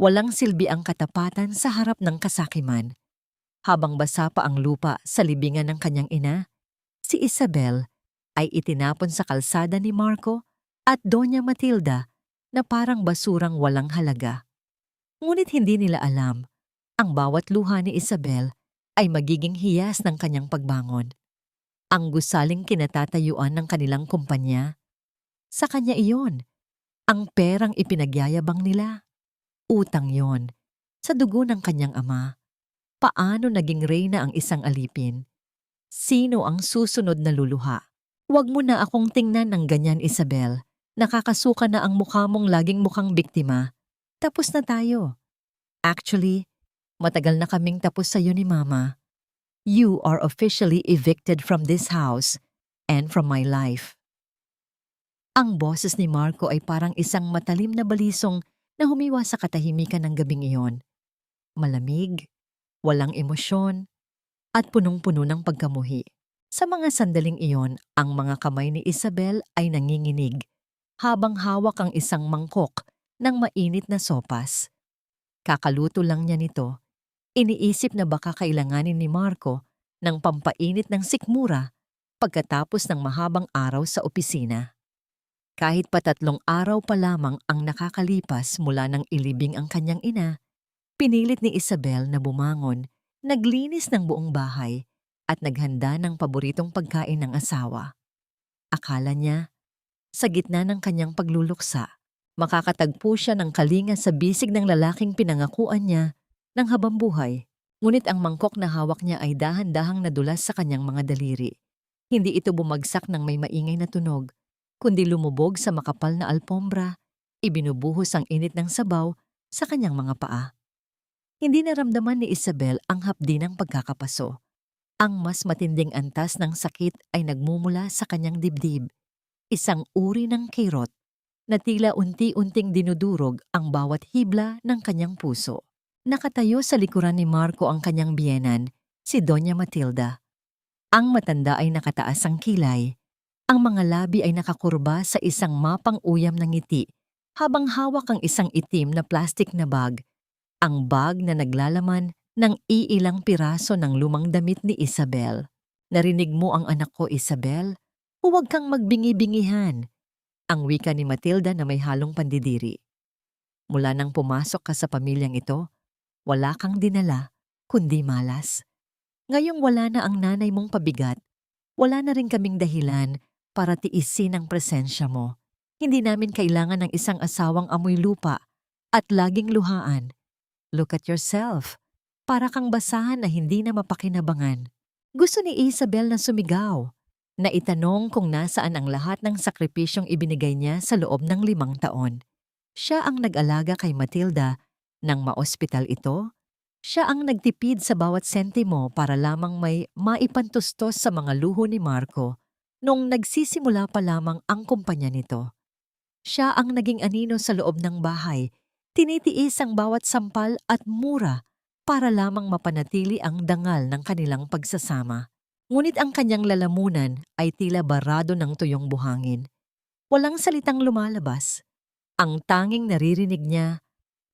Walang silbi ang katapatan sa harap ng kasakiman. Habang basa pa ang lupa sa libingan ng kanyang ina, si Isabel ay itinapon sa kalsada ni Marco at Doña Matilda na parang basurang walang halaga. Ngunit hindi nila alam, ang bawat luha ni Isabel ay magiging hiyas ng kanyang pagbangon. Ang gusaling kinatatayuan ng kanilang kumpanya, sa kanya iyon. Ang perang ipinagyayabang nila, utang yon, sa dugo ng kanyang ama. Paano naging reyna ang isang alipin? Sino ang susunod na luluha? Huwag mo na akong tingnan ng ganyan, Isabel. Nakakasuka na ang mukha mong laging mukhang biktima. Tapos na tayo. Actually, matagal na kaming tapos sa'yo ni Mama. You are officially evicted from this house and from my life. Ang boses ni Marco ay parang isang matalim na balisong na humiwa sa katahimikan ng gabing iyon. Malamig, walang emosyon, at punong-puno ng pagkamuhi. Sa mga sandaling iyon, ang mga kamay ni Isabel ay nanginginig habang hawak ang isang mangkok ng mainit na sopas. Kakaluto lang niya nito. Iniisip na baka kailanganin ni Marco ng pampainit ng sikmura pagkatapos ng mahabang araw sa opisina. Kahit pa 3 araw pa lamang ang nakakalipas mula nang ilibing ang kanyang ina, pinilit ni Isabel na bumangon, naglinis ng buong bahay at naghanda ng paboritong pagkain ng asawa. Akala niya, sa gitna ng kanyang pagluluksa, makakatagpo siya ng kalinga sa bisig ng lalaking pinangakuan niya ng habambuhay. Ngunit ang mangkok na hawak niya ay dahan-dahang nadulas sa kanyang mga daliri. Hindi ito bumagsak ng may maingay na tunog, kundi lumubog sa makapal na alpombra, ibinubuhos ang init ng sabaw sa kanyang mga paa. Hindi naramdaman ni Isabel ang hapdi ng pagkakapaso. Ang mas matinding antas ng sakit ay nagmumula sa kanyang dibdib, isang uri ng kirot na tila unti-unting dinudurog ang bawat hibla ng kanyang puso. Nakatayo sa likuran ni Marco ang kanyang biyenan, si Doña Matilda. Ang matanda ay nakataas ang kilay. Ang mga labi ay nakakurba sa isang mapang-uyam na ngiti habang hawak ang isang itim na plastik na bag, ang bag na naglalaman ng iilang piraso ng lumang damit ni Isabel. Narinig mo ang anak ko, Isabel? Huwag kang magbingi-bingihan. Ang wika ni Matilda na may halong pandidiri. Mula nang pumasok ka sa pamilyang ito, wala kang dinala, kundi malas. Ngayong wala na ang nanay mong pabigat, wala na rin kaming dahilan para tiisin ang presensya mo. Hindi namin kailangan ng isang asawang amoy lupa at laging luhaan. Look at yourself. Para kang basahan na hindi na mapakinabangan. Gusto ni Isabel na sumigaw, na itanong kung nasaan ang lahat ng sakripisyong ibinigay niya sa loob ng 5 taon. Siya ang nag-alaga kay Matilda nang maospital ito. Siya ang nagtipid sa bawat sentimo para lamang may maipantustos sa mga luho ni Marco nung nagsisimula pa lamang ang kumpanya nito. Siya ang naging anino sa loob ng bahay, tinitiis ang bawat sampal at mura para lamang mapanatili ang dangal ng kanilang pagsasama. Ngunit ang kanyang lalamunan ay tila barado ng tuyong buhangin. Walang salitang lumalabas. Ang tanging naririnig niya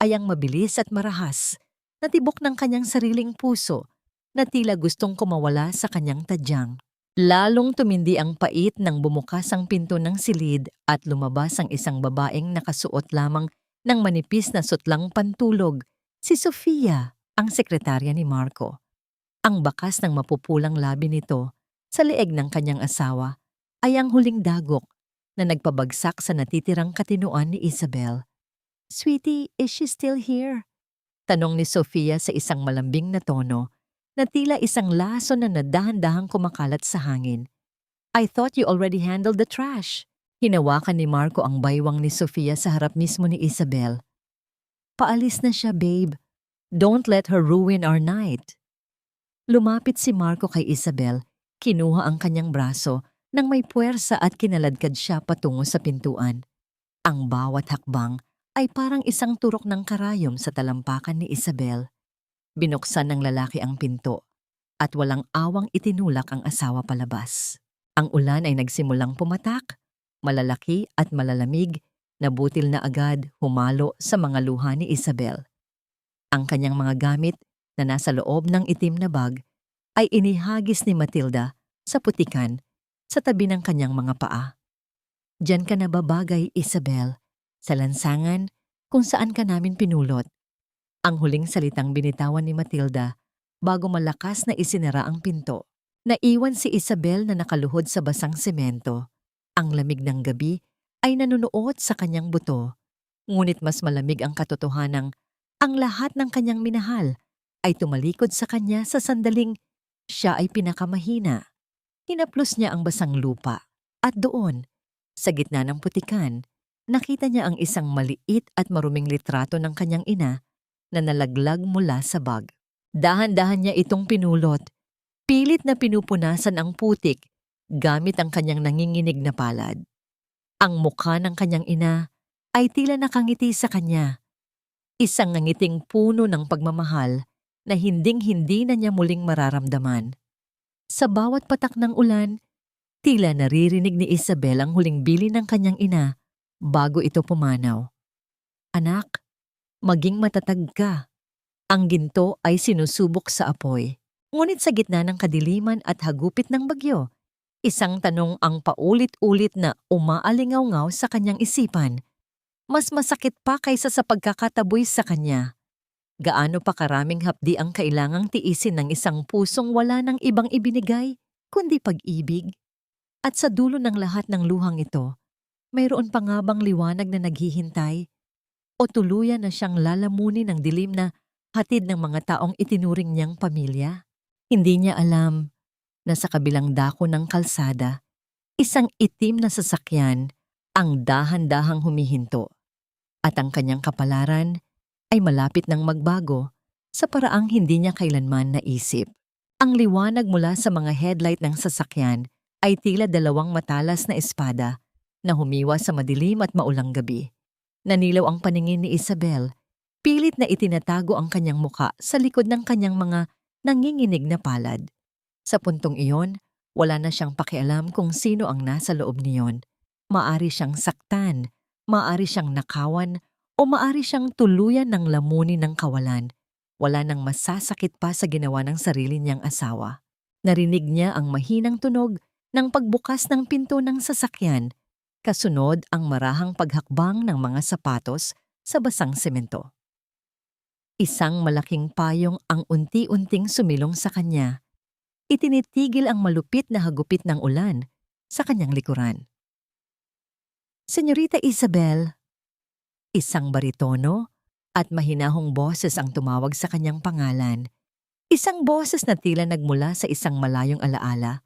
ay ang mabilis at marahas na tibok ng kanyang sariling puso na tila gustong kumawala sa kanyang tadyang. Lalong tumindi ang pait nang bumukas ang pinto ng silid at lumabas ang isang babaeng nakasuot lamang ng manipis na sutlang pantulog, si Sofia, ang sekretarya ni Marco. Ang bakas ng mapupulang labi nito sa leeg ng kanyang asawa ay ang huling dagok na nagpabagsak sa natitirang katinuan ni Isabel. "Sweetie, is she still here?" Tanong ni Sofia sa isang malambing na tono na tila isang laso na nadahan-dahang kumakalat sa hangin. "I thought you already handled the trash." Hinawakan ni Marco ang baywang ni Sofia sa harap mismo ni Isabel. "Paalis na siya, babe. Don't let her ruin our night." Lumapit si Marco kay Isabel, kinuha ang kanyang braso nang may puwersa at kinaladkad siya patungo sa pintuan. Ang bawat hakbang ay parang isang turok ng karayom sa talampakan ni Isabel. Binuksan ng lalaki ang pinto at walang awang itinulak ang asawa palabas. Ang ulan ay nagsimulang pumatak, malalaki at malalamig na butil na agad humalo sa mga luha ni Isabel. Ang kanyang mga gamit na nasa loob ng itim na bag ay inihagis ni Matilda sa putikan sa tabi ng kanyang mga paa. Diyan ka na babagay, Isabel, sa lansangan kung saan ka namin pinulot. Ang huling salitang binitawan ni Matilda bago malakas na isinara ang pinto. Naiwan si Isabel na nakaluhod sa basang semento. Ang lamig ng gabi ay nanunuot sa kanyang buto. Ngunit mas malamig ang katotohanang ang lahat ng kanyang minahal ay tumalikod sa kanya sa sandaling siya ay pinakamahina. Hinaplos niya ang basang lupa at doon, sa gitna ng putikan, nakita niya ang isang maliit at maruming litrato ng kanyang ina na nalaglag mula sa bag. Dahan-dahan niya itong pinulot, pilit na pinupunasan ang putik gamit ang kanyang nanginginig na palad. Ang mukha ng kanyang ina ay tila nakangiti sa kanya. Isang nangiting puno ng pagmamahal na hinding-hindi na niya muling mararamdaman. Sa bawat patak ng ulan, tila naririnig ni Isabel ang huling bili ng kanyang ina bago ito pumanaw. Anak, maging matatag ka. Ang ginto ay sinusubok sa apoy. Ngunit sa gitna ng kadiliman at hagupit ng bagyo, isang tanong ang paulit-ulit na umaalingaw-ngaw sa kanyang isipan. Mas masakit pa kaysa sa pagkakataboy sa kanya. Gaano pa karaming hapdi ang kailangang tiisin ng isang pusong wala ng ibang ibinigay, kundi pag-ibig? At sa dulo ng lahat ng luhang ito, mayroon pa nga bang liwanag na naghihintay? O tuluyan na siyang lalamunin ng dilim na hatid ng mga taong itinuring niyang pamilya? Hindi niya alam na sa kabilang dako ng kalsada, isang itim na sasakyan ang dahan-dahang humihinto. At ang kanyang kapalaran ay malapit nang magbago sa paraang hindi niya kailanman naisip. Ang liwanag mula sa mga headlight ng sasakyan ay tila dalawang matalas na espada na humiwa sa madilim at maulang gabi. Nanilaw ang paningin ni Isabel, pilit na itinatago ang kanyang muka sa likod ng kanyang mga nanginginig na palad. Sa puntong iyon, wala na siyang pakialam kung sino ang nasa loob niyon. Maari siyang saktan, maari siyang nakawan, o maari siyang tuluyan ng lamunin ng kawalan. Wala nang masasakit pa sa ginawa ng sarili niyang asawa. Narinig niya ang mahinang tunog ng pagbukas ng pinto ng sasakyan. Kasunod ang marahang paghakbang ng mga sapatos sa basang semento. Isang malaking payong ang unti-unting sumilong sa kanya. Itinitigil ang malupit na hagupit ng ulan sa kanyang likuran. Senyorita Isabel, isang baritono at mahinahong boses ang tumawag sa kanyang pangalan. Isang boses na tila nagmula sa isang malayong alaala,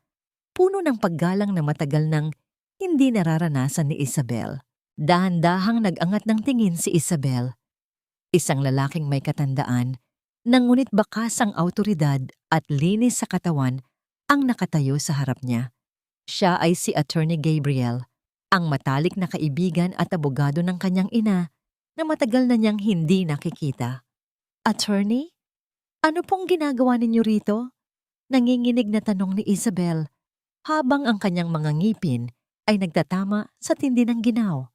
puno ng paggalang na matagal nang hindi nararanasan ni Isabel. Dahan-dahang nag-angat ng tingin si Isabel. Isang lalaking may katandaan, ngunit bakas ang awtoridad at linis sa katawan ang nakatayo sa harap niya. Siya ay si Attorney Gabriel, ang matalik na kaibigan at abogado ng kanyang ina na matagal na niyang hindi nakikita. Attorney? Ano pong ginagawa ninyo rito? Nanginginig na tanong ni Isabel, habang ang kanyang mga ngipin ay nagtatama sa tindi ng ginaw.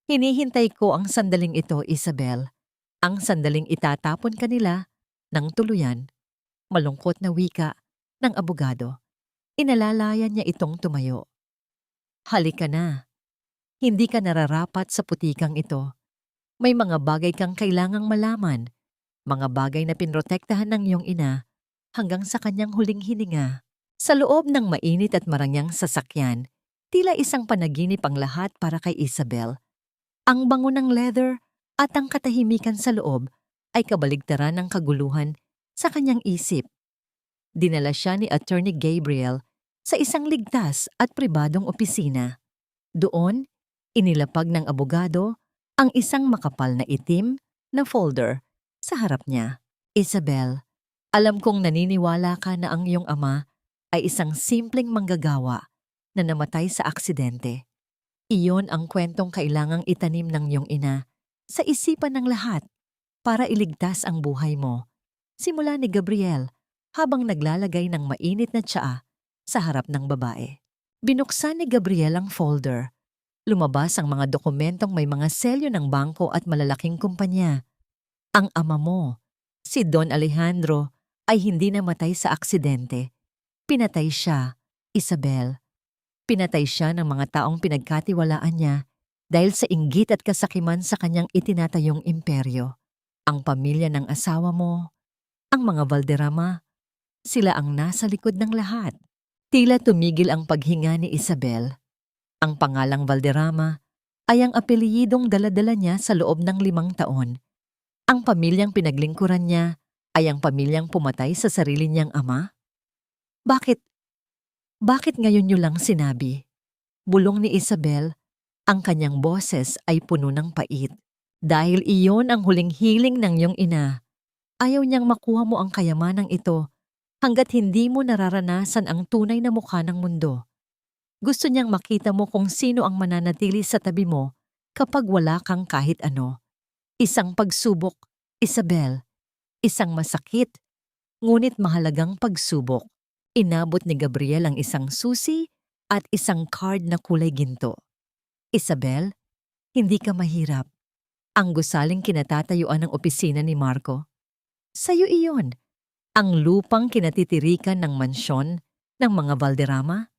Hinihintay ko ang sandaling ito, Isabel. Ang sandaling itatapon kanila ng tuluyan. Malungkot na wika ng abogado. Inalalayan niya itong tumayo. Halika na. Hindi ka nararapat sa putikang ito. May mga bagay kang kailangang malaman. Mga bagay na pinrotektahan ng iyong ina hanggang sa kanyang huling hininga. Sa loob ng mainit at marangyang sasakyan, tila isang panaginip ang lahat para kay Isabel. Ang bango ng leather at ang katahimikan sa loob ay kabaligtaran ng kaguluhan sa kanyang isip. Dinala siya ni Attorney Gabriel sa isang ligtas at pribadong opisina. Doon, inilapag ng abogado ang isang makapal na itim na folder sa harap niya. Isabel, alam kong naniniwala ka na ang iyong ama ay isang simpleng manggagawa na namatay sa aksidente. Iyon ang kwentong kailangang itanim ng iyong ina sa isipan ng lahat para iligtas ang buhay mo. Simula ni Gabriel habang naglalagay ng mainit na tsaa sa harap ng babae. Binuksan ni Gabriel ang folder. Lumabas ang mga dokumentong may mga selyo ng bangko at malalaking kumpanya. Ang ama mo, Si Don Alejandro ay hindi namatay sa aksidente. Pinatay siya, Isabel. Pinatay siya ng mga taong pinagkatiwalaan niya dahil sa inggit at kasakiman sa kanyang itinatayong imperyo. Ang pamilya ng asawa mo, ang mga Valderrama, sila ang nasa likod ng lahat. Tila tumigil ang paghinga ni Isabel. Ang pangalang Valderrama ay ang apelyidong dala-dala niya sa loob ng 5 taon. Ang pamilyang pinaglingkuran niya ay ang pamilyang pumatay sa sarili niyang ama? Bakit? Bakit ngayon niyo lang sinabi? Bulong ni Isabel, ang kanyang boses ay puno ng pait. Dahil iyon ang huling hiling ng iyong ina. Ayaw niyang makuha mo ang kayamanang ito hanggat hindi mo nararanasan ang tunay na mukha ng mundo. Gusto niyang makita mo kung sino ang mananatili sa tabi mo kapag wala kang kahit ano. Isang pagsubok, Isabel. Isang masakit, ngunit mahalagang pagsubok. Inabot ni Gabriel ang isang susi at isang card na kulay ginto. Isabel, hindi ka mahirap. Ang gusaling kinatatayuan ng opisina ni Marco. Sa'yo iyon. Ang lupang kinatitirikan ng mansyon ng mga Valderrama.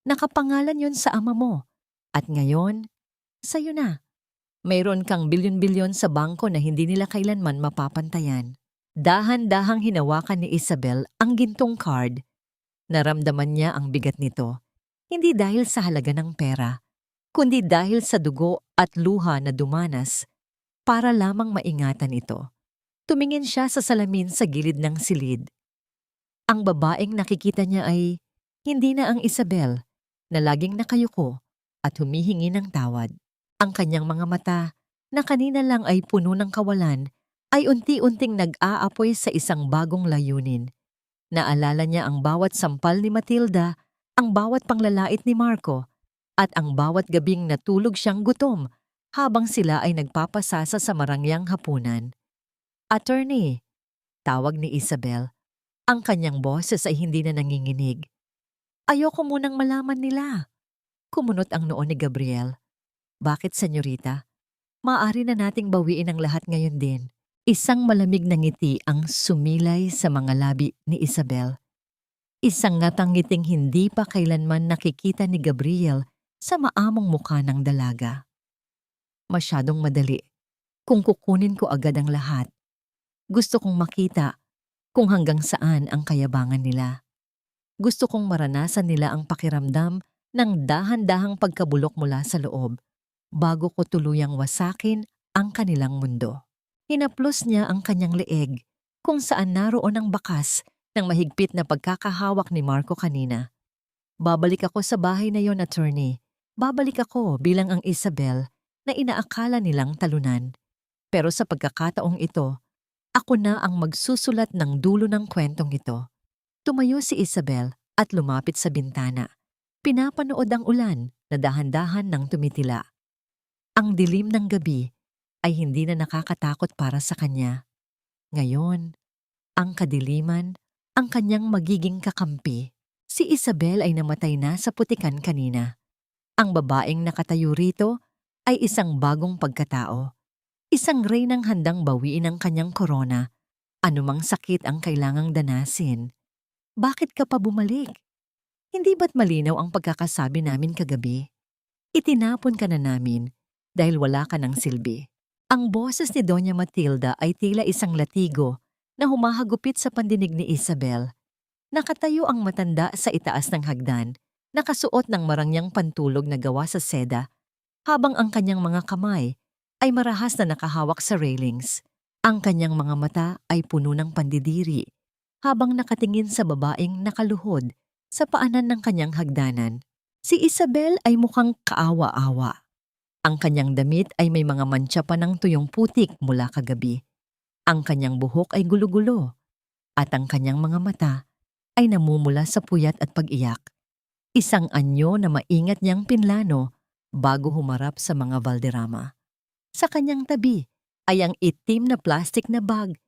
Nakapangalan yon sa ama mo. At ngayon, sa'yo na. Mayroon kang bilyon-bilyon sa bangko na hindi nila kailanman mapapantayan. Dahan-dahang hinawakan ni Isabel ang gintong card. Naramdaman niya ang bigat nito, hindi dahil sa halaga ng pera, kundi dahil sa dugo at luha na dumanas para lamang maingatan ito. Tumingin siya sa salamin sa gilid ng silid. Ang babaeng nakikita niya ay hindi na ang Isabel na laging nakayuko at humihingi ng tawad. Ang kanyang mga mata na kanina lang ay puno ng kawalan ay unti-unting nag-aapoy sa isang bagong layunin. Naalala niya ang bawat sampal ni Matilda, ang bawat panglalait ni Marco, at ang bawat gabing natulog siyang gutom habang sila ay nagpapasasa sa marangyang hapunan. Attorney, tawag ni Isabel. Ang kanyang boses ay hindi na nanginginig. Ayoko munang malaman nila. Kumunot ang noo ni Gabriel. Bakit, senyorita? Maaari na nating bawiin ang lahat ngayon din. Isang malamig na ngiti ang sumilay sa mga labi ni Isabel. Isang ngatang ngiting hindi pa kailanman nakikita ni Gabriel sa maamong mukha ng dalaga. Masyadong madali. Kung kukunin ko agad ang lahat. Gusto kong makita kung hanggang saan ang kayabangan nila. Gusto kong maranasan nila ang pakiramdam ng dahan-dahang pagkabulok mula sa loob bago ko tuluyang wasakin ang kanilang mundo. Hinaplos niya ang kanyang leeg kung saan naroon ang bakas ng mahigpit na pagkakahawak ni Marco kanina. Babalik ako sa bahay na yon, attorney. Babalik ako bilang ang Isabel na inaakala nilang talunan. Pero sa pagkakataong ito, ako na ang magsusulat ng dulo ng kwentong ito. Tumayo si Isabel at lumapit sa bintana. Pinapanood ang ulan na dahan-dahan nang tumitila. Ang dilim ng gabi ay hindi na nakakatakot para sa kanya. Ngayon, ang kadiliman ang kanyang magiging kakampi. Si Isabel ay namatay na sa putikan kanina. Ang babaeng nakatayo rito ay isang bagong pagkatao. Isang reynang handang bawiin ang kanyang korona, anumang sakit ang kailangang danasin. Bakit ka pa bumalik? Hindi ba't malinaw ang pagkakasabi namin kagabi? Itinapon ka na namin dahil wala ka ng silbi. Ang boses ni Doña Matilda ay tila isang latigo na humahagupit sa pandinig ni Isabel. Nakatayo ang matanda sa itaas ng hagdan, nakasuot ng marangyang pantulog na gawa sa seda, habang ang kanyang mga kamay ay marahas na nakahawak sa railings. Ang kanyang mga mata ay puno ng pandidiri, habang nakatingin sa babaeng nakaluhod sa paanan ng kanyang hagdanan. Si Isabel ay mukhang kaawa-awa. Ang kanyang damit ay may mga mantsa pa ng tuyong putik mula kagabi. Ang kanyang buhok ay gulo-gulo, at ang kanyang mga mata ay namumula sa puyat at pag-iyak. Isang anyo na maingat niyang pinlano bago humarap sa mga Valderrama. Sa kanyang tabi ay ang itim na plastic na bag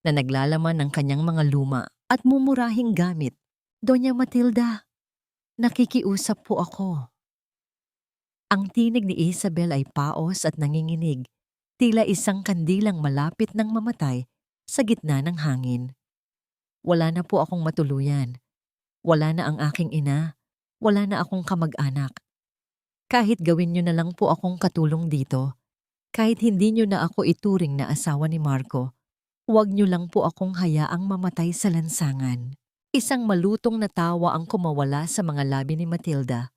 na naglalaman ng kanyang mga luma at mumurahing gamit. Doña Matilda, nakikiusap po ako. Ang tinig ni Isabel ay paos at nanginginig, tila isang kandilang malapit ng mamatay sa gitna ng hangin. Wala na po akong matuluyan. Wala na ang aking ina. Wala na akong kamag-anak. Kahit gawin niyo na lang po akong katulong dito, kahit hindi niyo na ako ituring na asawa ni Marco, huwag niyo lang po akong hayaang mamatay sa lansangan. Isang malutong na tawa ang kumawala sa mga labi ni Matilda.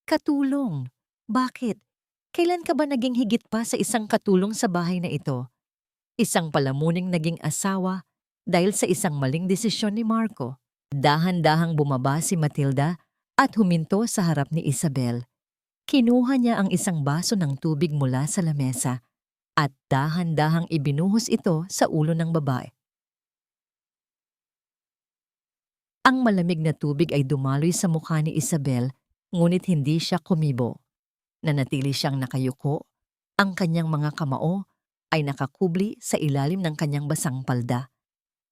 Katulong? Bakit? Kailan ka ba naging higit pa sa isang katulong sa bahay na ito? Isang palamuning naging asawa dahil sa isang maling desisyon ni Marco. Dahan-dahang bumaba si Matilda at huminto sa harap ni Isabel. Kinuha niya ang isang baso ng tubig mula sa lamesa at dahan-dahang ibinuhos ito sa ulo ng babae. Ang malamig na tubig ay dumaloy sa mukha ni Isabel, ngunit hindi siya kumibo. Nanatili siyang nakayuko, ang kanyang mga kamao ay nakakubli sa ilalim ng kanyang basang palda.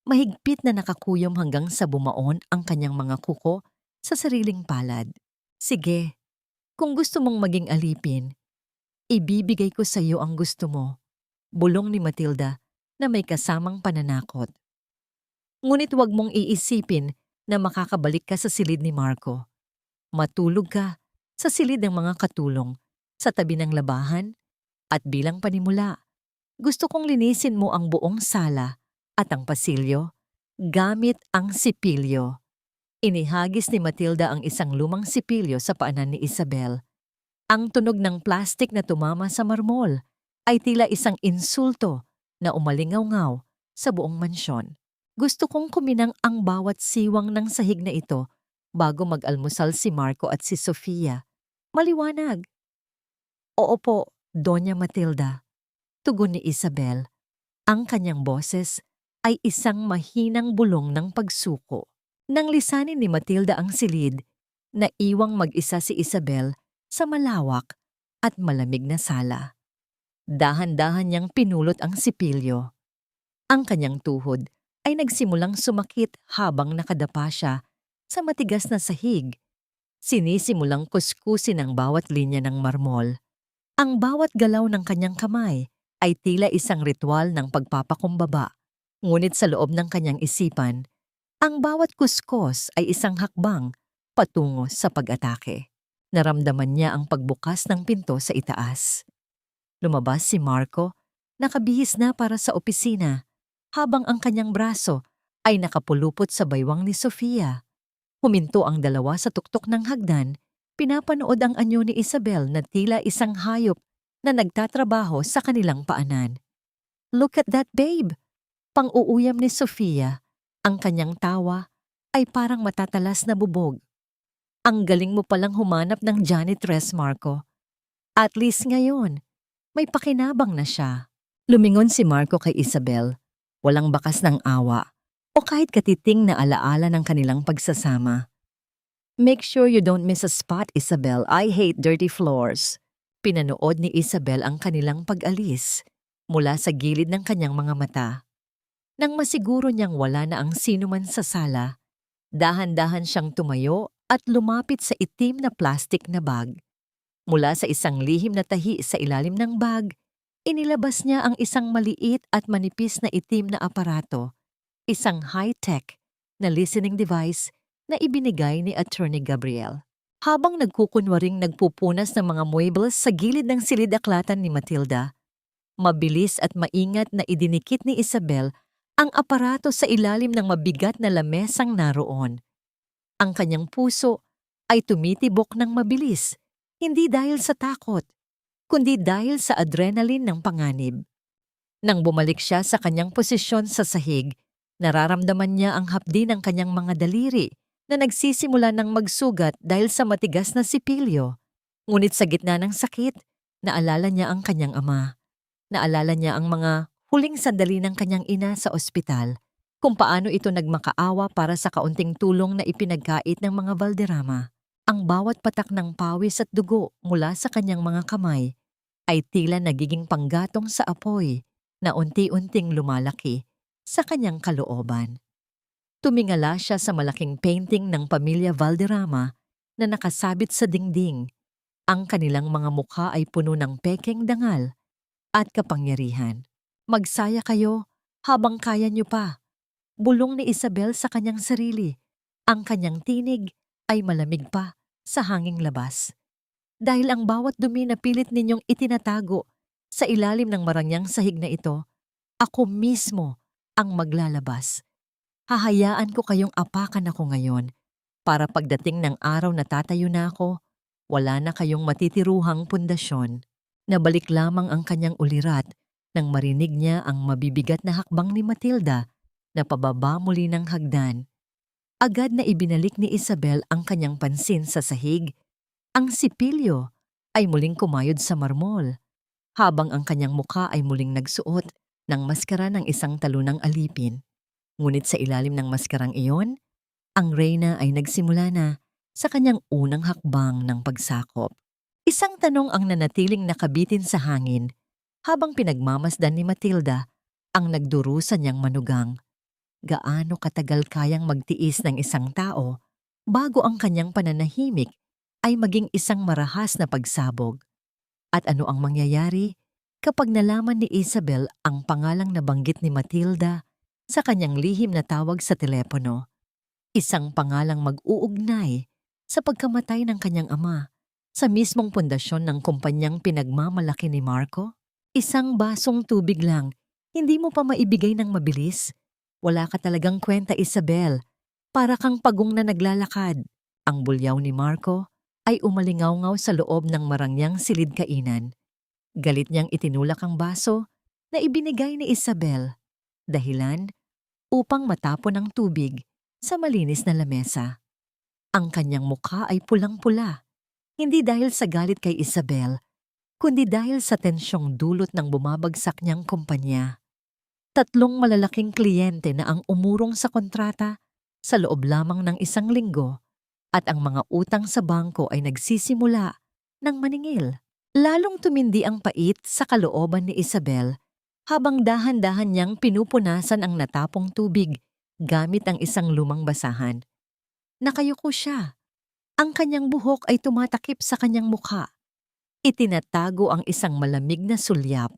Mahigpit na nakakuyom hanggang sa bumaon ang kanyang mga kuko sa sariling palad. Sige, kung gusto mong maging alipin, ibibigay ko sa iyo ang gusto mo, bulong ni Matilda na may kasamang pananakot. Ngunit huwag mong iisipin na makakabalik ka sa silid ni Marco. Matulog ka sa silid ng mga katulong, sa tabi ng labahan, at bilang panimula, gusto kong linisin mo ang buong sala at ang pasilyo gamit ang sipilyo. Inihagis ni Matilda ang isang lumang sipilyo sa paanan ni Isabel. Ang tunog ng plastik na tumama sa marmol ay tila isang insulto na umalingaw-ngaw sa buong mansyon. Gusto kong kuminang ang bawat siwang ng sahig na ito bago mag-almusal si Marco at si Sofia. Maliwanag. Oo po, Doña Matilda. Tugon ni Isabel. Ang kanyang boses ay isang mahinang bulong ng pagsuko. Nang lisanin ni Matilda ang silid, naiwang mag-isa si Isabel sa malawak at malamig na sala. Dahan-dahan niyang pinulot ang sipilyo. Ang kanyang tuhod ay nagsimulang sumakit habang nakadapa siya sa matigas na sahig. Sinisimulang kuskusin ang bawat linya ng marmol. Ang bawat galaw ng kanyang kamay ay tila isang ritual ng pagpapakumbaba. Ngunit sa loob ng kanyang isipan, ang bawat kuskos ay isang hakbang patungo sa pag-atake. Naramdaman niya ang pagbukas ng pinto sa itaas. Lumabas si Marco, nakabihis na para sa opisina, habang ang kanyang braso ay nakapulupot sa baywang ni Sofia. Huminto ang dalawa sa tuktok ng hagdan, pinapanood ang anyo ni Isabel na tila isang hayop na nagtatrabaho sa kanilang paanan. Look at that, babe! Pang-uuyam ni Sofia, ang kanyang tawa ay parang matatalas na bubog. Ang galing mo palang humanap ng janitress, Marco. At least ngayon, may pakinabang na siya. Lumingon si Marco kay Isabel, walang bakas ng awa o kahit katiting na alaala ng kanilang pagsasama. Make sure you don't miss a spot, Isabel. I hate dirty floors. Pinanood ni Isabel ang kanilang pag-alis mula sa gilid ng kanyang mga mata. Nang masiguro niyang wala na ang sinuman sa sala, dahan-dahan siyang tumayo at lumapit sa itim na plastik na bag. Mula sa isang lihim na tahi sa ilalim ng bag, inilabas niya ang isang maliit at manipis na itim na aparato, isang high-tech na listening device na ibinigay ni Attorney Gabriel. Habang nagkukunwaring nagpupunas ng mga muebles sa gilid ng silid-aklatan ni Matilda, mabilis at maingat na idinikit ni Isabel ang aparato sa ilalim ng mabigat na lamesang naroon. Ang kanyang puso ay tumitibok ng mabilis, hindi dahil sa takot, kundi dahil sa adrenaline ng panganib. Nang bumalik siya sa kanyang posisyon sa sahig, nararamdaman niya ang hapdi ng kanyang mga daliri na nagsisimula ng magsugat dahil sa matigas na sipilyo. Ngunit sa gitna ng sakit, naalala niya ang kanyang ama. Naalala niya ang mga huling sandali ng kanyang ina sa ospital, kung paano ito nagmakaawa para sa kaunting tulong na ipinagkait ng mga Valderrama. Ang bawat patak ng pawis at dugo mula sa kanyang mga kamay ay tila nagiging panggatong sa apoy na unti-unting lumalaki sa kanyang kalooban. Tumingala siya sa malaking painting ng pamilya Valderrama na nakasabit sa dingding. Ang kanilang mga mukha ay puno ng pekeng dangal at kapangyarihan. Magsaya kayo Habang kaya niyo pa, bulong ni Isabel sa kanyang sarili. Ang kanyang tinig ay malamig pa sa hanging labas. Dahil ang bawat dumi na pilit ninyong itinatago sa ilalim ng marangyang sahig na ito, ako mismo ang maglalabas. Hahayaan ko kayong apakan ako ngayon para pagdating ng araw na tatayo na ako, wala na kayong matitiruhang pundasyon. Nabalik lamang ang kanyang ulirat nang marinig niya ang mabibigat na hakbang ni Matilda na pababa muli ng hagdan. Agad na ibinalik ni Isabel ang kanyang pansin sa sahig. Ang sipilyo ay muling kumayod sa marmol, habang ang kanyang muka ay muling nagsuot ng maskara ng isang talunang alipin. Ngunit sa ilalim ng maskarang iyon, ang reyna ay nagsimula na sa kanyang unang hakbang ng pagsakop. Isang tanong ang nanatiling nakabitin sa hangin habang pinagmamasdan ni Matilda ang nagdurusa niyang manugang. Gaano katagal kayang magtiis ng isang tao bago ang kanyang pananahimik ay maging isang marahas na pagsabog? At ano ang mangyayari kapag nalaman ni Isabel ang pangalang nabanggit ni Matilda sa kanyang lihim na tawag sa telepono? Isang pangalang mag-uugnay sa pagkamatay ng kanyang ama sa mismong pundasyon ng kumpanyang pinagmamalaki ni Marco? Isang basong tubig lang, hindi mo pa maibigay ng mabilis? Wala ka talagang kwenta, Isabel. Para kang pagong na naglalakad. Ang bulyaw ni Marco ay umalingaw-ngaw sa loob ng marangyang silid kainan. Galit niyang itinulak ang baso na ibinigay ni Isabel. Dahilan upang matapon ang tubig sa malinis na lamesa. Ang kanyang mukha ay pulang-pula, hindi dahil sa galit kay Isabel, kundi dahil sa tensyong dulot ng bumabagsak niyang kumpanya. 3 malalaking kliyente na ang umurong sa kontrata sa loob lamang ng 1 linggo at ang mga utang sa bangko ay nagsisimula ng maningil. Lalong tumindi ang pait sa kalooban ni Isabel habang dahan-dahan niyang pinupunasan ang natapong tubig gamit ang isang lumang basahan. Nakayuko siya. Ang kanyang buhok ay tumatakip sa kanyang mukha. Itinatago ang isang malamig na sulyap.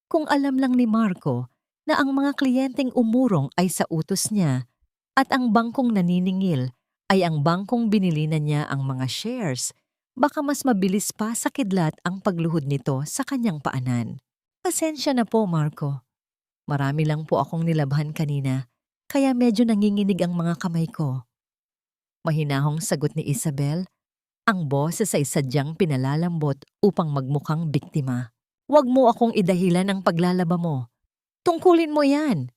Kung alam lang ni Marco na ang mga kliyenteng umurong ay sa utos niya at ang bangkong naniningil ay ang bangkong binili na niya ang mga shares, baka mas mabilis pa sa kidlat ang pagluhod nito sa kanyang paanan. Pasensya na po, Marco. Marami lang po akong nilabhan kanina, kaya medyo nanginginig ang mga kamay ko. Mahinahong sagot ni Isabel, ang boses ay sadyang pinalalambot upang magmukhang biktima. Huwag mo akong idahilan ang paglalaba mo. Tungkulin mo yan.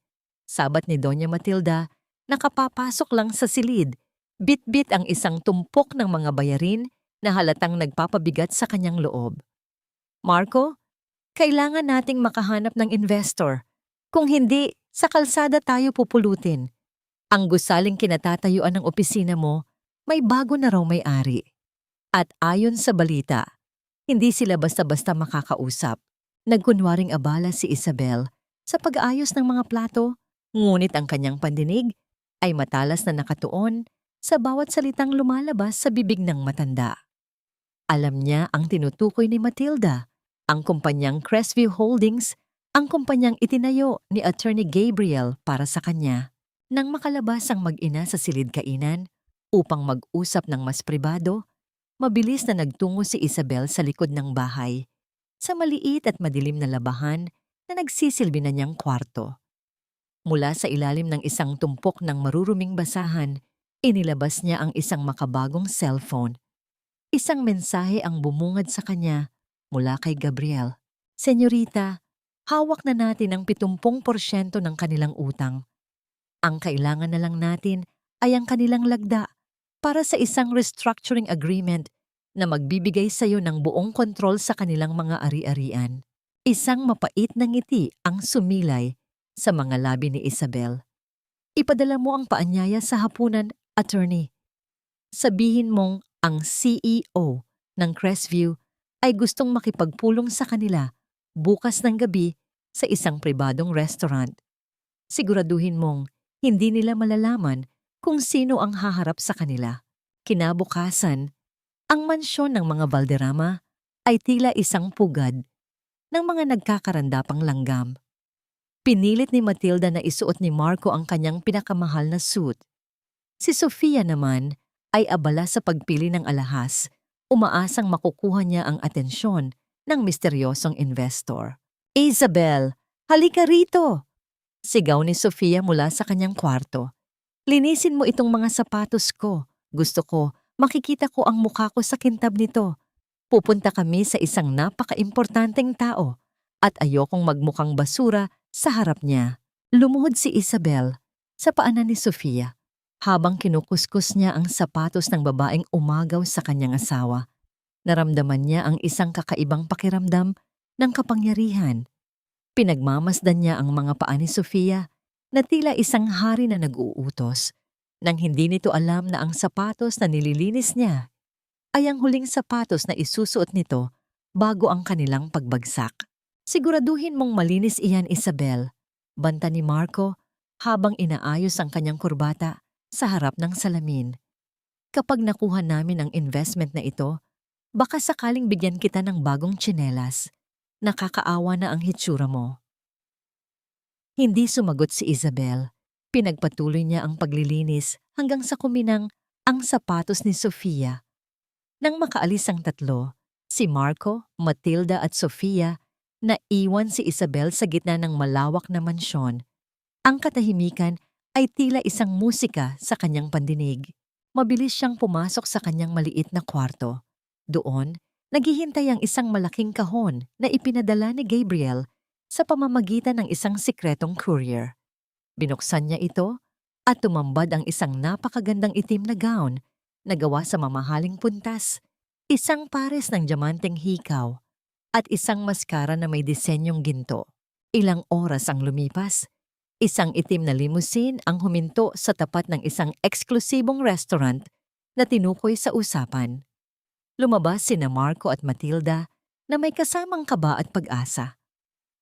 Sabat ni Doña Matilda, nakapapasok lang sa silid. Bit-bit ang isang tumpok ng mga bayarin na halatang nagpapabigat sa kanyang loob. Marco, kailangan nating makahanap ng investor. Kung hindi, sa kalsada tayo pupulutin. Ang gusaling kinatatayuan ng opisina mo, may bago na raw may-ari. At ayon sa balita, hindi sila basta-basta makakausap. Nagkunwaring abala si Isabel sa pag-aayos ng mga plato, ngunit ang kanyang pandinig ay matalas na nakatuon sa bawat salitang lumalabas sa bibig ng matanda. Alam niya ang tinutukoy ni Matilda, ang kumpanyang Crestview Holdings, ang kumpanyang itinayo ni Attorney Gabriel para sa kanya. Nang makalabas ang mag-ina sa silid kainan upang mag-usap ng mas pribado, mabilis na nagtungo si Isabel sa likod ng bahay, sa maliit at madilim na labahan na nagsisilbi na niyang kwarto. Mula sa ilalim ng isang tumpok ng maruruming basahan, inilabas niya ang isang makabagong cellphone. Isang mensahe ang bumungad sa kanya mula kay Gabriel. Senyorita, hawak na natin ang 70% ng kanilang utang. Ang kailangan na lang natin ay ang kanilang lagda para sa isang restructuring agreement na magbibigay sa iyo ng buong kontrol sa kanilang mga ari-arian. Isang mapait na ngiti ang sumilay sa mga labi ni Isabel. Ipadala mo ang paanyaya sa hapunan, attorney. Sabihin mong ang CEO ng Crestview ay gustong makipagpulong sa kanila bukas ng gabi sa isang pribadong restaurant. Siguraduhin mong hindi nila malalaman kung sino ang haharap sa kanila. Kinabukasan, ang mansyon ng mga Valderrama ay tila isang pugad ng mga nagkakarandapang langgam. Pinilit ni Matilda na isuot ni Marco ang kanyang pinakamahal na suit. Si Sofia naman ay abala sa pagpili ng alahas, umaasang makukuha niya ang atensyon ng misteryosong investor. "Isabel, halika rito!" Sigaw ni Sofia mula sa kanyang kwarto. "Linisin mo itong mga sapatos ko. Gusto ko, makikita ko ang mukha ko sa kintab nito. Pupunta kami sa isang napaka-importanteng tao at ayokong magmukhang basura sa harap niya." Lumuhod si Isabel sa paanan ni Sofia habang kinukuskus niya ang sapatos ng babaeng umagaw sa kanyang asawa. Naramdaman niya ang isang kakaibang pakiramdam ng kapangyarihan. Pinagmamasdan niya ang mga paa ni Sofia na tila isang hari na nag-uutos nang hindi nito alam na ang sapatos na nililinis niya ay ang huling sapatos na isusuot nito bago ang kanilang pagbagsak. "Siguraduhin mong malinis iyan, Isabel," banta ni Marco habang inaayos ang kanyang kurbata sa harap ng salamin. "Kapag nakuha namin ang investment na ito, baka sakaling bigyan kita ng bagong tsinelas. Nakakaawa na ang hitsura mo." Hindi sumagot si Isabel. Pinagpatuloy niya ang paglilinis hanggang sa kuminang ang sapatos ni Sofia. Nang makaalis ang tatlo, si Marco, Matilda at Sofia, naiwan si Isabel sa gitna ng malawak na mansyon. Ang katahimikan ay tila isang musika sa kanyang pandinig. Mabilis siyang pumasok sa kanyang maliit na kwarto. Doon, naghihintay ang isang malaking kahon na ipinadala ni Gabriel sa pamamagitan ng isang sikretong courier. Binuksan niya ito at tumambad ang isang napakagandang itim na gown na gawa sa mamahaling puntas, isang pares ng diamanteng hikaw, at isang maskara na may disenyong ginto. Ilang oras ang lumipas, isang itim na limousine ang huminto sa tapat ng isang eksklusibong restaurant na tinukoy sa usapan. Lumabas sina Marco at Matilda na may kasamang kaba at pag-asa.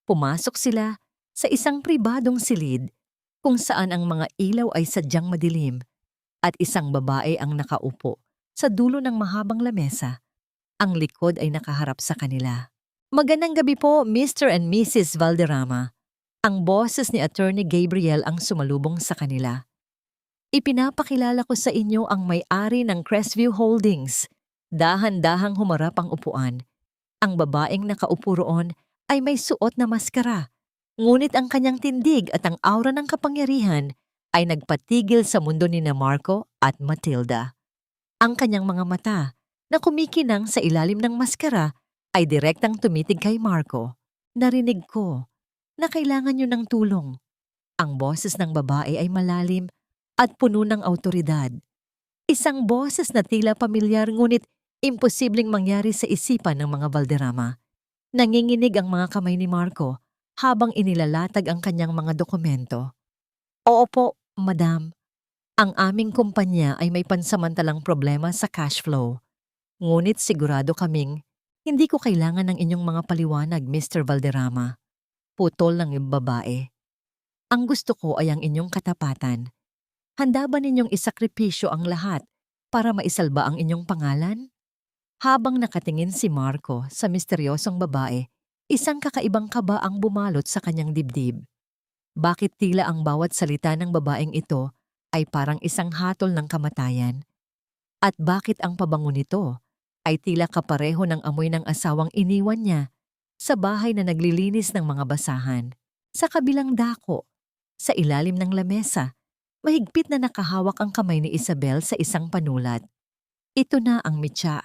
Pumasok sila sa isang pribadong silid kung saan ang mga ilaw ay sadyang madilim at isang babae ang nakaupo sa dulo ng mahabang lamesa. Ang likod ay nakaharap sa kanila. "Magandang gabi po, Mr. and Mrs. Valderrama." Ang boses ni Attorney Gabriel ang sumalubong sa kanila. "Ipinapakilala ko sa inyo ang may-ari ng Crestview Holdings." Dahan-dahang humarap ang upuan. Ang babaeng nakaupo roon ay may suot na maskara, ngunit ang kanyang tindig at ang aura ng kapangyarihan ay nagpatigil sa mundo ni Marco at Matilda. Ang kanyang mga mata na kumikinang sa ilalim ng maskara ay direktang tumitig kay Marco. "Narinig ko na kailangan niyo ng tulong." Ang boses ng babae ay malalim at puno ng awtoridad. Isang boses na tila pamilyar ngunit imposibleng mangyari sa isipan ng mga Valderrama. Nanginginig ang mga kamay ni Marco habang inilalatag ang kanyang mga dokumento. "Oo po, madam. Ang aming kumpanya ay may pansamantalang problema sa cash flow. Ngunit sigurado kaming hindi ko kailangan ng inyong mga paliwanag, Mr. Valderrama." Putol ng babae. "Ang gusto ko ay ang inyong katapatan. Handa ba ninyong isakripisyo ang lahat para maisalba ang inyong pangalan?" Habang nakatingin si Marco sa misteryosong babae, isang kakaibang kaba ang bumalot sa kanyang dibdib. Bakit tila ang bawat salita ng babaeng ito ay parang isang hatol ng kamatayan? At bakit ang pabango nito ay tila kapareho ng amoy ng asawang iniwan niya sa bahay na naglilinis ng mga basahan? Sa kabilang dako, sa ilalim ng lamesa, mahigpit na nakahawak ang kamay ni Isabel sa isang panulat. Ito na ang mitya.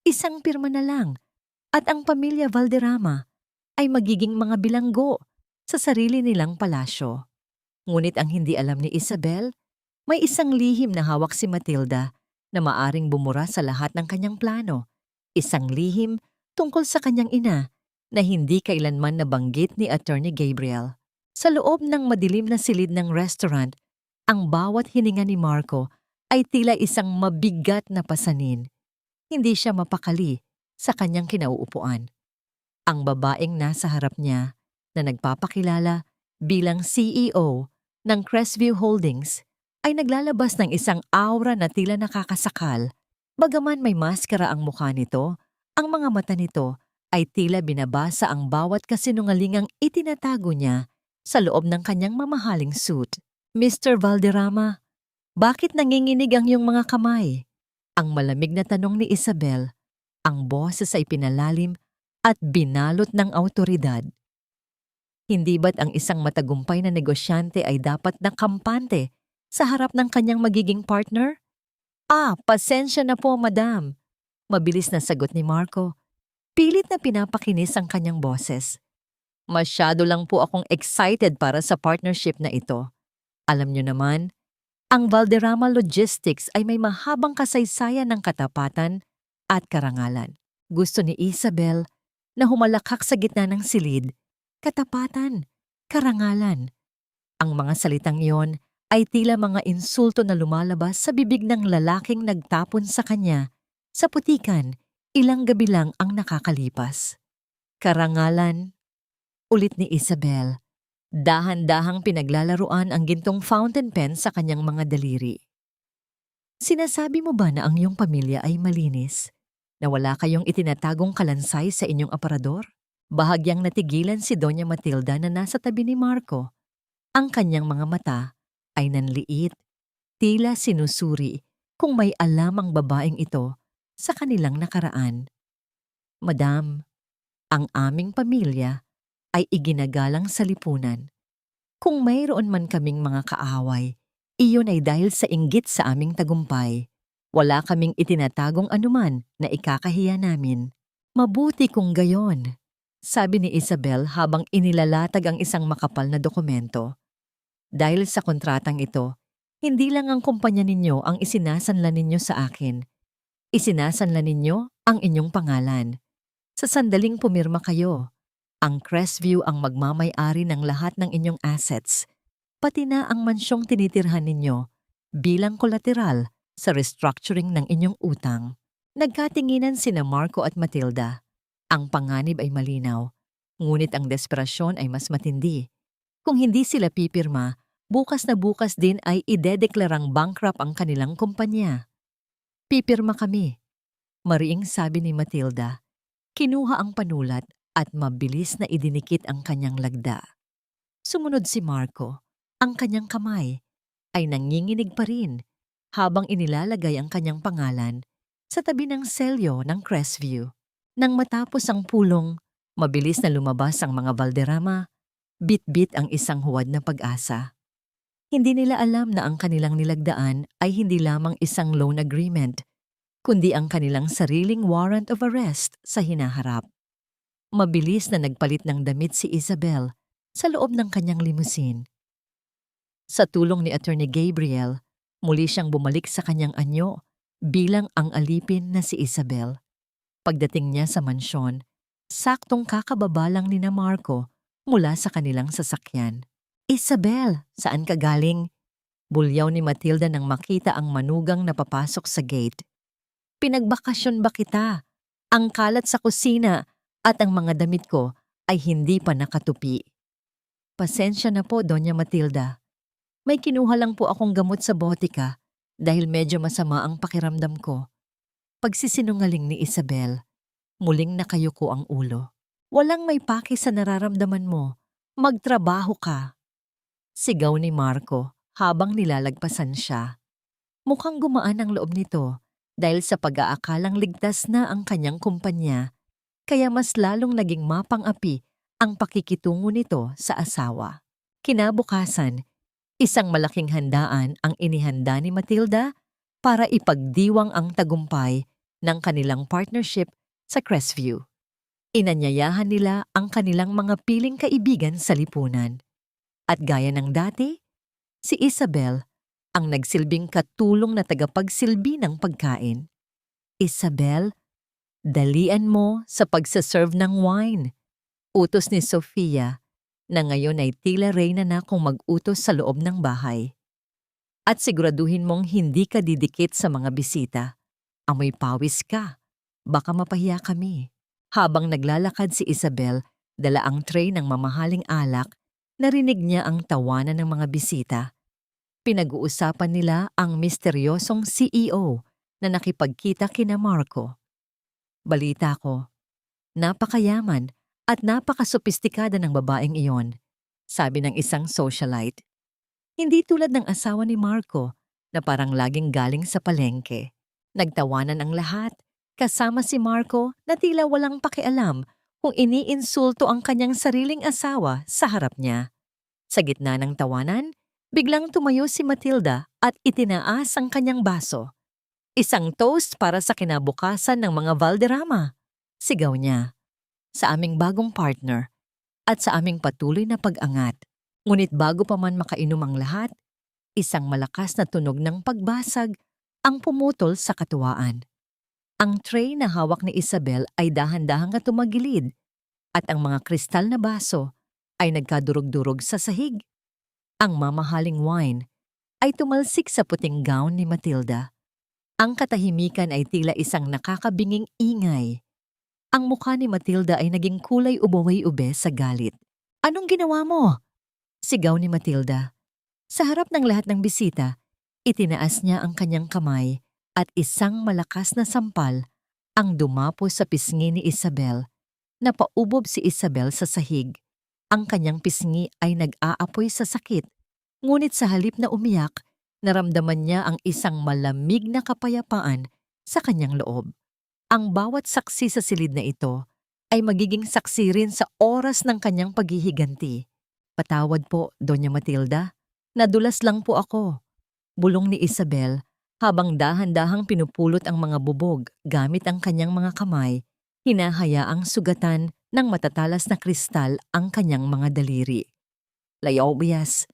Isang pirma na lang at ang pamilya Valderrama ay magiging mga bilanggo sa sarili nilang palasyo. Ngunit ang hindi alam ni Isabel, may isang lihim na hawak si Matilda na maaring bumura sa lahat ng kanyang plano. Isang lihim tungkol sa kanyang ina na hindi kailanman nabanggit ni Attorney Gabriel. Sa loob ng madilim na silid ng restaurant, ang bawat hininga ni Marco ay tila isang mabigat na pasanin. Hindi siya mapakali sa kanyang kinauupuan. Ang babaeng nasa harap niya na nagpapakilala bilang CEO ng Crestview Holdings ay naglalabas ng isang aura na tila nakakasakal. Bagaman may maskara ang mukha nito, ang mga mata nito ay tila binabasa ang bawat kasinungalingang itinatago niya sa loob ng kanyang mamahaling suit. Mr. Valderrama, bakit nanginginig ang iyong mga kamay? Ang malamig na tanong ni Isabel, ang boses ay pinalalim at binalot ng awtoridad. Hindi ba't ang isang matagumpay na negosyante ay dapat na kampante sa harap ng kanyang magiging partner? Pasensya na po, madam. Mabilis na sagot ni Marco. Pilit na pinapakinis ang kanyang boses. Masyado lang po akong excited para sa partnership na ito. Alam niyo naman, ang Valderrama Logistics ay may mahabang kasaysayan ng katapatan at karangalan. Gusto ni Isabel na humalakhak sa gitna ng silid, katapatan, karangalan. Ang mga salitang iyon ay tila mga insulto na lumalabas sa bibig ng lalaking nagtapon sa kanya sa putikan ilang gabi lang ang nakakalipas. Karangalan, ulit ni Isabel. Dahan-dahang pinaglalaruan ang gintong fountain pen sa kanyang mga daliri. Sinasabi mo ba na ang iyong pamilya ay malinis? Na wala kayong itinatagong kalansay sa inyong aparador? Bahagyang natigilan si Doña Matilda na nasa tabi ni Marco. Ang kanyang mga mata ay nanliit, tila sinusuri kung may alam ang babaeng ito sa kanilang nakaraan. Madam, ang aming pamilya ay iginagalang sa lipunan. Kung mayroon man kaming mga kaaway, iyon ay dahil sa inggit sa aming tagumpay. Wala kaming itinatagong anuman na ikakahiya namin. Mabuti kung gayon, sabi ni Isabel habang inilalatag ang isang makapal na dokumento. Dahil sa kontratang ito, hindi lang ang kumpanya ninyo ang isinasanlan ninyo sa akin. Isinasanlan ninyo ang inyong pangalan. Sa sandaling pumirma kayo, ang Crestview ang magmamay-ari ng lahat ng inyong assets, pati na ang mansyong tinitirhan ninyo bilang kolateral sa restructuring ng inyong utang. Nagkatinginan sina Marco at Matilda. Ang panganib ay malinaw, ngunit ang desperasyon ay mas matindi. Kung hindi sila pipirma, bukas na bukas din ay idedeklarang bankrupt ang kanilang kumpanya. Pipirma kami, mariing sabi ni Matilda. Kinuha ang panulat at mabilis na idinikit ang kanyang lagda. Sumunod si Marco. Ang kanyang kamay ay nanginginig pa rin habang inilalagay ang kanyang pangalan sa tabi ng selyo ng Crestview. Nang matapos ang pulong, mabilis na lumabas ang mga Valderrama, bit-bit ang isang huwad na pag-asa. Hindi nila alam na ang kanilang nilagdaan ay hindi lamang isang loan agreement, kundi ang kanilang sariling warrant of arrest sa hinaharap. Mabilis na nagpalit ng damit si Isabel sa loob ng kanyang limusin. Sa tulong ni Attorney Gabriel, muli siyang bumalik sa kanyang anyo bilang ang alipin na si Isabel. Pagdating niya sa mansyon, saktong kakababa lang ni na Marco mula sa kanilang sasakyan. Isabel, saan ka galing? Bulyaw ni Matilda nang makita ang manugang na papasok sa gate. Pinagbakasyon ba kita? Ang kalat sa kusina at ang mga damit ko ay hindi pa nakatupi. Pasensya na po, Doña Matilda. May kinuha lang po akong gamot sa botika dahil medyo masama ang pakiramdam ko. Pagsisinungaling ni Isabel, muling nakayuko ang ulo. Walang may paki sa nararamdaman mo. Magtrabaho ka. Sigaw ni Marco habang nilalagpasan siya. Mukhang gumaan ang loob nito dahil sa pag-aakalang ligtas na ang kanyang kumpanya, kaya mas lalong naging mapang-api ang pakikitungo nito sa asawa. Kinabukasan, isang malaking handaan ang inihanda ni Matilda para ipagdiwang ang tagumpay ng kanilang partnership sa Crestview. Inanyayahan nila ang kanilang mga piling kaibigan sa lipunan. At gaya ng dati, si Isabel ang nagsilbing katulong na tagapagsilbi ng pagkain. Isabel, dalian mo sa pagsaserve ng wine. Utos ni Sofia na ngayon ay tila reyna na kung mag-utos sa loob ng bahay. At siguraduhin mong hindi ka didikit sa mga bisita. Amoy pawis ka. Baka mapahiya kami. Habang naglalakad si Isabel, dala ang tray ng mamahaling alak, narinig niya ang tawanan ng mga bisita. Pinag-uusapan nila ang misteryosong CEO na nakipagkita kina Marco. Balita ko, napakayaman at napakasopistikada ng babaeng iyon. sabi ng isang socialite. Hindi tulad ng asawa ni Marco na parang laging galing sa palengke. Nagtawanan ang lahat, kasama si Marco na tila walang pakialam kung iniinsulto ang kanyang sariling asawa sa harap niya. Sa gitna ng tawanan, biglang tumayo si Matilda at itinaas ang kanyang baso. Isang toast para sa kinabukasan ng mga Valderrama, sigaw niya. Sa aming bagong partner at sa aming patuloy na pag-angat. Ngunit bago pa man makainom ang lahat, isang malakas na tunog ng pagbasag ang pumutol sa katuwaan. Ang tray na hawak ni Isabel ay dahan-dahang na tumagilid at ang mga kristal na baso ay nagkadurog-durog sa sahig. Ang mamahaling wine ay tumalsik sa puting gown ni Matilda. Ang katahimikan ay tila isang nakakabinging ingay. Ang mukha ni Matilda ay naging kulay ubaway-ube sa galit. "Anong ginawa mo?" sigaw ni Matilda. Sa harap ng lahat ng bisita, itinaas niya ang kanyang kamay at isang malakas na sampal ang dumapo sa pisngi ni Isabel. Napaubob si Isabel sa sahig. Ang kanyang pisngi ay nag-aapoy sa sakit. Ngunit sa halip na umiyak, naramdaman niya ang isang malamig na kapayapaan sa kanyang loob. Ang bawat saksi sa silid na ito ay magiging saksi rin sa oras ng kanyang paghihiganti. "Patawad po, Doña Matilda. Nadulas lang po ako," bulong ni Isabel habang dahan-dahang pinupulot ang mga bubog gamit ang kanyang mga kamay, hinahayaang sugatan ng matatalas na kristal ang kanyang mga daliri. "Layaw-biyas,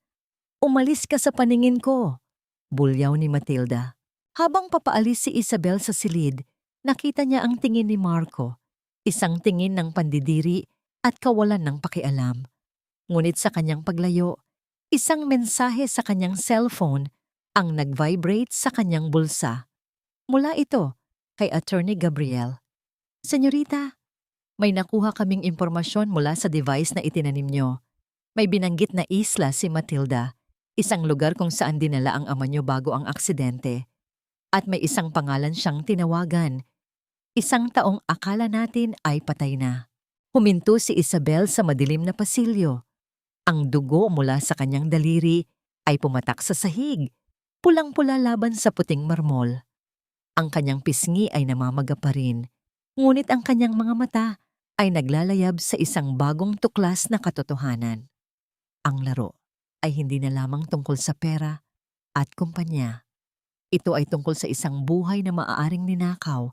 umalis ka sa paningin ko," bulyaw ni Matilda. Habang papaalis si Isabel sa silid, nakita niya ang tingin ni Marco, isang tingin ng pandidiri at kawalan ng pakialam. Ngunit sa kanyang paglayo, isang mensahe sa kanyang cellphone ang nag-vibrate sa kanyang bulsa. Mula ito kay Attorney Gabriel. "Senyorita, may nakuha kaming impormasyon mula sa device na itinanim niyo. May binanggit na isla si Matilda, isang lugar kung saan dinala ang ama niyo bago ang aksidente. At may isang pangalan siyang tinawagan. Isang taong akala natin ay patay na." Huminto si Isabel sa madilim na pasilyo. Ang dugo mula sa kanyang daliri ay pumatak sa sahig, pulang-pula laban sa puting marmol. Ang kanyang pisngi ay namamaga pa rin, ngunit ang kanyang mga mata ay naglalayab sa isang bagong tuklas na katotohanan. Ang laro ay hindi na lamang tungkol sa pera at kumpanya. Ito ay tungkol sa isang buhay na maaaring ninakaw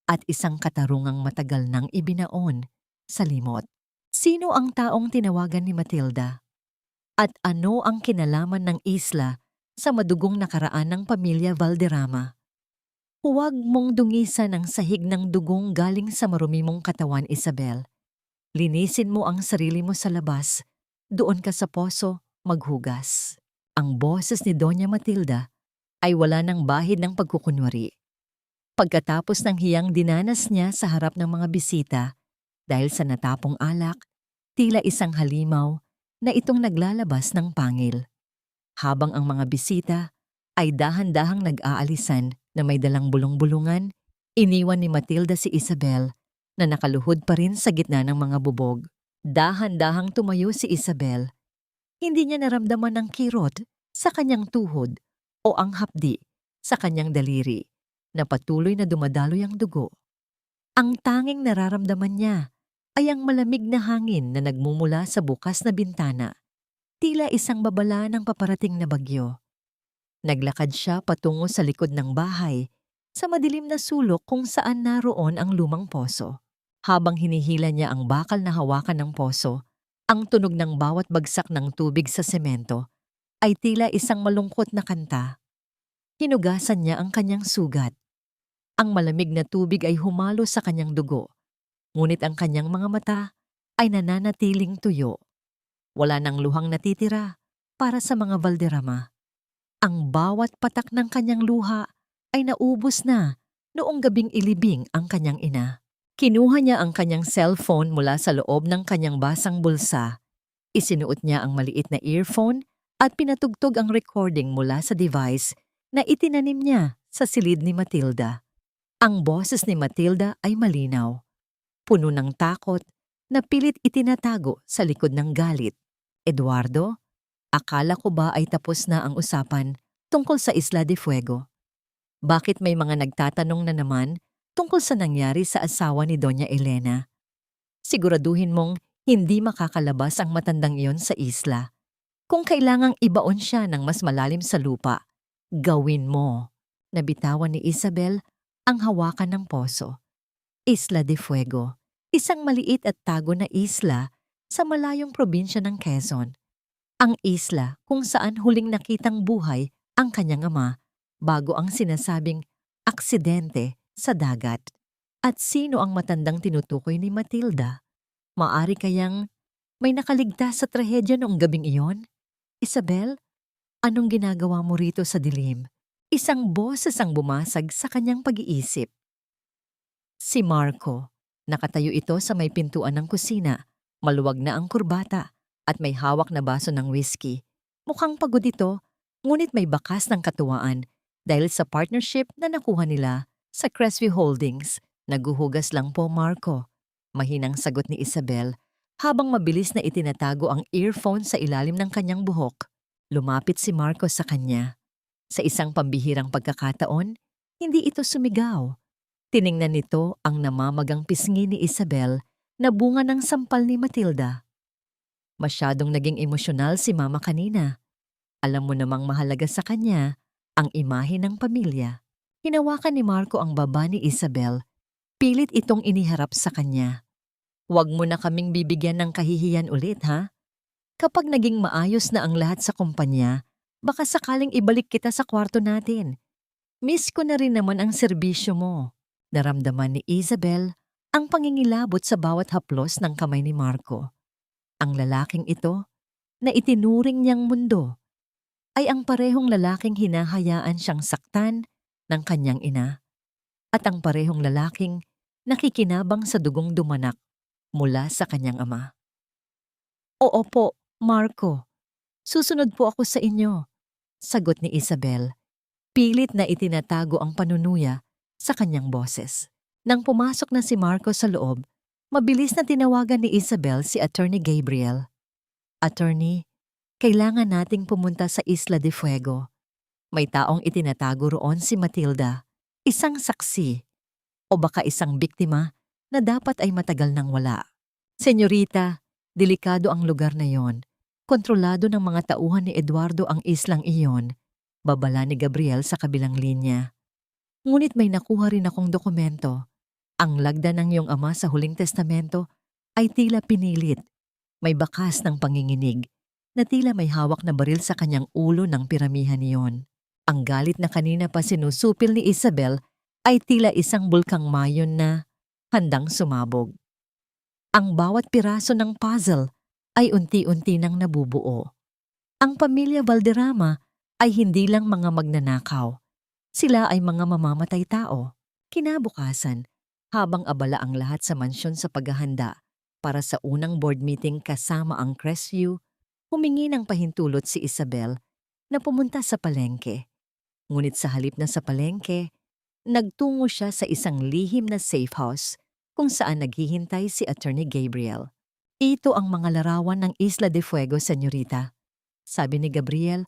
at isang katarungang matagal nang ibinaon sa limot. Sino ang taong tinawagan ni Matilda? At ano ang kinalaman ng isla sa madugong nakaraan ng pamilya Valderrama? Huwag mong dungisan ang sahig ng dugong galing sa marumi mong katawan, Isabel. Linisin mo ang sarili mo sa labas. Doon ka sa poso, maghugas. Ang boses ni Doña Matilda ay wala ng bahid ng pagkukunwari. Pagkatapos ng hiyang dinanas niya sa harap ng mga bisita, dahil sa natapong alak, tila isang halimaw na itong naglalabas ng pangil. Habang ang mga bisita ay dahan-dahang nag-aalisan na may dalang bulong-bulungan, iniwan ni Matilda si Isabel na nakaluhod pa rin sa gitna ng mga bubog. Dahan-dahang tumayo si Isabel. Hindi niya naramdaman ang kirot sa kanyang tuhod o ang hapdi sa kanyang daliri na patuloy na dumadaloy ang dugo. Ang tanging nararamdaman niya ay ang malamig na hangin na nagmumula sa bukas na bintana, tila isang babala ng paparating na bagyo. Naglakad siya patungo sa likod ng bahay, sa madilim na sulok kung saan naroon ang lumang poso. Habang hinihila niya ang bakal na hawakan ng poso, ang tunog ng bawat bagsak ng tubig sa semento ay tila isang malungkot na kanta. Hinugasan niya ang kanyang sugat. Ang malamig na tubig ay humalo sa kanyang dugo, ngunit ang kanyang mga mata ay nananatiling tuyo. Wala nang luhang natitira para sa mga Valderrama. Ang bawat patak ng kanyang luha ay naubos na noong gabing ilibing ang kanyang ina. Kinuha niya ang kanyang cellphone mula sa loob ng kanyang basang bulsa. Isinuot niya ang maliit na earphone at pinatugtog ang recording mula sa device na itinanim niya sa silid ni Matilda. Ang boses ni Matilda ay malinaw, puno ng takot na pilit itinatago sa likod ng galit. Eduardo, akala ko ba ay tapos na ang usapan tungkol sa Isla de Fuego? Bakit may mga nagtatanong na naman tungkol sa nangyari sa asawa ni Doña Elena? Siguraduhin mong hindi makakalabas ang matandang iyon sa isla. Kung kailangang ibaon siya ng mas malalim sa lupa, gawin mo. Nabitawan ni Isabel ang hawakan ng poso. Isla de Fuego, isang maliit at tago na isla sa malayong probinsya ng Quezon. Ang isla kung saan huling nakitang buhay ang kanyang ama bago ang sinasabing aksidente sa dagat. At sino ang matandang tinutukoy ni Matilda? Maari kayang may nakaligtas sa trahedya noong gabing iyon? Isabel, anong ginagawa mo rito sa dilim? Isang boses ang bumasag sa kanyang pag-iisip. Si Marco. Nakatayo ito sa may pintuan ng kusina. Maluwag na ang kurbata at may hawak na baso ng whiskey. Mukhang pagod ito, ngunit may bakas ng katuwaan dahil sa partnership na nakuha nila sa Crestview Holdings. Naguhugas lang po, Marco. Mahinang sagot ni Isabel habang mabilis na itinatago ang earphone sa ilalim ng kanyang buhok. Lumapit si Marco sa kanya. Sa isang pambihirang pagkakataon, hindi ito sumigaw. Tiningnan nito ang namamagang pisngi ni Isabel na bunga ng sampal ni Matilda. Masyadong naging emosyonal si Mama kanina. Alam mo namang mahalaga sa kanya ang imahe ng pamilya. Hinawakan ni Marco ang baba ni Isabel. Pilit itong iniharap sa kanya. Huwag mo na kaming bibigyan ng kahihiyan ulit, ha? Kapag naging maayos na ang lahat sa kumpanya, baka sakaling ibalik kita sa kwarto natin. Miss ko na rin naman ang serbisyo mo. Naramdaman ni Isabel ang pangingilabot sa bawat haplos ng kamay ni Marco. Ang lalaking ito, na itinuring niyang mundo, ay ang parehong lalaking hinahayaan siyang saktan ng kanyang ina at ang parehong lalaking nakikinabang sa dugong dumanak mula sa kanyang ama. Oo po, Marco. Susunod po ako sa inyo, sagot ni Isabel. Pilit na itinatago ang panunuya sa kanyang boses. Nang pumasok na si Marco sa loob, mabilis na tinawagan ni Isabel si Attorney Gabriel. Attorney, kailangan nating pumunta sa Isla de Fuego. May taong itinatago roon si Matilda, isang saksi, o baka isang biktima na dapat ay matagal nang wala. Senyorita, delikado ang lugar na yon. Kontrolado ng mga tauhan ni Eduardo ang islang iyon, babala ni Gabriel sa kabilang linya. Ngunit may nakuha rin akong dokumento. Ang lagda ng iyong ama sa huling testamento ay tila pinilit. May bakas ng panginginig na tila may hawak na baril sa kanyang ulo ng piramihan niyon. Ang galit na kanina pa sinusupil ni Isabel ay tila isang bulkang mayon na handang sumabog. Ang bawat piraso ng puzzle ay unti-unti nang nabubuo. Ang pamilya Valderrama ay hindi lang mga magnanakaw. Sila ay mga mamamatay tao. Kinabukasan, habang abala ang lahat sa mansyon sa paghahanda para sa unang board meeting kasama ang Crestview, humingi ng pahintulot si Isabel na pumunta sa palengke. Ngunit sa halip na sa palengke, nagtungo siya sa isang lihim na safe house kung saan naghihintay si Attorney Gabriel. Ito ang mga larawan ng Isla de Fuego, senyorita, sabi ni Gabriel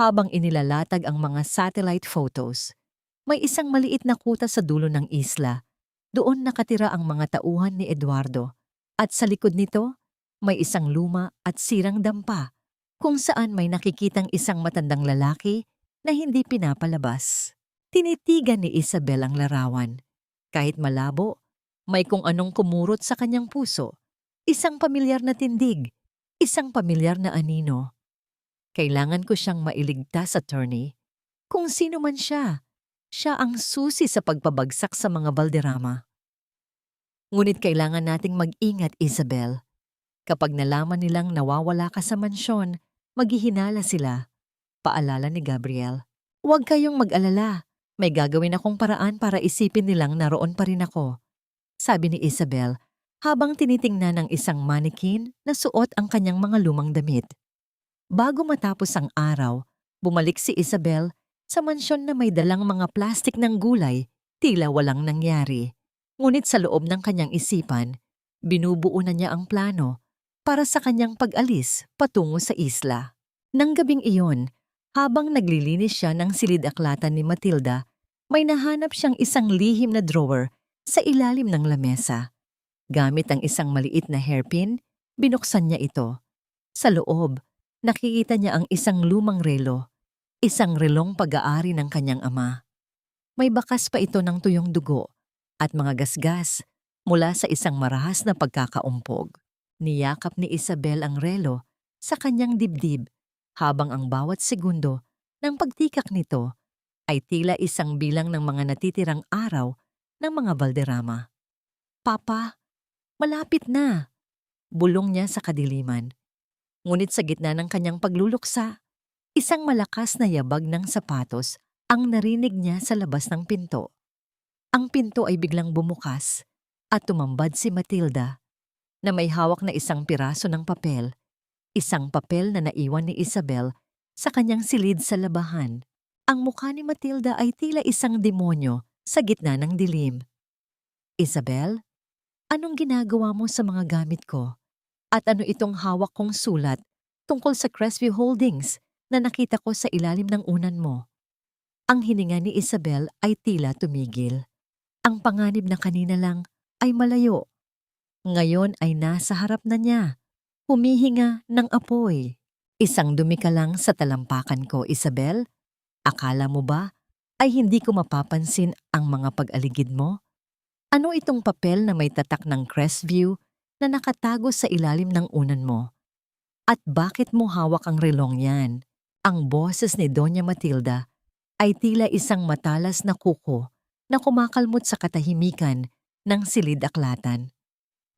habang inilalatag ang mga satellite photos. May isang maliit na kuta sa dulo ng isla. Doon nakatira ang mga tauhan ni Eduardo. At sa likod nito, may isang luma at sirang dampa kung saan may nakikitang isang matandang lalaki na hindi pinapalabas. Tinitigan ni Isabel ang larawan. Kahit malabo, may kung anong kumurot sa kanyang puso. Isang pamilyar na tindig, isang pamilyar na anino. Kailangan ko siyang mailigtas, attorney. Kung sino man siya, siya ang susi sa pagpabagsak sa mga Valderrama. Ngunit kailangan nating mag-ingat, Isabel. Kapag nalaman nilang nawawala ka sa mansyon, maghihinala sila. Paalala ni Gabriel. Huwag kayong mag-alala. May gagawin akong paraan para isipin nilang naroon pa rin ako, sabi ni Isabel habang tinitingnan ng isang mannequin na suot ang kanyang mga lumang damit. Bago matapos ang araw, bumalik si Isabel sa mansyon na may dalang mga plastik ng gulay, tila walang nangyari. Ngunit sa loob ng kanyang isipan, binubuo na niya ang plano para sa kanyang pag-alis patungo sa isla. Nang gabing iyon, habang naglilinis siya ng silid-aklatan ni Matilda, may nahanap siyang isang lihim na drawer sa ilalim ng lamesa. Gamit ang isang maliit na hairpin, binuksan niya ito. Sa loob, nakikita niya ang isang lumang relo, isang relong pag-aari ng kanyang ama. May bakas pa ito ng tuyong dugo at mga gasgas mula sa isang marahas na pagkakaumpog. Niyakap ni Isabel ang relo sa kanyang dibdib habang ang bawat segundo ng pagtikak nito ay tila isang bilang ng mga natitirang araw ng mga Valderrama. "Papa, malapit na," bulong niya sa kadiliman. Ngunit sa gitna ng kanyang pagluluksa, isang malakas na yabag ng sapatos ang narinig niya sa labas ng pinto. Ang pinto ay biglang bumukas at tumambad si Matilda na may hawak na isang piraso ng papel, isang papel na naiwan ni Isabel sa kanyang silid sa labahan. Ang mukha ni Matilda ay tila isang demonyo sa gitna ng dilim. "Isabel, anong ginagawa mo sa mga gamit ko? At ano itong hawak kong sulat tungkol sa Crestview Holdings na nakita ko sa ilalim ng unan mo?" Ang hininga ni Isabel ay tila tumigil. Ang panganib na kanina lang ay malayo. Ngayon ay nasa harap na niya, humihinga ng apoy. "Isang dumi ka lang sa talampakan ko, Isabel. Akala mo ba ay hindi ko mapapansin ang mga pag-aligid mo? Ano itong papel na may tatak ng Crestview na nakatago sa ilalim ng unan mo? At bakit mo hawak ang relong yan?" Ang boses ni Doña Matilda ay tila isang matalas na kuko na kumakalmot sa katahimikan ng silid-aklatan.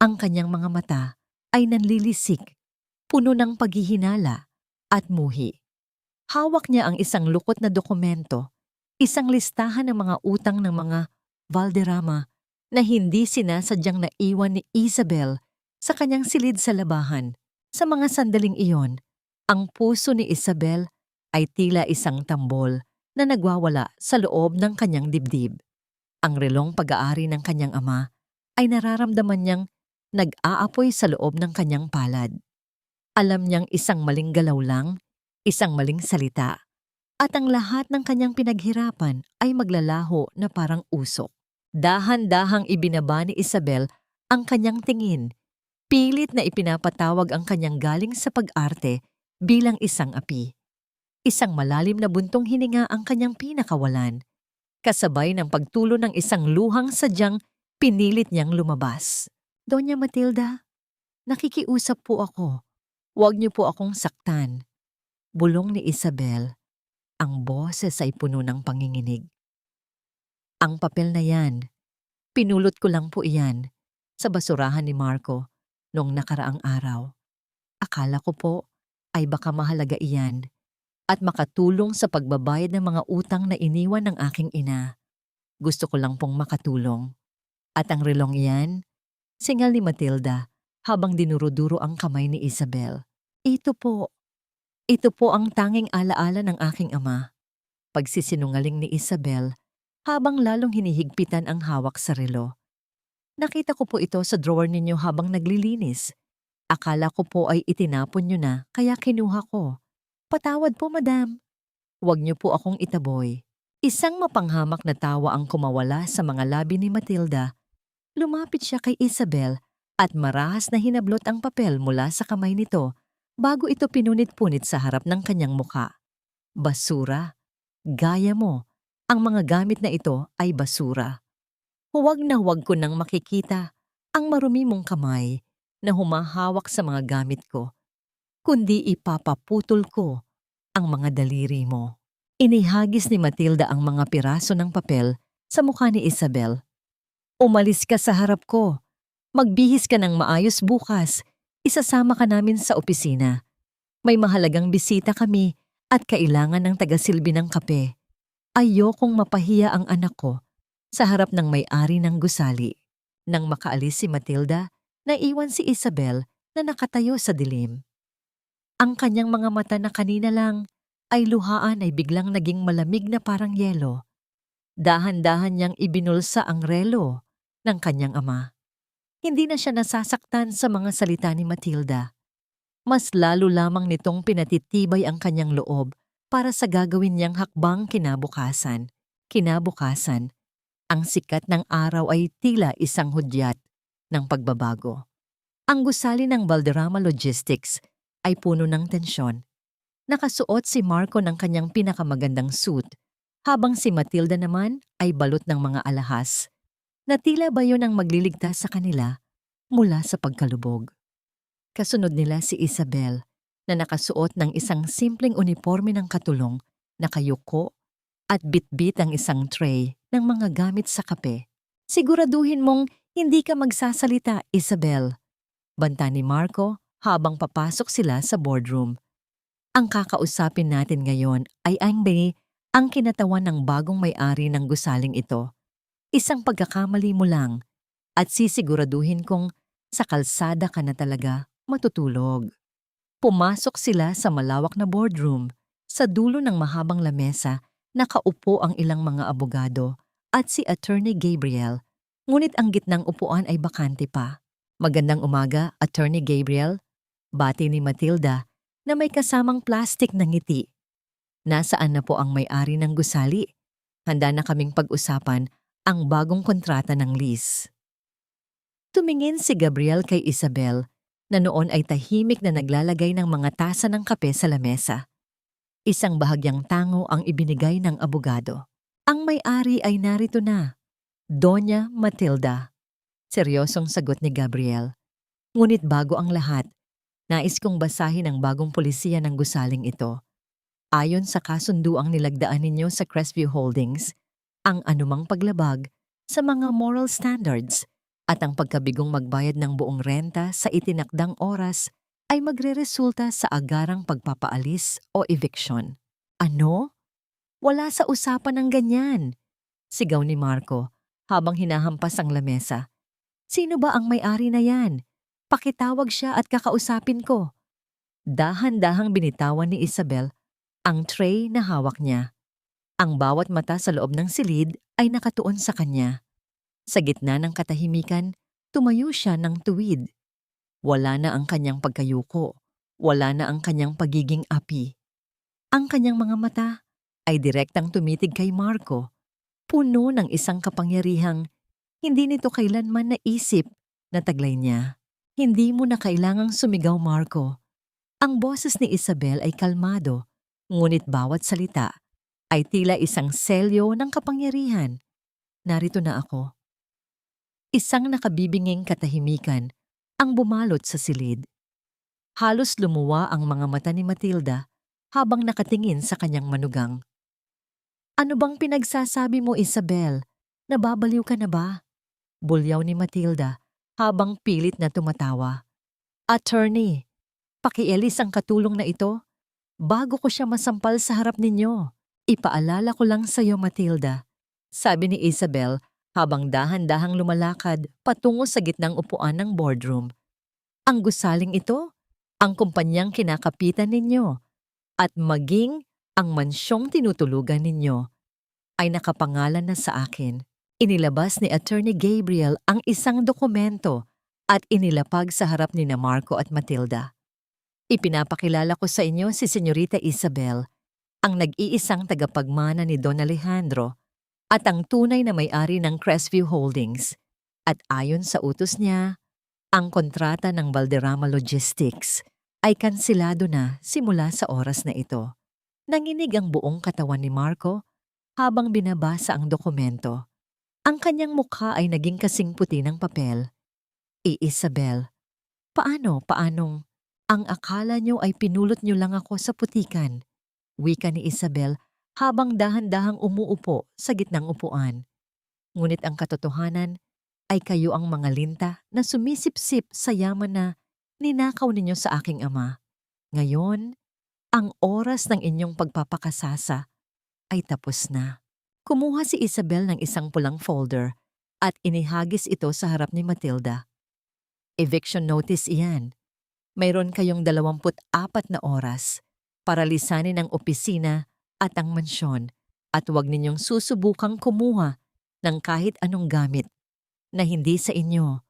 Ang kanyang mga mata ay nanlilisik, puno ng paghihinala at muhi. Hawak niya ang isang lukot na dokumento, isang listahan ng mga utang ng mga Valderrama na hindi sinasadyang naiwan ni Isabel sa kanyang silid sa labahan. Sa mga sandaling iyon, ang puso ni Isabel ay tila isang tambol na nagwawala sa loob ng kanyang dibdib. Ang relong pag-aari ng kanyang ama ay nararamdaman niyang nag-aapoy sa loob ng kanyang palad. Alam niyang isang maling galaw lang, isang maling salita, at ang lahat ng kanyang pinaghirapan ay maglalaho na parang usok. Dahan-dahang ibinaba ni Isabel ang kanyang tingin, pilit na ipinapatawag ang kanyang galing sa pag-arte bilang isang api. Isang malalim na buntong hininga ang kanyang pinakawalan, kasabay ng pagtulo ng isang luhang sadyang pinilit niyang lumabas. "Doña Matilda, nakikiusap po ako. Huwag niyo po akong saktan," bulong ni Isabel. Ang boses ay puno ng panginginig. "Ang papel na yan, pinulot ko lang po iyan sa basurahan ni Marco noong nakaraang araw. Akala ko po ay baka mahalaga iyan at makatulong sa pagbabayad ng mga utang na iniwan ng aking ina. Gusto ko lang pong makatulong. At ang relong iyan," singal ni Matilda habang dinuruduro ang kamay ni Isabel. Ito po ang tanging alaala ng aking ama." Pagsisinungaling ni Isabel habang lalong hinihigpitan ang hawak sa relo. "Nakita ko po ito sa drawer ninyo habang naglilinis. Akala ko po ay itinapon nyo na kaya kinuha ko. Patawad po, madam. Huwag niyo po akong itaboy." Isang mapanghamak na tawa ang kumawala sa mga labi ni Matilda. Lumapit siya kay Isabel at marahas na hinablot ang papel mula sa kamay nito bago ito pinunit-punit sa harap ng kanyang muka. "Basura. Gaya mo. Ang mga gamit na ito ay basura. Huwag na huwag ko nang makikita ang marumi mong kamay na humahawak sa mga gamit ko, kundi ipapaputol ko ang mga daliri mo." Inihagis ni Matilda ang mga piraso ng papel sa mukha ni Isabel. "Umalis ka sa harap ko. Magbihis ka ng maayos bukas. Isasama ka namin sa opisina. May mahalagang bisita kami at kailangan ng tagasilbi ng kape. Ayokong mapahiya ang anak ko sa harap ng may-ari ng gusali." Nang makaalis si Matilda, naiwan si Isabel na nakatayo sa dilim. Ang kanyang mga mata na kanina lang ay luhaan ay biglang naging malamig na parang yelo. Dahan-dahan niyang ibinulsa ang relo ng kanyang ama. Hindi na siya nasasaktan sa mga salita ni Matilda. Mas lalo lamang nitong pinatitibay ang kanyang loob para sa gagawin niyang hakbang kinabukasan. Kinabukasan, ang sikat ng araw ay tila isang hudyat ng pagbabago. Ang gusali ng Valderrama Logistics ay puno ng tensyon. Nakasuot si Marco ng kanyang pinakamagandang suit, habang si Matilda naman ay balot ng mga alahas, na tila ba yun ang magliligtas sa kanila mula sa pagkalubog. Kasunod nila si Isabel, na nakasuot ng isang simpleng uniforme ng katulong, nakayuko at bitbit ang isang tray ng mga gamit sa kape. Siguraduhin mong hindi ka magsasalita, Isabel, banta ni Marco habang papasok sila sa boardroom. Ang kakausapin natin ngayon ay ang kinatawan ng bagong may-ari ng gusaling ito. Isang pagkakamali mo lang at sisiguraduhin kong sa kalsada ka na talaga matutulog. Pumasok sila sa malawak na boardroom. Sa dulo ng mahabang lamesa, nakaupo ang ilang mga abogado at si Attorney Gabriel, ngunit ang gitnang upuan ay bakante pa. Magandang umaga, Attorney Gabriel, bati ni Matilda na may kasamang plastik na ngiti. Nasaan na po ang may-ari ng gusali? Handa na kaming pag-usapan ang bagong kontrata ng lease. Tumingin si Gabriel kay Isabel, na noon ay tahimik na naglalagay ng mga tasa ng kape sa lamesa. Isang bahagyang tango ang ibinigay ng abogado. Ang may-ari ay narito na, Doña Matilda. Seryosong sagot ni Gabriel. Ngunit bago ang lahat, nais kong basahin ang bagong polisiya ng gusaling ito. Ayon sa kasunduang nilagdaan ninyo sa Crestview Holdings, ang anumang paglabag sa mga moral standards at ang pagkabigong magbayad ng buong renta sa itinakdang oras ay magreresulta sa agarang pagpapaalis o eviction. Ano? Wala sa usapan ng ganyan, sigaw ni Marco habang hinahampas ang lamesa. Sino ba ang may-ari na yan? Pakitawag siya at kakausapin ko. Dahan-dahang binitawan ni Isabel ang tray na hawak niya. Ang bawat mata sa loob ng silid ay nakatuon sa kanya. Sa gitna ng katahimikan, tumayo siya ng tuwid. Wala na ang kanyang pagkayuko. Wala na ang kanyang pagiging api. Ang kanyang mga mata ay direktang tumitig kay Marco, puno ng isang kapangyarihang hindi nito kailanman naisip na taglay niya. Hindi mo na kailangang sumigaw, Marco. Ang boses ni Isabel ay kalmado, ngunit bawat salita ay tila isang selyo ng kapangyarihan. Narito na ako. Isang nakabibinging katahimikan ang bumalot sa silid. Halos lumuwa ang mga mata ni Matilda habang nakatingin sa kanyang manugang. Ano bang pinagsasabi mo, Isabel? Nababaliw ka na ba? Bulyaw ni Matilda habang pilit na tumatawa. Attorney, pakialis ang katulong na ito bago ko siya masampal sa harap ninyo. Ipaalala ko lang sa iyo, Matilda, sabi ni Isabel habang dahan-dahang lumalakad patungo sa gitnang upuan ng boardroom. Ang gusaling ito, ang kumpanyang kinakapitan ninyo, at maging ang mansyong tinutulugan ninyo, ay nakapangalan na sa akin. Inilabas ni Attorney Gabriel ang isang dokumento at inilapag sa harap ni Marco at Matilda. Ipinapakilala ko sa inyo si Senyorita Isabel, ang nag-iisang tagapagmana ni Don Alejandro at ang tunay na may-ari ng Crestview Holdings. At ayon sa utos niya, ang kontrata ng Valderrama Logistics ay kansilado na simula sa oras na ito. Nanginig ang buong katawan ni Marco habang binabasa ang dokumento. Ang kanyang mukha ay naging kasing puti ng papel. Isabel, paanong ang akala niyo ay pinulot niyo lang ako sa putikan? Wika ni Isabel habang dahan-dahang umuupo sa gitnang upuan. Ngunit ang katotohanan ay kayo ang mga linta na sumisipsip sa yaman na ninakaw ninyo sa aking ama. Ngayon, ang oras ng inyong pagpapakasasa ay tapos na. Kumuha si Isabel ng isang pulang folder at inihagis ito sa harap ni Matilda. Eviction notice iyan. Mayroon kayong 24 na oras para lisanin ang opisina at ang mansyon at huwag ninyong susubukang kumuha ng kahit anong gamit na hindi sa inyo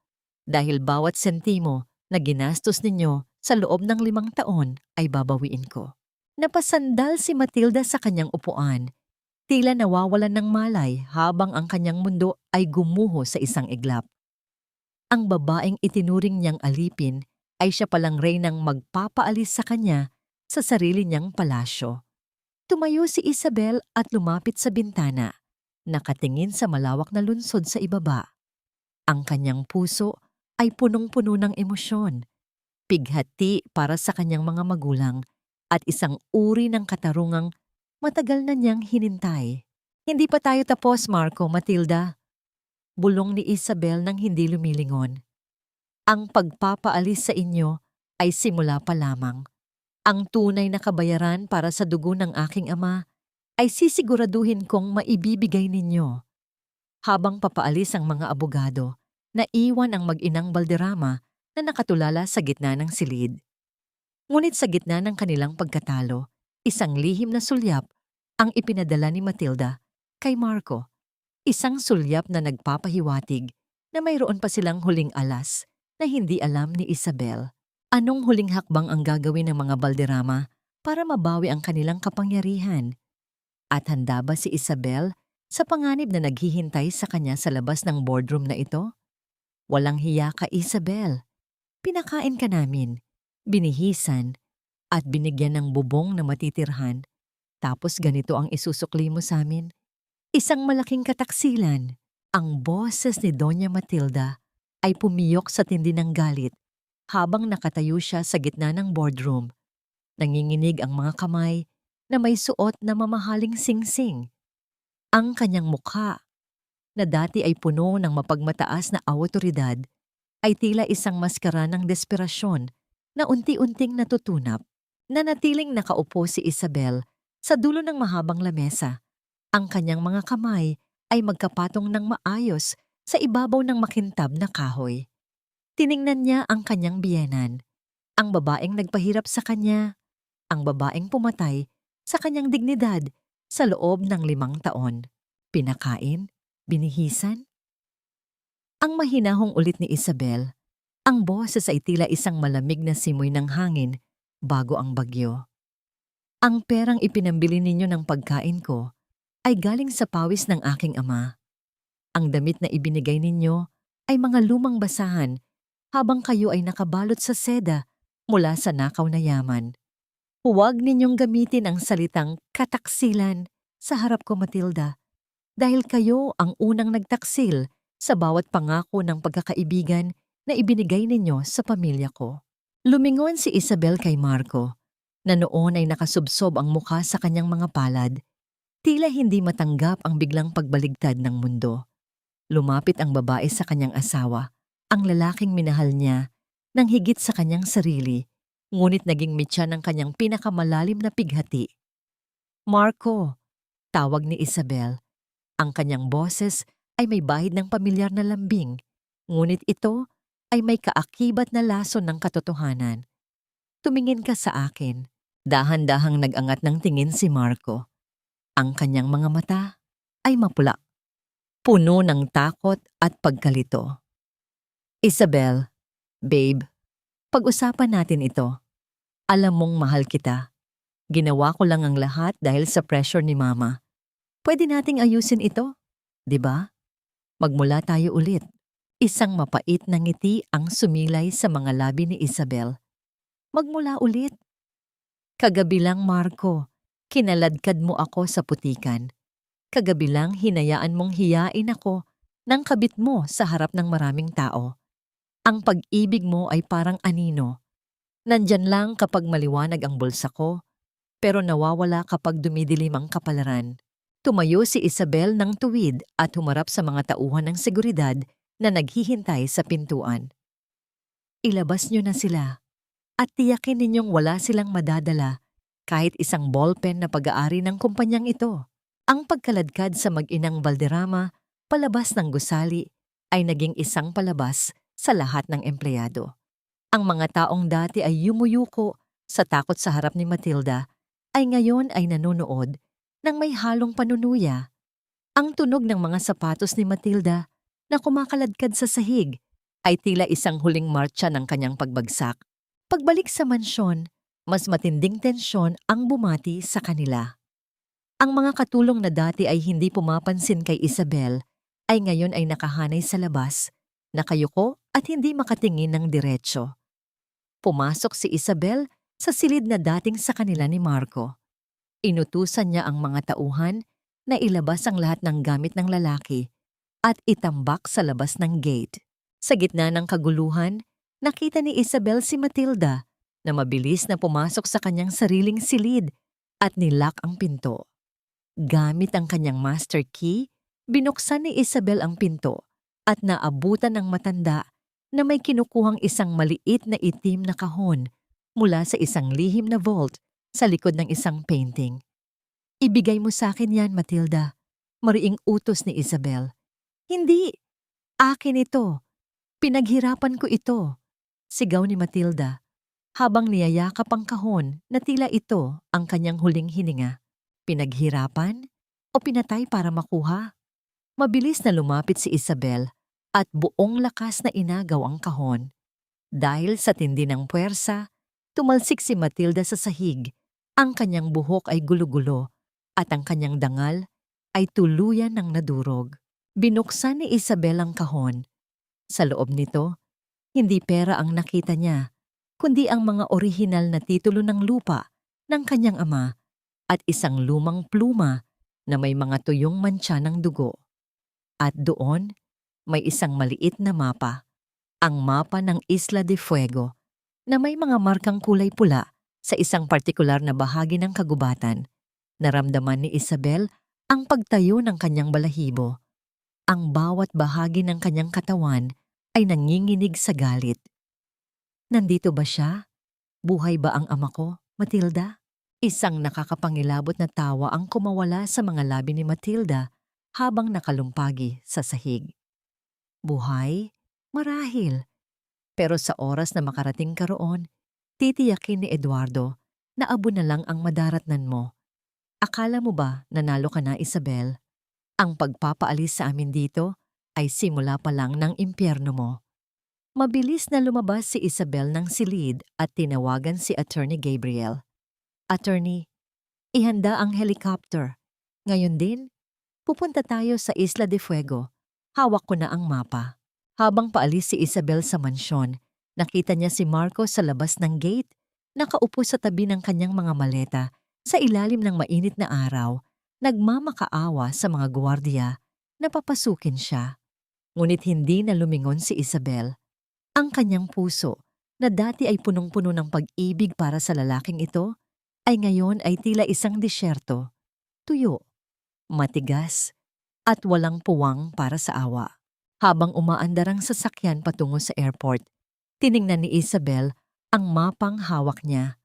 dahil bawat sentimo na ginastos ninyo Sa loob ng 5 taon ay babawiin ko. Napasandal si Matilda sa kanyang upuan. Tila nawawalan ng malay habang ang kanyang mundo ay gumuho sa isang iglap. Ang babaeng itinuring niyang alipin ay siya palang reynang magpapaalis sa kanya sa sarili niyang palasyo. Tumayo si Isabel at lumapit sa bintana, nakatingin sa malawak na lunsod sa ibaba. Ang kanyang puso ay punong-puno ng emosyon, pighati para sa kanyang mga magulang at isang uri ng katarungang matagal na niyang hinintay. Hindi pa tayo tapos, Marco, Matilda. Bulong ni Isabel nang hindi lumilingon. Ang pagpapaalis sa inyo ay simula pa lamang. Ang tunay na kabayaran para sa dugo ng aking ama ay sisiguraduhin kong maibibigay ninyo. Habang papaalis ang mga abogado, naiwan ang mag-inang Valderrama na nakatulala sa gitna ng silid. Ngunit sa gitna ng kanilang pagkatalo, isang lihim na sulyap ang ipinadala ni Matilda kay Marco. Isang sulyap na nagpapahiwatig na mayroon pa silang huling alas na hindi alam ni Isabel. Anong huling hakbang ang gagawin ng mga Valderrama para mabawi ang kanilang kapangyarihan? At handa ba si Isabel sa panganib na naghihintay sa kanya sa labas ng boardroom na ito? Walang hiya ka, Isabel. Pinakain ka namin, binihisan, at binigyan ng bubong na matitirhan. Tapos ganito ang isusukli mo sa amin? Isang malaking kataksilan. Ang boses ni Doña Matilda ay pumiyok sa tindi ng galit habang nakatayo siya sa gitna ng boardroom. Nanginginig ang mga kamay na may suot na mamahaling singsing. Ang kanyang mukha, na dati ay puno ng mapagmataas na awtoridad, ay tila isang maskara ng desperasyon na unti-unting natutunap. Nanatiling nakaupo si Isabel sa dulo ng mahabang lamesa. Ang kanyang mga kamay ay magkapatong ng maayos sa ibabaw ng makintab na kahoy. Tiningnan niya ang kanyang biyenan, ang babaeng nagpahirap sa kanya, ang babaeng pumatay sa kanyang dignidad sa loob ng 5 taon. Pinakain, binihisan. Ang mahinahong ulit ni Isabel, ang boses ay tila isang malamig na simoy ng hangin bago ang bagyo. Ang perang ipinambili ninyo ng pagkain ko ay galing sa pawis ng aking ama. Ang damit na ibinigay ninyo ay mga lumang basahan habang kayo ay nakabalot sa seda mula sa nakaw na yaman. Huwag ninyong gamitin ang salitang kataksilan sa harap ko, Matilda, dahil kayo ang unang nagtaksil sa bawat pangako ng pagkakaibigan na ibinigay ninyo sa pamilya ko. Lumingon si Isabel kay Marco, na noon ay nakasubsob ang mukha sa kanyang mga palad. Tila hindi matanggap ang biglang pagbaligtad ng mundo. Lumapit ang babae sa kanyang asawa, ang lalaking minahal niya, nang higit sa kanyang sarili, ngunit naging mitya ng kanyang pinakamalalim na pighati. Marco, tawag ni Isabel. Ang kanyang boses ay may bahid ng pamilyar na lambing, ngunit ito ay may kaakibat na lason ng katotohanan. Tumingin ka sa akin. Dahan-dahang nag-angat ng tingin si Marco. Ang kanyang mga mata ay mapula, puno ng takot at pagkalito. Isabel, babe, pag-usapan natin ito. Alam mong mahal kita. Ginawa ko lang ang lahat dahil sa pressure ni Mama. Pwede nating ayusin ito, di ba? Magmula tayo ulit. Isang mapait na ngiti ang sumilay sa mga labi ni Isabel. Magmula ulit. Kagabi lang, Marco. Kinaladkad mo ako sa putikan. Kagabi lang hinayaan mong hiyain ako ng kabit mo sa harap ng maraming tao. Ang pag-ibig mo ay parang anino. Nandyan lang kapag maliwanag ang bulsa ko, pero nawawala kapag dumidilim ang kapalaran. Tumayo si Isabel ng tuwid at humarap sa mga tauhan ng seguridad na naghihintay sa pintuan. Ilabas niyo na sila at tiyakin ninyong wala silang madadala kahit isang ballpen na pag-aari ng kumpanyang ito. Ang pagkaladkad sa mag-inang Valderrama palabas ng gusali ay naging isang palabas sa lahat ng empleyado. Ang mga taong dati ay yumuyuko sa takot sa harap ni Matilda ay ngayon ay nanonood ng may halong panunuya. Ang tunog ng mga sapatos ni Matilda na kumakaladkad sa sahig ay tila isang huling martsa ng kanyang pagbagsak. Pagbalik sa mansyon, mas matinding tensyon ang bumati sa kanila. Ang mga katulong na dati ay hindi pumapansin kay Isabel ay ngayon ay nakahanay sa labas, nakayuko at hindi makatingin ng diretsyo. Pumasok si Isabel sa silid na dating sa kanila ni Marco. Inutusan niya ang mga tauhan na ilabas ang lahat ng gamit ng lalaki at itambak sa labas ng gate. Sa gitna ng kaguluhan, nakita ni Isabel si Matilda na mabilis na pumasok sa kanyang sariling silid at nilock ang pinto. Gamit ang kanyang master key, binuksan ni Isabel ang pinto at naabutan ng matanda na may kinukuhang isang maliit na itim na kahon mula sa isang lihim na vault sa likod ng isang painting. "Ibigay mo sa akin yan, Matilda," mariing utos ni Isabel. "Hindi! Akin ito! Pinaghirapan ko ito!" sigaw ni Matilda, habang niyayakap ang kahon na tila ito ang kanyang huling hininga. Pinaghirapan o pinatay para makuha? Mabilis na lumapit si Isabel at buong lakas na inagaw ang kahon. Dahil sa tindi ng puwersa, tumalsik si Matilda sa sahig. Ang kanyang buhok ay gulo-gulo at ang kanyang dangal ay tuluyan ng nadurog. Binuksan ni Isabel ang kahon. Sa loob nito, hindi pera ang nakita niya, kundi ang mga orihinal na titulo ng lupa ng kanyang ama at isang lumang pluma na may mga tuyong mantsa ng dugo. At doon, may isang maliit na mapa, ang mapa ng Isla de Fuego, na may mga markang kulay pula sa isang partikular na bahagi ng kagubatan. Naramdaman ni Isabel ang pagtayo ng kanyang balahibo. Ang bawat bahagi ng kanyang katawan ay nanginginig sa galit. Nandito ba siya? Buhay ba ang ama ko, Matilda? Isang nakakapangilabot na tawa ang kumawala sa mga labi ni Matilda habang nakalumpagi sa sahig. Buhay? Marahil. Pero sa oras na makarating ka roon, titiyakin ni Eduardo na abo na lang ang madaratnan mo. Akala mo ba nanalo ka na, Isabel? Ang pagpapaalis sa amin dito ay simula pa lang ng impyerno mo. Mabilis na lumabas si Isabel ng silid at tinawagan si Attorney Gabriel. "Attorney, ihanda ang helicopter. Ngayon din, pupunta tayo sa Isla de Fuego. Hawak ko na ang mapa." Habang paalis si Isabel sa mansyon, nakita niya si Marco sa labas ng gate, nakaupo sa tabi ng kanyang mga maleta sa ilalim ng mainit na araw, nagmamakaawa sa mga gwardiya na papasukin siya. Ngunit hindi na lumingon si Isabel. Ang kanyang puso, na dati ay punong-puno ng pag-ibig para sa lalaking ito, ay ngayon ay tila isang disyerto, tuyo, matigas, at walang puwang para sa awa. Habang umaandar ang sasakyan patungo sa airport, tiningnan ni Isabel ang mapang hawak niya.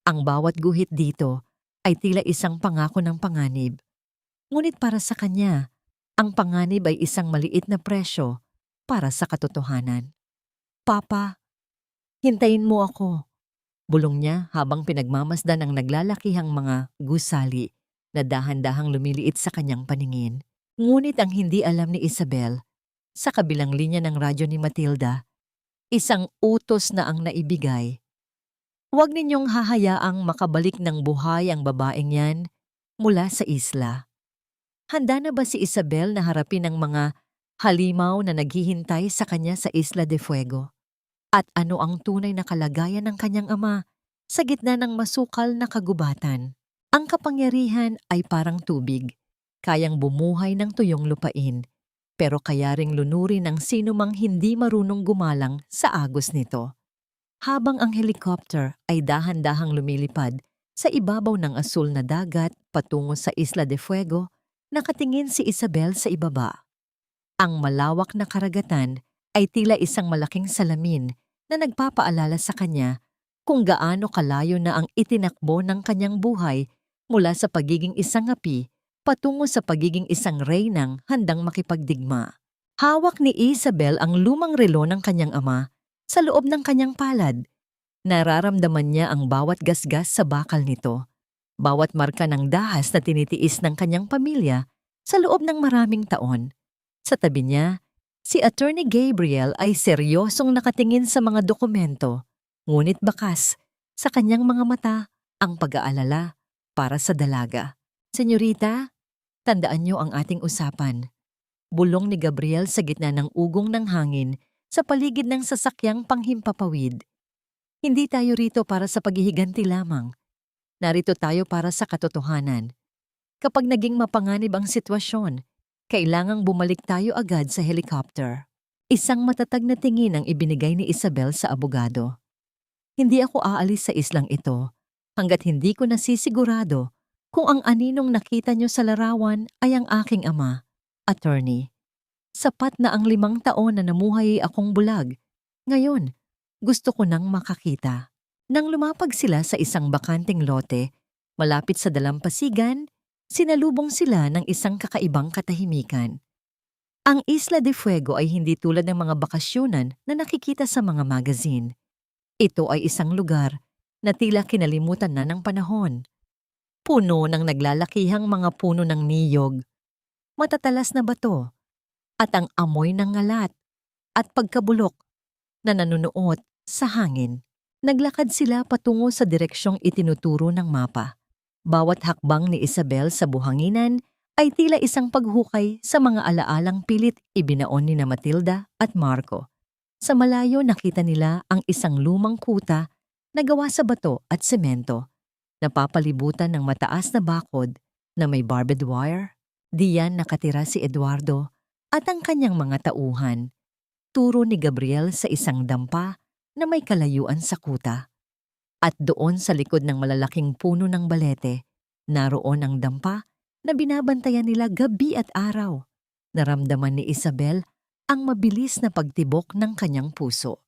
Ang bawat guhit dito ay tila isang pangako ng panganib. Ngunit para sa kanya, ang panganib ay isang maliit na presyo para sa katotohanan. "Papa, hintayin mo ako," bulong niya habang pinagmamasdan ang naglalakihang mga gusali na dahan-dahang lumiliit sa kanyang paningin. Ngunit ang hindi alam ni Isabel, sa kabilang linya ng radyo ni Matilda, isang utos na ang naibigay. "Huwag ninyong hahayaang makabalik ng buhay ang babaeng yan mula sa isla." Handa na ba si Isabel na harapin ang mga halimaw na naghihintay sa kanya sa Isla de Fuego? At ano ang tunay na kalagayan ng kanyang ama sa gitna ng masukal na kagubatan? Ang kapangyarihan ay parang tubig, kayang bumuhay ng tuyong lupain, pero kaya ring lunurin ng sino mang hindi marunong gumalang sa agos nito. Habang ang helicopter ay dahan-dahang lumilipad sa ibabaw ng asul na dagat patungo sa Isla de Fuego, nakatingin si Isabel sa ibaba. Ang malawak na karagatan ay tila isang malaking salamin na nagpapaalala sa kanya kung gaano kalayo na ang itinakbo ng kanyang buhay mula sa pagiging isang api patungo sa pagiging isang reynang handang makipagdigma. Hawak ni Isabel ang lumang relo ng kanyang ama sa loob ng kanyang palad. Nararamdaman niya ang bawat gasgas sa bakal nito, bawat marka ng dahas na tinitiis ng kanyang pamilya sa loob ng maraming taon. Sa tabi niya, si Attorney Gabriel ay seryosong nakatingin sa mga dokumento, Ngunit bakas sa kanyang mga mata ang pag-aalala para sa dalaga. Senyorita, tandaan niyo ang ating usapan. Bulong ni Gabriel sa gitna ng ugong ng hangin sa paligid ng sasakyang panghimpapawid. Hindi tayo rito para sa paghihiganti lamang. Narito tayo para sa katotohanan. Kapag naging mapanganib ang sitwasyon, kailangang bumalik tayo agad sa helicopter. Isang matatag na tingin ang ibinigay ni Isabel sa abogado. Hindi ako aalis sa islang ito hanggat hindi ko nasisigurado kung ang aninong nakita niyo sa larawan ay ang aking ama, attorney. Sapat na ang 5 taon na namuhay akong bulag. Ngayon, gusto ko nang makakita. Nang lumapag sila sa isang bakanting lote, malapit sa dalampasigan, sinalubong sila ng isang kakaibang katahimikan. Ang Isla de Fuego ay hindi tulad ng mga bakasyonan na nakikita sa mga magazine. Ito ay isang lugar na tila kinalimutan na ng panahon. Puno ng naglalakihang mga puno ng niyog, matatalas na bato, at ang amoy ng ngalat at pagkabulok na nanunuot sa hangin. Naglakad sila patungo sa direksyong itinuturo ng mapa. Bawat hakbang ni Isabel sa buhanginan ay tila isang paghukay sa mga alaalang pilit ibinaon ni na Matilda at Marco. Sa malayo nakita nila ang isang lumang kuta na gawa sa bato at semento, napapalibutan ng mataas na bakod na may barbed wire. Diyan nakatira si Eduardo at ang kanyang mga tauhan. Turo ni Gabriel sa isang dampa na may kalayuan sa kuta. At doon sa likod ng malalaking puno ng balete, naroon ang dampa na binabantayan nila gabi at araw. Naramdaman ni Isabel ang mabilis na pagtibok ng kanyang puso.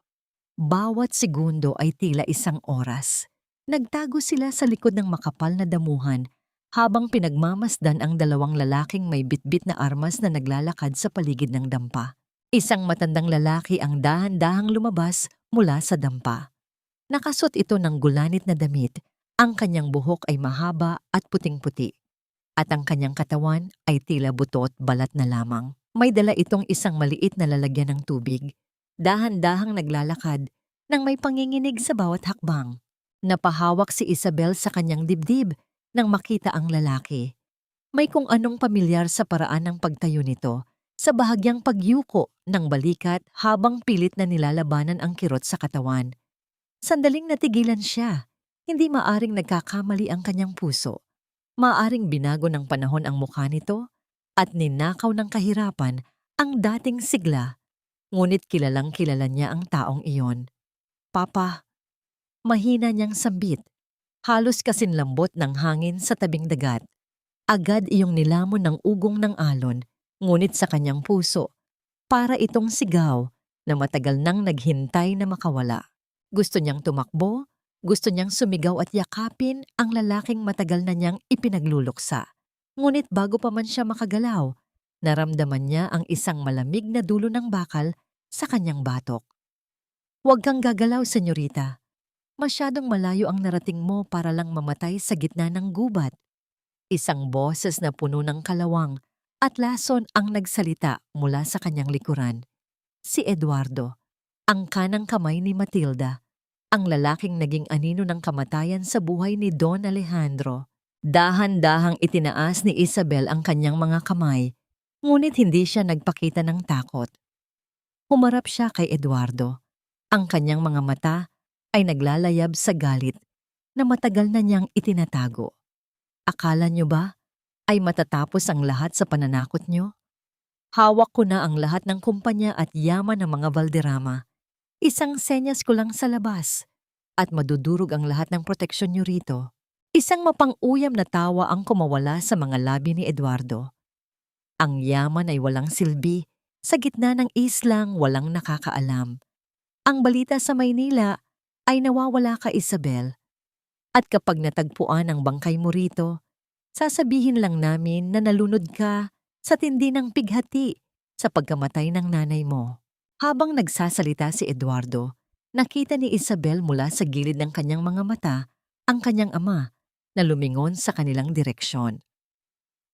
Bawat segundo ay tila isang oras. Nagtago sila sa likod ng makapal na damuhan habang pinagmamasdan ang 2 lalaking may bitbit na armas na naglalakad sa paligid ng dampa. Isang matandang lalaki ang dahan-dahang lumabas mula sa dampa. Nakasuot ito ng gulanit na damit, ang kanyang buhok ay mahaba at puting-puti, at ang kanyang katawan ay tila buto at balat na lamang. May dala itong isang maliit na lalagyan ng tubig. Dahan-dahang naglalakad nang may panginginig sa bawat hakbang. Napahawak si Isabel sa kanyang dibdib nang makita ang lalaki. May kung anong pamilyar sa paraan ng pagtayo nito, sa bahagyang pagyuko ng balikat habang pilit na nilalabanan ang kirot sa katawan. Sandaling natigilan siya. Hindi maaring nagkakamali ang kanyang puso. Maaring binago ng panahon ang mukha nito at ninakaw ng kahirapan ang dating sigla. Ngunit kilalang kilala niya ang taong iyon. Papa, mahina niyang sambit. Halos kasinlambot ng hangin sa tabing dagat. Agad iyong nilamon ng ugong ng alon, ngunit sa kanyang puso, para itong sigaw na matagal nang naghintay na makawala. Gusto niyang tumakbo, gusto niyang sumigaw at yakapin ang lalaking matagal na niyang ipinagluluksa. Ngunit bago pa man siya makagalaw, naramdaman niya ang isang malamig na dulo ng bakal sa kanyang batok. Huwag kang gagalaw, senyorita. Masyadong malayo ang narating mo para lang mamatay sa gitna ng gubat. Isang boses na puno ng kalawang at lason ang nagsalita mula sa kanyang likuran. Si Eduardo, ang kanang kamay ni Matilda, ang lalaking naging anino ng kamatayan sa buhay ni Don Alejandro. Dahan-dahang itinaas ni Isabel ang kanyang mga kamay, ngunit hindi siya nagpakita ng takot. Humarap siya kay Eduardo. Ang kanyang mga mata ay naglalayab sa galit na matagal na niyang itinatago. Akala niyo ba ay matatapos ang lahat sa pananakot niyo? Hawak ko na ang lahat ng kumpanya at yaman ng mga Valderrama. Isang senyas ko lang sa labas at madudurog ang lahat ng proteksyon niyo rito. Isang mapang-uyam na tawa ang kumawala sa mga labi ni Eduardo. Ang yaman ay walang silbi sa gitna ng islang walang nakakaalam. Ang balita sa Maynila ay nawawala ka, Isabel. At kapag natagpuan ang bangkay mo rito, sasabihin lang namin na nalunod ka sa tindi ng pighati sa pagkamatay ng nanay mo. Habang nagsasalita si Eduardo, nakita ni Isabel mula sa gilid ng kanyang mga mata ang kanyang ama na lumingon sa kanilang direksyon.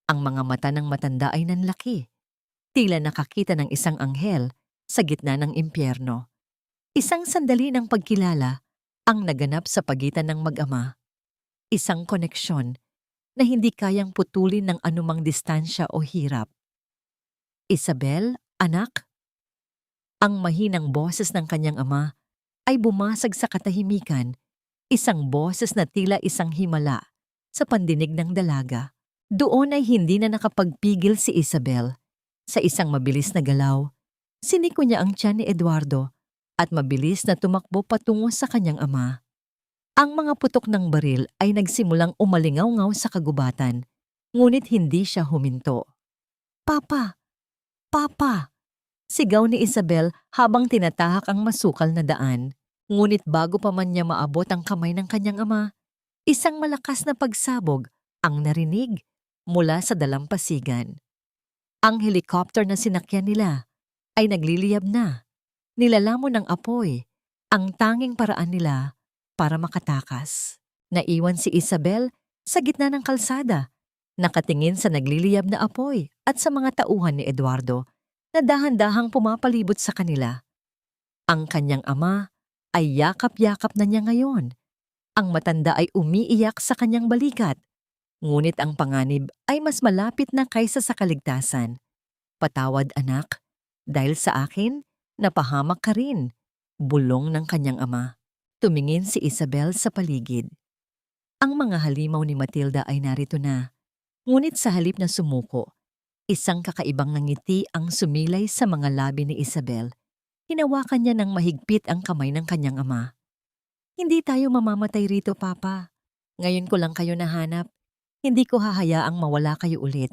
Ang mga mata ng matanda ay nanlaki. Tila nakakita ng isang anghel sa gitna ng impyerno. Isang sandali ng pagkilala, ang naganap sa pagitan ng mag-ama. Isang koneksyon na hindi kayang putulin ng anumang distansya o hirap. Isabel, anak? Ang mahinang boses ng kanyang ama ay bumasag sa katahimikan, isang boses na tila isang himala sa pandinig ng dalaga. Doon ay hindi na nakapagpigil si Isabel. Sa isang mabilis na galaw, siniko niya ang tiyan ni Eduardo at mabilis na tumakbo patungo sa kanyang ama. Ang mga putok ng baril ay nagsimulang umalingaw-ngaw sa kagubatan, ngunit hindi siya huminto. "Papa! Papa!" Sigaw ni Isabel habang tinatahak ang masukal na daan. Ngunit bago pa man niya maabot ang kamay ng kanyang ama, isang malakas na pagsabog ang narinig mula sa dalampasigan. Ang helicopter na sinakyan nila ay nagliliyab na. Nilalamon ng apoy, ang tanging paraan nila para makatakas. Naiwan si Isabel sa gitna ng kalsada, nakatingin sa nagliliyab na apoy at sa mga tauhan ni Eduardo na dahan-dahang pumapalibot sa kanila. Ang kanyang ama ay yakap-yakap na niya ngayon. Ang matanda ay umiiyak sa kanyang balikat, ngunit ang panganib ay mas malapit na kaysa sa kaligtasan. "Patawad, anak, dahil sa akin, napahamak ka rin," bulong ng kanyang ama. Tumingin si Isabel sa paligid. Ang mga halimaw ni Matilda ay narito na, ngunit sa halip na sumuko, isang kakaibang ngiti ang sumilay sa mga labi ni Isabel. Hinawakan niya ng mahigpit ang kamay ng kanyang ama. "Hindi tayo mamamatay rito, Papa. Ngayon ko lang kayo nahanap. Hindi ko hahayaang mawala kayo ulit.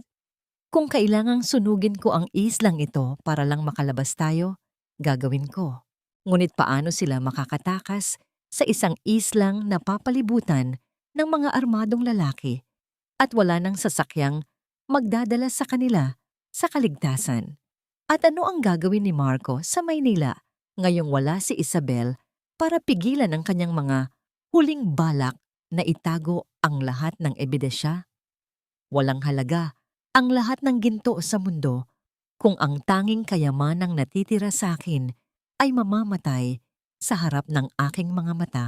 Kung kailangang sunugin ko ang islang ito para lang makalabas tayo, gagawin ko. Ngunit paano sila makakatakas sa isang islang napapalibutan ng mga armadong lalaki at wala ng sasakyang magdadala sa kanila sa kaligtasan? At ano ang gagawin ni Marco sa Maynila ngayong wala si Isabel para pigilan ang kanyang mga huling balak na itago ang lahat ng ebidensya? Walang halaga ang lahat ng ginto sa mundo kung ang tanging kayamanang natitira sa akin ay mamamatay sa harap ng aking mga mata.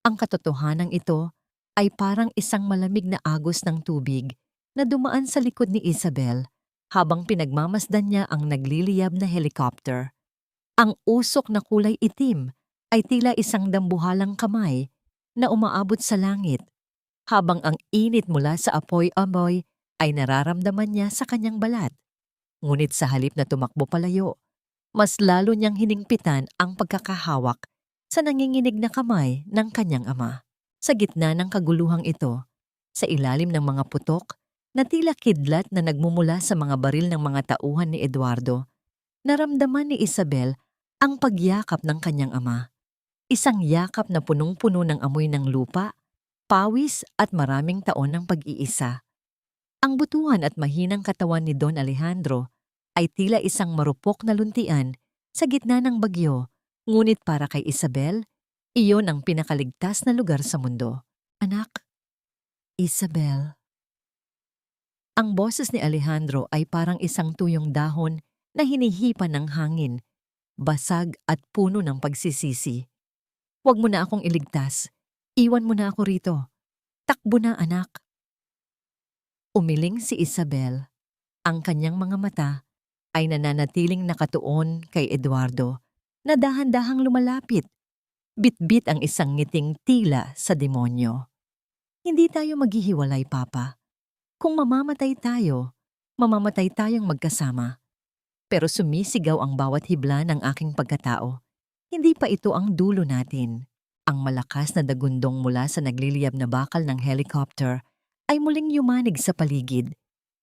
Ang katotohanan ito ay parang isang malamig na agos ng tubig na dumaan sa likod ni Isabel habang pinagmamasdan niya ang nagliliyab na helicopter. Ang usok na kulay itim ay tila isang dambuhalang kamay na umaabot sa langit, habang ang init mula sa apoy-amoy ay nararamdaman niya sa kanyang balat. Ngunit sa halip na tumakbo palayo, mas lalo niyang hiningpitan ang pagkakahawak sa nanginginig na kamay ng kanyang ama. Sa gitna ng kaguluhang ito, sa ilalim ng mga putok na tila kidlat na nagmumula sa mga baril ng mga tauhan ni Eduardo, naramdaman ni Isabel ang pagyakap ng kanyang ama. Isang yakap na punong-puno ng amoy ng lupa, pawis at maraming taon ng pag-iisa. Ang butuhan at mahinang katawan ni Don Alejandro ay tila isang marupok na luntian sa gitna ng bagyo, ngunit para kay Isabel, iyon ang pinakaligtas na lugar sa mundo. "Anak, Isabel." Ang boses ni Alejandro ay parang isang tuyong dahon na hinihipan ng hangin, basag at puno ng pagsisisi. "Huwag mo na akong iligtas. Iwan mo na ako rito. Takbo na, anak." Umiling si Isabel. Ang kanyang mga mata ay nananatiling nakatuon kay Eduardo na dahan-dahang lumalapit. Bitbit ang isang ngiting tila sa demonyo. "Hindi tayo maghihiwalay, Papa. Kung mamamatay tayo, mamamatay tayong magkasama. Pero sumisigaw ang bawat hibla ng aking pagkatao. Hindi pa ito ang dulo natin." Ang malakas na dagundong mula sa nagliliyab na bakal ng helicopter ay muling yumanig sa paligid,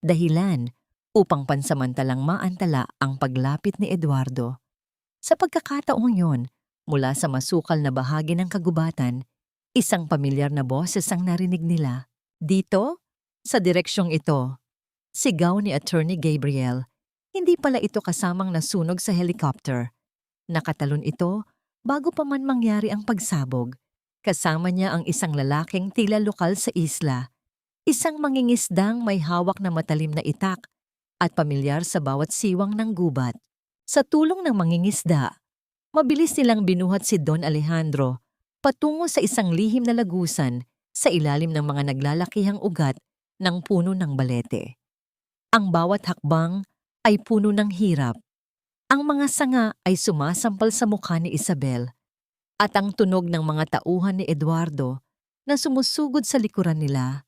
dahilan upang pansamantalang maantala ang paglapit ni Eduardo. Sa pagkakataong yon, mula sa masukal na bahagi ng kagubatan, isang pamilyar na boses ang narinig nila. "Dito? Sa direksyong ito." Sigaw ni Attorney Gabriel. Hindi pala ito kasamang nasunog sa helicopter. Nakatalon ito bago pa man mangyari ang pagsabog. Kasama niya ang isang lalaking tila lokal sa isla, isang mangingisdang may hawak na matalim na itak at pamilyar sa bawat siwang ng gubat. Sa tulong ng mangingisda, mabilis nilang binuhat si Don Alejandro patungo sa isang lihim na lagusan sa ilalim ng mga naglalakihang ugat ng puno ng balete. Ang bawat hakbang ay puno ng hirap. Ang mga sanga ay sumasampal sa mukha ni Isabel at ang tunog ng mga tauhan ni Eduardo na sumusugod sa likuran nila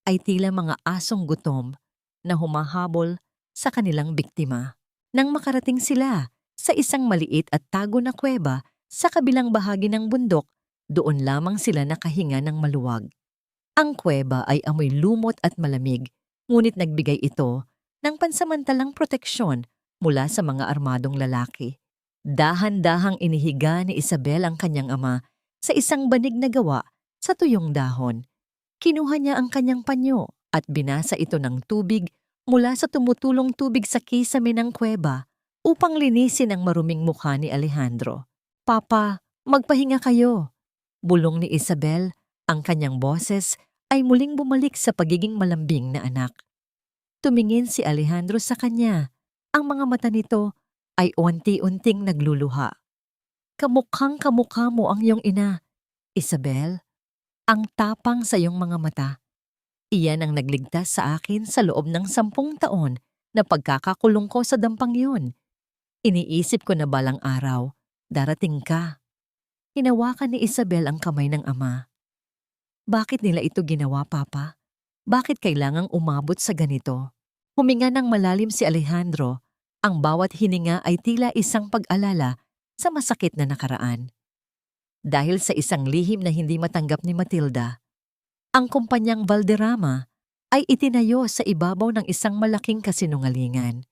ay tila mga asong gutom na humahabol sa kanilang biktima. Nang makarating sila sa isang maliit at tago na kuweba sa kabilang bahagi ng bundok, doon lamang sila nakahinga ng maluwag. Ang kuweba ay amoy lumot at malamig, ngunit nagbigay ito ng pansamantalang proteksyon mula sa mga armadong lalaki. Dahan-dahang inihiga ni Isabel ang kanyang ama sa isang banig na gawa sa tuyong dahon. Kinuha niya ang kanyang panyo at binasa ito ng tubig mula sa tumutulong tubig sa kisame ng kuweba upang linisin ang maruming mukha ni Alejandro. "Papa, magpahinga kayo," bulong ni Isabel. Ang kanyang boses ay muling bumalik sa pagiging malambing na anak. Tumingin si Alejandro sa kanya. Ang mga mata nito ay unti-unting nagluluha. "Kamukhang kamukha mo ang iyong ina, Isabel. Ang tapang sa iyong mga mata. Iyan ang nagligtas sa akin sa loob ng 10 taon na pagkakakulong ko sa dampang yun. Iniisip ko na balang araw, darating ka." Hinawakan ni Isabel ang kamay ng ama. "Bakit nila ito ginawa, Papa? Bakit kailangang umabot sa ganito?" Huminga ng malalim si Alejandro. Ang bawat hininga ay tila isang pag-alala sa masakit na nakaraan. Dahil sa isang lihim na hindi matanggap ni Matilda, ang kumpanyang Valderrama ay itinayo sa ibabaw ng isang malaking kasinungalingan.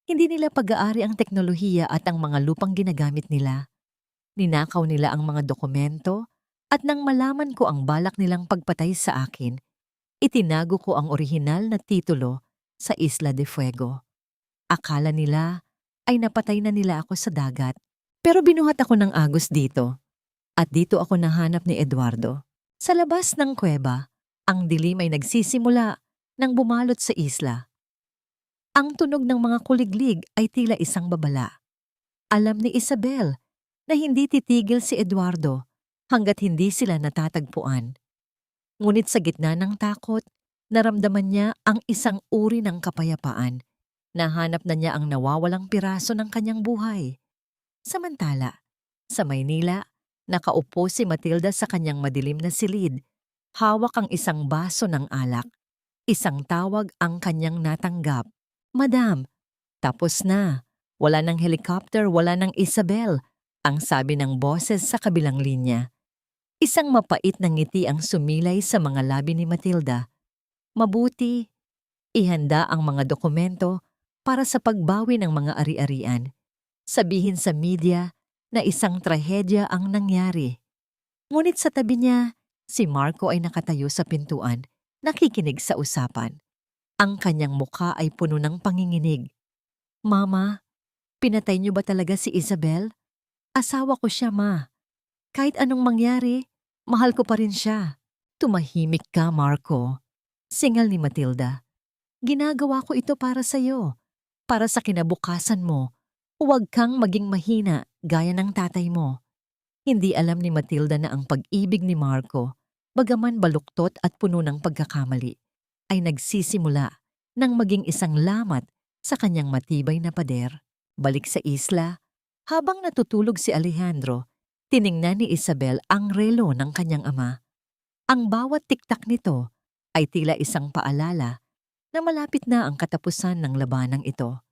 Hindi nila pag-aari ang teknolohiya at ang mga lupang ginagamit nila. Ninakaw nila ang mga dokumento at nang malaman ko ang balak nilang pagpatay sa akin, itinago ko ang orihinal na titulo sa Isla de Fuego. Akala nila ay napatay na nila ako sa dagat. Pero binuhat ako ng agos dito. At dito ako nahanap ni Eduardo. Sa labas ng kuweba, ang dilim ay nagsisimula nang bumalot sa isla. Ang tunog ng mga kuliglig ay tila isang babala. Alam ni Isabel na hindi titigil si Eduardo hanggat hindi sila natatagpuan. Ngunit sa gitna ng takot, naramdaman niya ang isang uri ng kapayapaan. Nahanap na niya ang nawawalang piraso ng kanyang buhay. Samantala, sa Maynila, nakaupo si Matilda sa kanyang madilim na silid. Hawak ang isang baso ng alak. Isang tawag ang kanyang natanggap. "Madam, tapos na. Wala ng helicopter, wala ng Isabel," ang sabi ng boses sa kabilang linya. Isang mapait na ngiti ang sumilay sa mga labi ni Matilda. "Mabuti. Ihanda ang mga dokumento para sa pagbawi ng mga ari-arian. Sabihin sa media na isang trahedya ang nangyari." Ngunit sa tabi niya, si Marco ay nakatayo sa pintuan, nakikinig sa usapan. Ang kanyang mukha ay puno ng panginginig. "Mama, pinatay niyo ba talaga si Isabel? Asawa ko siya, Ma. Kahit anong mangyari, mahal ko pa rin siya." "Tumahimik ka, Marco," singal ni Matilda. "Ginagawa ko ito para sa'yo, para sa kinabukasan mo. Huwag kang maging mahina gaya ng tatay mo." Hindi alam ni Matilda na ang pag-ibig ni Marco, bagaman baluktot at puno ng pagkakamali, ay nagsisimula nang maging isang lamat sa kanyang matibay na pader. Balik sa isla, habang natutulog si Alejandro, tiningnan ni Isabel ang relo ng kanyang ama. Ang bawat tiktak nito ay tila isang paalala na malapit na ang katapusan ng labanang ito.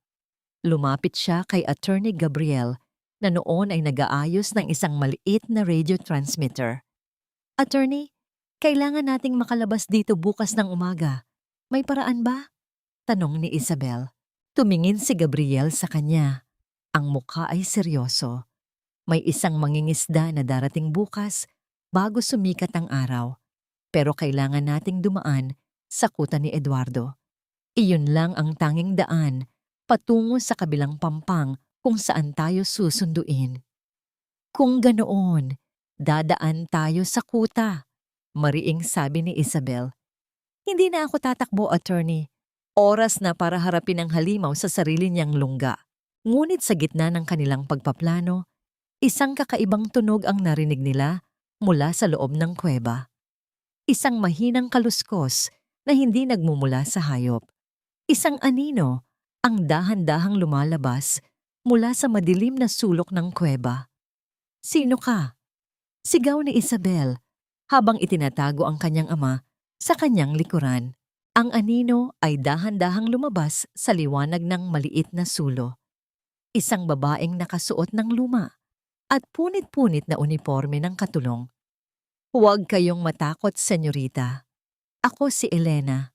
Lumapit siya kay Attorney Gabriel na noon ay nag-aayos ng isang maliit na radio transmitter. "Attorney, kailangan nating makalabas dito bukas ng umaga. May paraan ba?" tanong ni Isabel. Tumingin si Gabriel sa kanya. Ang mukha ay seryoso. May isang mangingisda na darating bukas bago sumikat ang araw. Pero kailangan nating dumaan sa kuta ni Eduardo. Iyon lang ang tanging daan patungo sa kabilang pampang kung saan tayo susunduin. "Kung ganoon, dadaan tayo sa kuta," mariing sabi ni Isabel. "Hindi na ako tatakbo, Attorney. Oras na para harapin ang halimaw sa sarili niyang lungga." Ngunit sa gitna ng kanilang pagpaplano, isang kakaibang tunog ang narinig nila mula sa loob ng kuweba. Isang mahinang kaluskos na hindi nagmumula sa hayop. Isang anino ang dahan-dahang lumalabas mula sa madilim na sulok ng kuweba. "Sino ka?" Sigaw ni Isabel habang itinatago ang kanyang ama sa kanyang likuran. Ang anino ay dahan-dahang lumabas sa liwanag ng maliit na sulo. Isang babaeng nakasuot ng luma at punit-punit na uniforme ng katulong. "Huwag kayong matakot, senyorita. Ako si Elena."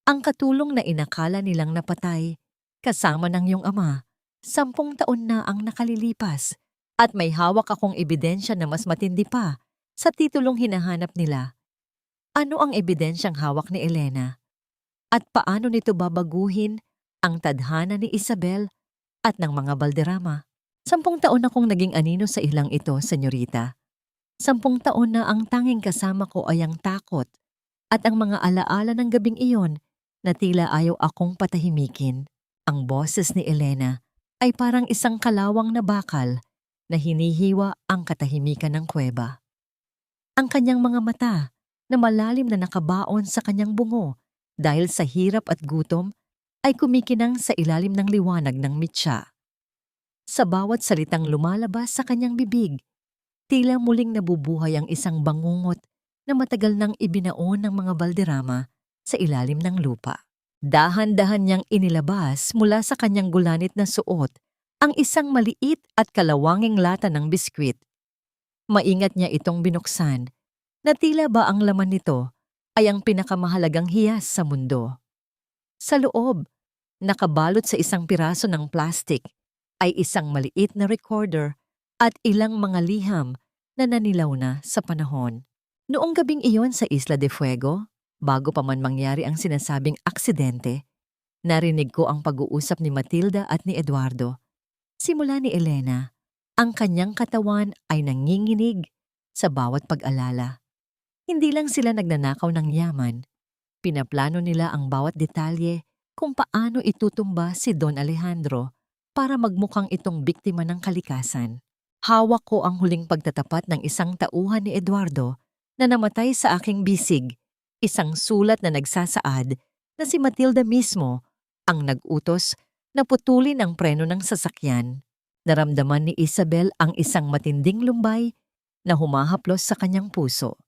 Ang katulong na inakala nilang napatay, kasama ng iyong ama, 10 taon na ang nakalilipas at may hawak akong ebidensya na mas matindi pa sa titulong hinahanap nila. Ano ang ebidensyang hawak ni Elena? At paano nito babaguhin ang tadhana ni Isabel at ng mga Valderrama? 10 taon akong naging anino sa ilang ito, senyorita. 10 taon na ang tanging kasama ko ay ang takot at ang mga alaala ng gabing iyon na tila ayaw akong patahimikin. Ang boses ni Elena ay parang isang kalawang na bakal na hinihiwa ang katahimikan ng kuweba. Ang kanyang mga mata na malalim na nakabaon sa kanyang bungo dahil sa hirap at gutom ay kumikinang sa ilalim ng liwanag ng mitsa. Sa bawat salitang lumalabas sa kanyang bibig, tila muling nabubuhay ang isang bangungot na matagal nang ibinaon ng mga Valderrama sa ilalim ng lupa. Dahan-dahan niyang inilabas mula sa kanyang gulanit na suot ang isang maliit at kalawanging lata ng biskwit. Maingat niya itong binuksan na tila ba ang laman nito ay ang pinakamahalagang hiyas sa mundo. Sa loob, nakabalot sa isang piraso ng plastik, ay isang maliit na recorder at ilang mga liham na nanilaw na sa panahon. Noong gabing iyon sa Isla de Fuego, bago pa man mangyari ang sinasabing aksidente, narinig ko ang pag-uusap ni Matilda at ni Eduardo. Simula ni Elena, ang kanyang katawan ay nanginginig sa bawat pag-alala. Hindi lang sila nagnanakaw ng yaman, pinaplano nila ang bawat detalye kung paano itutumba si Don Alejandro para magmukhang itong biktima ng kalikasan. Hawak ko ang huling pagtatapat ng isang tauhan ni Eduardo na namatay sa aking bisig, isang sulat na nagsasaad na si Matilda mismo ang nag-utos na putulin ang preno ng sasakyan. Naramdaman ni Isabel ang isang matinding lumbay na humahaplos sa kanyang puso.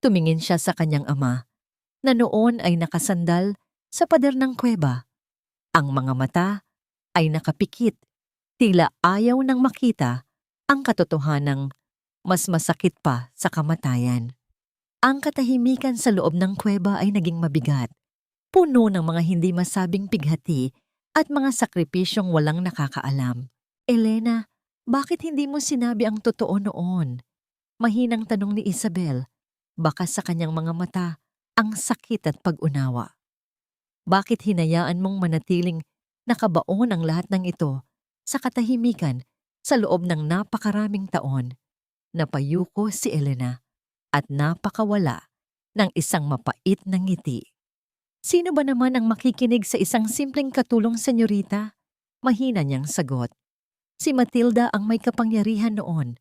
Tumingin siya sa kanyang ama, na noon ay nakasandal sa pader ng kuweba. Ang mga mata ay nakapikit, tila ayaw nang makita ang katotohanang mas masakit pa sa kamatayan. Ang katahimikan sa loob ng kuweba ay naging mabigat, puno ng mga hindi masabing pighati at mga sakripisyong walang nakakaalam. "Elena, bakit hindi mo sinabi ang totoo noon?" Mahinang tanong ni Isabel, baka sa kanyang mga mata ang sakit at pag-unawa. "Bakit hinayaan mong manatiling nakabaon ang lahat ng ito sa katahimikan sa loob ng napakaraming taon?" Napayuko si Elena at napakawala ng isang mapait na ngiti. "Sino ba naman ang makikinig sa isang simpleng katulong, senyorita?" Mahina niyang sagot. "Si Matilda ang may kapangyarihan noon.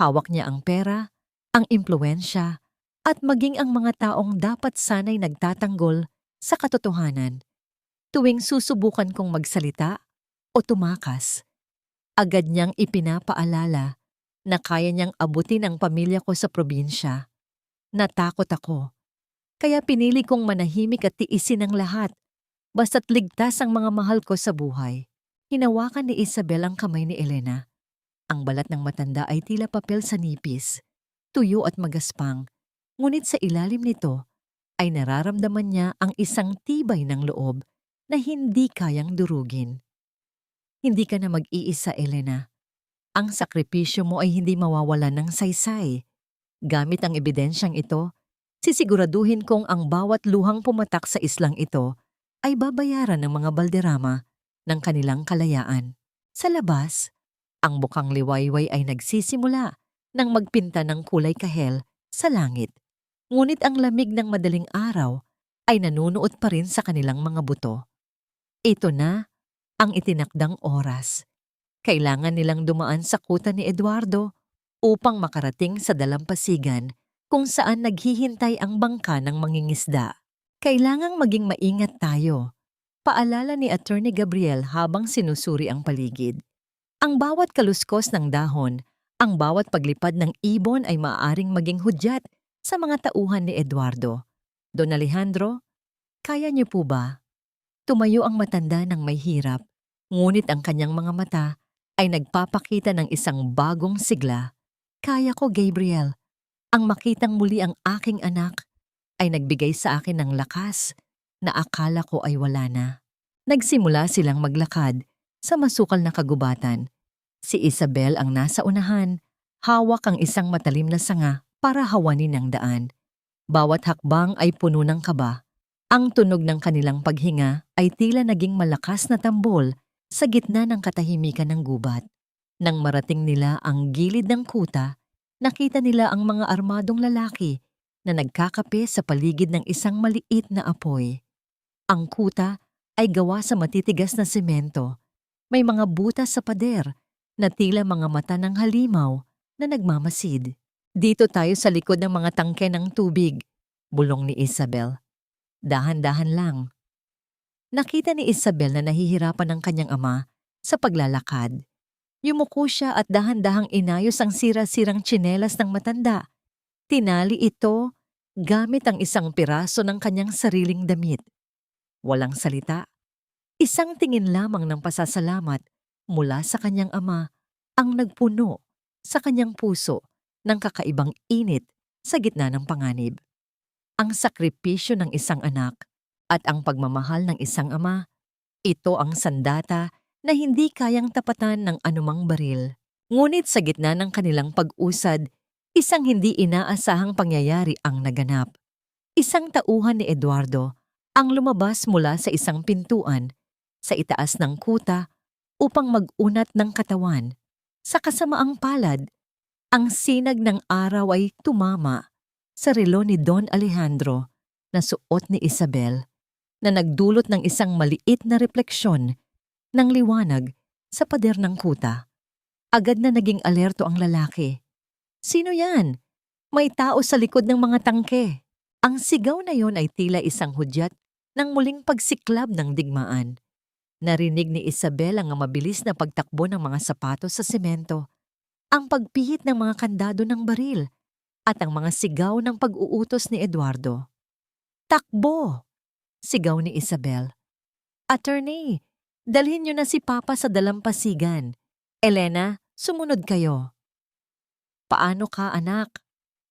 Hawak niya ang pera, ang impluwensya, at maging ang mga taong dapat sanay nagtatanggol sa katotohanan. Tuwing susubukan kong magsalita o tumakas, agad niyang ipinapaalala na kaya niyang abutin ang pamilya ko sa probinsya. Natakot ako, kaya pinili kong manahimik at tiisin ang lahat, basta't ligtas ang mga mahal ko sa buhay." Hinawakan ni Isabel ang kamay ni Elena. Ang balat ng matanda ay tila papel sa nipis, tuyo at magaspang, ngunit sa ilalim nito ay nararamdaman niya ang isang tibay ng loob na hindi kayang durugin. "Hindi ka na mag-iisa, Elena. Ang sakripisyo mo ay hindi mawawalan ng saysay. Gamit ang ebidensyang ito, sisiguraduhin kong ang bawat luhang pumatak sa islang ito ay babayaran ng mga Valderrama ng kanilang kalayaan." Sa labas, ang bukang liwayway ay nagsisimula nang magpinta ng kulay kahel sa langit. Ngunit ang lamig ng madaling araw ay nanunuot pa rin sa kanilang mga buto. Ito na ang itinakdang oras. Kailangan nilang dumaan sa kuta ni Eduardo upang makarating sa dalampasigan kung saan naghihintay ang bangka ng mangingisda. Kailangang maging maingat tayo, paalala ni Attorney Gabriel habang sinusuri ang paligid. Ang bawat kaluskos ng dahon, ang bawat paglipad ng ibon ay maaaring maging hudyat sa mga tauhan ni Eduardo. Don Alejandro, kaya niyo po ba? Tumayo ang matanda ng may hirap, ngunit ang kanyang mga mata ay nagpapakita ng isang bagong sigla. Kaya ko, Gabriel. Ang makitang muli ang aking anak ay nagbigay sa akin ng lakas na akala ko ay wala na. Nagsimula silang maglakad sa masukal na kagubatan. Si Isabel ang nasa unahan, hawak ang isang matalim na sanga para hawanin ang daan. Bawat hakbang ay puno ng kaba. Ang tunog ng kanilang paghinga ay tila naging malakas na tambol sa gitna ng katahimikan ng gubat. Nang marating nila ang gilid ng kuta, nakita nila ang mga armadong lalaki na nagkakape sa paligid ng isang maliit na apoy. Ang kuta ay gawa sa matitigas na semento. May mga butas sa pader na tila mga mata ng halimaw na nagmamasid. Dito tayo sa likod ng mga tangke ng tubig, bulong ni Isabel. Dahan-dahan lang. Nakita ni Isabel na nahihirapan ang kanyang ama sa paglalakad. Yumuko siya at dahan-dahang inayos ang sira-sirang tsinelas ng matanda. Tinali ito gamit ang isang piraso ng kanyang sariling damit. Walang salita. Isang tingin lamang ng pasasalamat mula sa kanyang ama ang nagpuno sa kanyang puso ng kakaibang init sa gitna ng panganib. Ang sakripisyo ng isang anak at ang pagmamahal ng isang ama, ito ang sandata na hindi kayang tapatan ng anumang baril. Ngunit sa gitna ng kanilang pag-usad, isang hindi inaasahang pangyayari ang naganap. Isang tauhan ni Eduardo ang lumabas mula sa isang pintuan sa itaas ng kuta upang mag-unat ng katawan. Sa kasamaang palad, ang sinag ng araw ay tumama sa relo ni Don Alejandro na suot ni Isabel na nagdulot ng isang maliit na refleksyon ng liwanag sa pader ng kuta. Agad na naging alerto ang lalaki. Sino yan? May tao sa likod ng mga tangke. Ang sigaw na yon ay tila isang hudyat ng muling pagsiklab ng digmaan. Narinig ni Isabel ang mabilis na pagtakbo ng mga sapatos sa semento, ang pagpihit ng mga kandado ng baril, at ang mga sigaw ng pag-uutos ni Eduardo. Takbo! Sigaw ni Isabel. Attorney, dalhin niyo na si Papa sa dalampasigan. Elena, sumunod kayo. Paano ka, anak?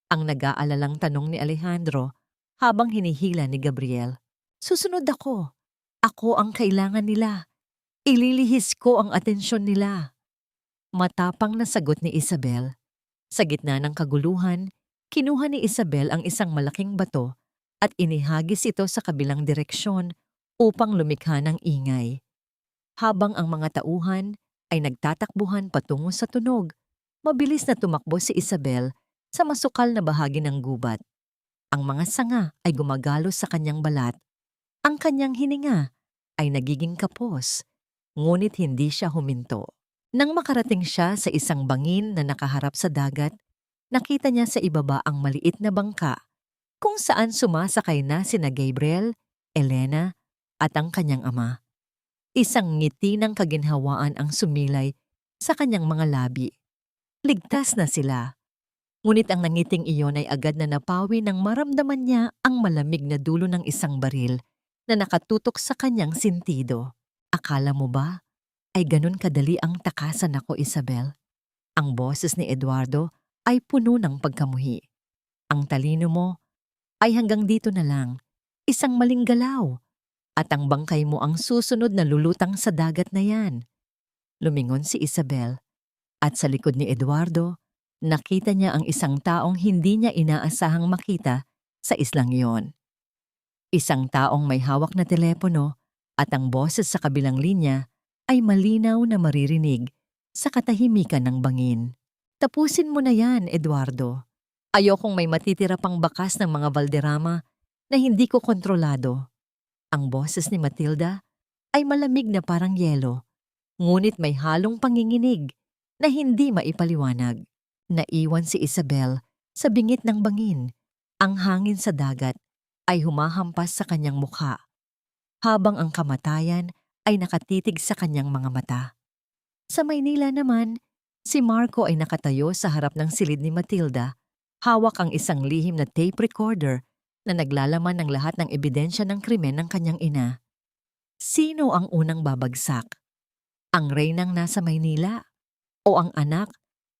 Ang nag-aalalang tanong ni Alejandro habang hinihila ni Gabriel. Susunod ako. Ako ang kailangan nila. Ililihis ko ang atensyon nila. Matapang na sagot ni Isabel. Sa gitna ng kaguluhan, kinuha ni Isabel ang isang malaking bato at inihagis ito sa kabilang direksyon upang lumikha ng ingay. Habang ang mga tauhan ay nagtatakbuhan patungo sa tunog, mabilis na tumakbo si Isabel sa masukal na bahagi ng gubat. Ang mga sanga ay gumagalo sa kanyang balat. Ang kanyang hininga ay nagiging kapos, ngunit hindi siya huminto. Nang makarating siya sa isang bangin na nakaharap sa dagat, nakita niya sa ibaba ang maliit na bangka kung saan sumasakay na sina Gabriel, Elena at ang kanyang ama. Isang ngiti ng kaginhawaan ang sumilay sa kanyang mga labi. Ligtas na sila. Ngunit ang nangiting iyon ay agad na napawi nang maramdaman niya ang malamig na dulo ng isang baril na nakatutok sa kanyang sentido. Akala mo ba ay ganun kadali ang takasan ako, Isabel? Ang boses ni Eduardo ay puno ng pagkamuhi. Ang talino mo ay hanggang dito na lang, isang maling galaw, at ang bangkay mo ang susunod na lulutang sa dagat na yan. Lumingon si Isabel, at sa likod ni Eduardo, nakita niya ang isang taong hindi niya inaasahang makita sa islang iyon. Isang taong may hawak na telepono at ang boses sa kabilang linya ay malinaw na maririnig sa katahimikan ng bangin. Tapusin mo na yan, Eduardo. Ayokong may matitira pang bakas ng mga Valderrama na hindi ko kontrolado. Ang boses ni Matilda ay malamig na parang yelo, ngunit may halong panginginig na hindi maipaliwanag. Naiwan si Isabel sa bingit ng bangin. Ang hangin sa dagat ay humahampas sa kanyang mukha, habang ang kamatayan ay nakatitig sa kanyang mga mata. Sa Maynila naman, si Marco ay nakatayo sa harap ng silid ni Matilda, hawak ang isang lihim na tape recorder na naglalaman ng lahat ng ebidensya ng krimen ng kanyang ina. Sino ang unang babagsak? Ang reynang nasa Maynila o ang anak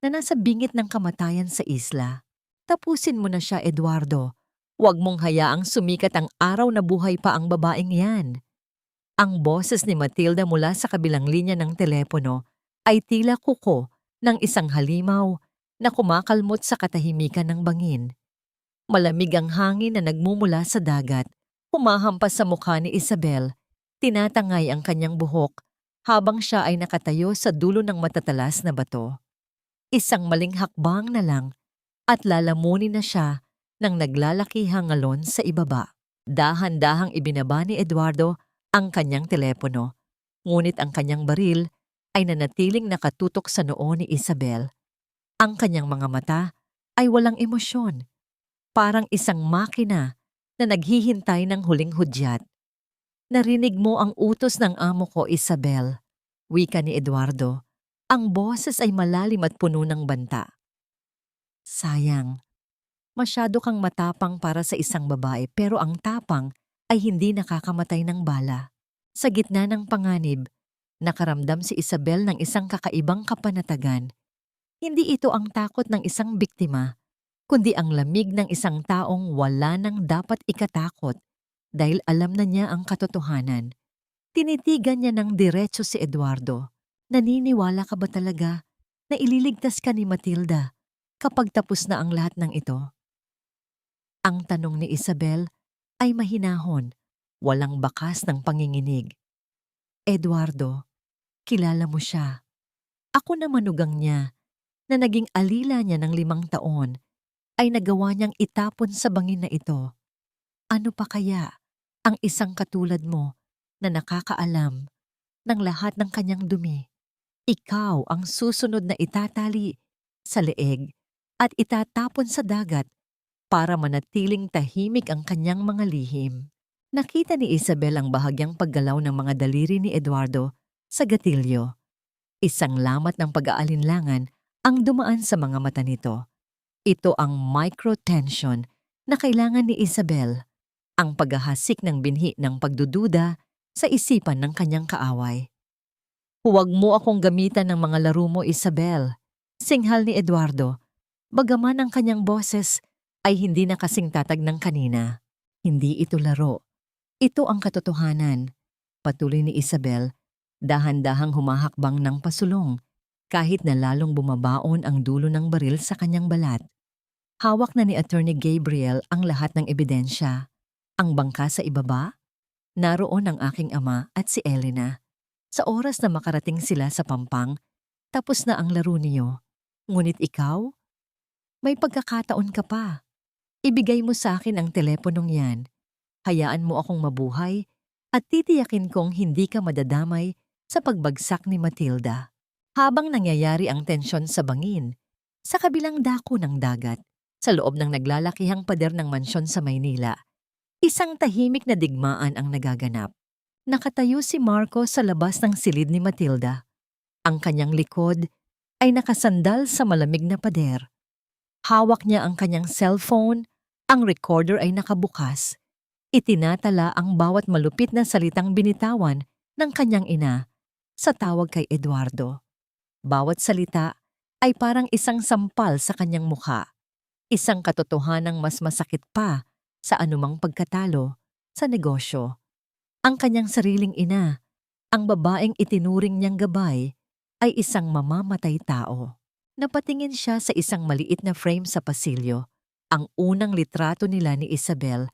na nasa bingit ng kamatayan sa isla? Tapusin mo na siya, Eduardo. Huwag mong hayaang sumikat ang araw na buhay pa ang babaeng yan. Ang boses ni Matilda mula sa kabilang linya ng telepono ay tila kuko ng isang halimaw na kumakalmot sa katahimikan ng bangin. Malamig ang hangin na nagmumula sa dagat, humahampas sa mukha ni Isabel, tinatangay ang kanyang buhok habang siya ay nakatayo sa dulo ng matatalas na bato. Isang maling hakbang na lang at lalamunin na siya ng naglalakihang alon sa ibaba. Dahan-dahang ibinaba ni Eduardo ang kanyang telepono, ngunit ang kanyang baril ay nanatiling nakatutok sa noo ni Isabel. Ang kanyang mga mata ay walang emosyon, parang isang makina na naghihintay ng huling hudyat. Narinig mo ang utos ng amo ko, Isabel, wika ni Eduardo. Ang boses ay malalim at puno ng banta. Sayang, masyado kang matapang para sa isang babae, pero ang tapang ay hindi nakakamatay ng bala. Sa gitna ng panganib, nakaramdam si Isabel ng isang kakaibang kapanatagan. Hindi ito ang takot ng isang biktima, kundi ang lamig ng isang taong wala nang dapat ikatakot dahil alam na niya ang katotohanan. Tinitigan niya ng diretso si Eduardo. Naniniwala ka ba talaga na ililigtas ka ni Matilda kapag tapos na ang lahat ng ito? Ang tanong ni Isabel ay mahinahon, walang bakas ng panginginig. Eduardo, kilala mo siya. Ako na manugang niya na naging alila niya ng 5 taon ay nagawa niyang itapon sa bangin na ito. Ano pa kaya ang isang katulad mo na nakakaalam ng lahat ng kanyang dumi? Ikaw ang susunod na itatali sa leeg at itatapon sa dagat para manatiling tahimik ang kanyang mga lihim. Nakita ni Isabel ang bahagyang paggalaw ng mga daliri ni Eduardo sa gatilyo. Isang lamat ng pag-aalinlangan ang dumaan sa mga mata nito. Ito ang microtension na kailangan ni Isabel, ang paghahasik ng binhi ng pagdududa sa isipan ng kanyang kaaway. Huwag mo akong gamitan ng mga laro mo, Isabel, singhal ni Eduardo, bagaman ang kanyang boses ay hindi na kasing tatag ng kanina. Hindi ito laro. Ito ang katotohanan. Patuloy ni Isabel, dahan-dahang humahakbang ng pasulong, kahit na lalong bumabaon ang dulo ng baril sa kanyang balat. Hawak na ni Attorney Gabriel ang lahat ng ebidensya. Ang bangka sa ibaba, naroon ang aking ama at si Elena. Sa oras na makarating sila sa Pampang, tapos na ang laro niyo. Ngunit ikaw, may pagkakataon ka pa. Ibigay mo sa akin ang teleponong yan. Hayaan mo akong mabuhay at titiyakin kong hindi ka madadamay sa pagbagsak ni Matilda. Habang nangyayari ang tensyon sa bangin, sa kabilang dako ng dagat, sa loob ng naglalakihang pader ng mansyon sa Maynila, isang tahimik na digmaan ang nagaganap. Nakatayo si Marco sa labas ng silid ni Matilda. Ang kanyang likod ay nakasandal sa malamig na pader. Hawak niya ang kanyang cellphone, ang recorder ay nakabukas. Itinatala ang bawat malupit na salitang binitawan ng kanyang ina sa tawag kay Eduardo. Bawat salita ay parang isang sampal sa kanyang mukha, isang katotohanang mas masakit pa sa anumang pagkatalo sa negosyo. Ang kanyang sariling ina, ang babaeng itinuring niyang gabay, ay isang mamamatay tao. Napatingin siya sa isang maliit na frame sa pasilyo, ang unang litrato nila ni Isabel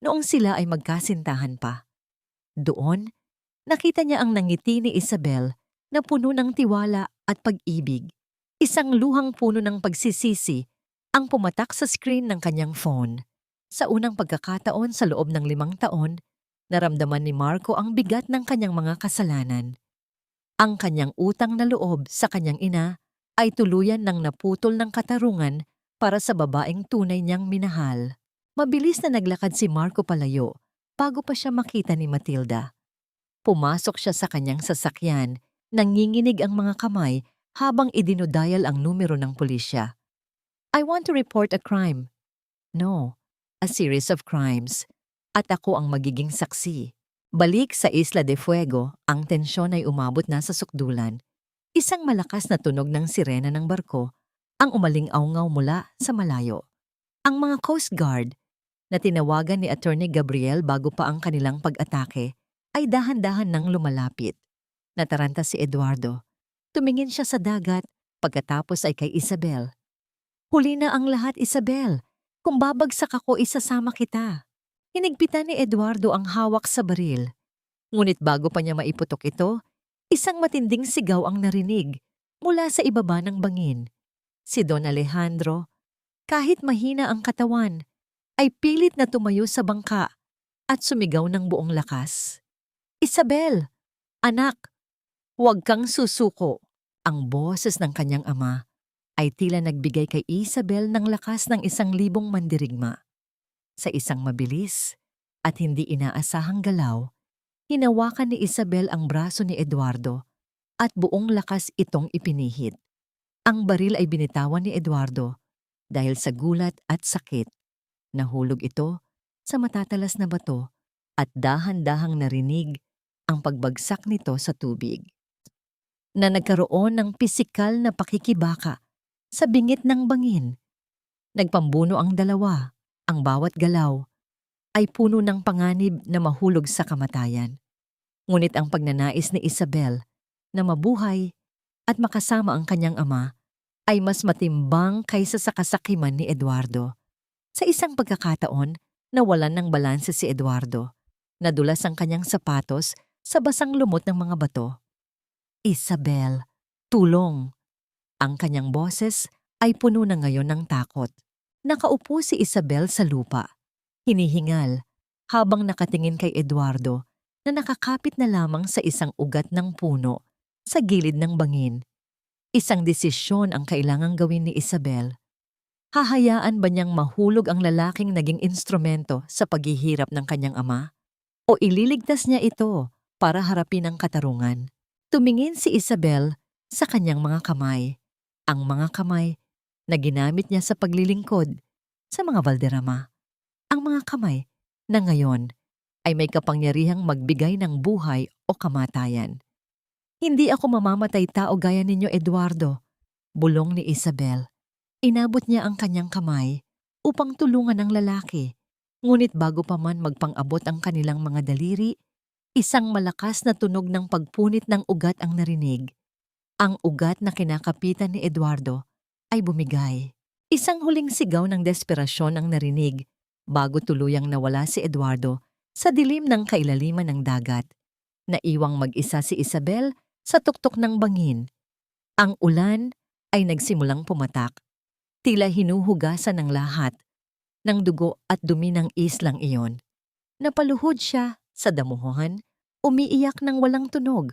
noong sila ay magkasintahan pa. Doon, nakita niya ang nangiti ni Isabel na puno ng tiwala at pag-ibig. Isang luhang puno ng pagsisisi ang pumatak sa screen ng kanyang phone. Sa unang pagkakataon sa loob ng 5 taon, naramdaman ni Marco ang bigat ng kanyang mga kasalanan. Ang kanyang utang na loob sa kanyang ina ay tuluyan ng naputol ng katarungan para sa babaeng tunay niyang minahal. Mabilis na naglakad si Marco palayo bago pa siya makita ni Matilda. Pumasok siya sa kanyang sasakyan, nanginginig ang mga kamay habang idinodial ang numero ng pulisya. I want to report a crime. No, a series of crimes. At ako ang magiging saksi. Balik sa Isla de Fuego, ang tensyon ay umabot na sa sukdulan. Isang malakas na tunog ng sirena ng barko ang umaling-awngaw mula sa malayo. Ang mga Coast Guard na tinawagan ni Attorney Gabriel bago pa ang kanilang pag-atake ay dahan-dahan nang lumalapit. Nataranta si Eduardo. Tumingin siya sa dagat, pagkatapos ay kay Isabel. Huli na ang lahat, Isabel. Kung babagsak ako, isasama kita. Hinigpitan ni Eduardo ang hawak sa baril. Ngunit bago pa niya maiputok ito, isang matinding sigaw ang narinig mula sa ibaba ng bangin. Si Don Alejandro, kahit mahina ang katawan, ay pilit na tumayo sa bangka at sumigaw ng buong lakas. Isabel! Anak! Huwag kang susuko! Ang boses ng kanyang ama ay tila nagbigay kay Isabel ng lakas ng 1,000 mandirigma. Sa isang mabilis at hindi inaasahang galaw, hinawakan ni Isabel ang braso ni Eduardo at buong lakas itong ipinihit. Ang baril ay binitawan ni Eduardo dahil sa gulat at sakit. Nahulog ito sa matatalas na bato at dahan-dahang narinig ang pagbagsak nito sa tubig. Na nagkaroon ng pisikal na pakikibaka sa bingit ng bangin. Nagpambuno ang dalawa. Ang bawat galaw ay puno ng panganib na mahulog sa kamatayan. Ngunit ang pagnanais ni Isabel na mabuhay at makasama ang kanyang ama ay mas matimbang kaysa sa kasakiman ni Eduardo. Sa isang pagkakataon, nawalan ng balanse si Eduardo. Nadulas ang kanyang sapatos sa basang lumot ng mga bato. Isabel, tulong! Ang kanyang boses ay puno na ngayon ng takot. Nakaupo si Isabel sa lupa. Hinihingal habang nakatingin kay Eduardo na nakakapit na lamang sa isang ugat ng puno sa gilid ng bangin. Isang desisyon ang kailangang gawin ni Isabel. Hahayaan ba niyang mahulog ang lalaking naging instrumento sa paghihirap ng kanyang ama? O ililigtas niya ito para harapin ang katarungan? Tumingin si Isabel sa kanyang mga kamay. Ang mga kamay na ginamit niya sa paglilingkod sa mga Valderrama. Ang mga kamay na ngayon ay may kapangyarihang magbigay ng buhay o kamatayan. Hindi ako mamamatay tao gaya ninyo, Eduardo, bulong ni Isabel. Inabot niya ang kanyang kamay upang tulungan ang lalaki. Ngunit bago pa man magpang-abot ang kanilang mga daliri, isang malakas na tunog ng pagpunit ng ugat ang narinig. Ang ugat na kinakapitan ni Eduardo ay bumigay. Isang huling sigaw ng desperasyon ang narinig bago tuluyang nawala si Eduardo sa dilim ng kailaliman ng dagat. Naiwang mag-isa si Isabel sa tuktok ng bangin. Ang ulan ay nagsimulang pumatak. Tila hinuhugasan ng lahat ng dugo at dumi ng islang iyon. Napaluhod siya sa damuhan, umiiyak ng walang tunog,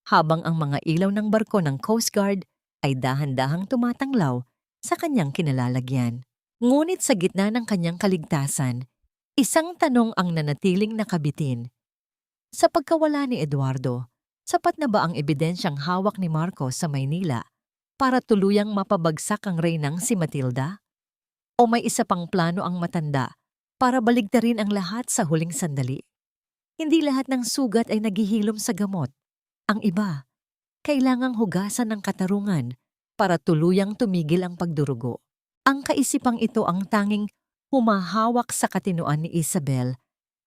habang ang mga ilaw ng barko ng Coast Guard ay dahan-dahang tumatanglaw sa kanyang kinalalagyan. Ngunit sa gitna ng kanyang kaligtasan, isang tanong ang nanatiling nakabitin. Sa pagkawala ni Eduardo, sapat na ba ang ebidensyang hawak ni Marco sa Maynila para tuluyang mapabagsak ang reynang si Matilda? O may isa pang plano ang matanda para baligtarin ang lahat sa huling sandali? Hindi lahat ng sugat ay naghihilom sa gamot. Ang iba, kailangang hugasan ng katarungan para tuluyang tumigil ang pagdurugo. Ang kaisipang ito ang tanging humahawak sa katinoan ni Isabel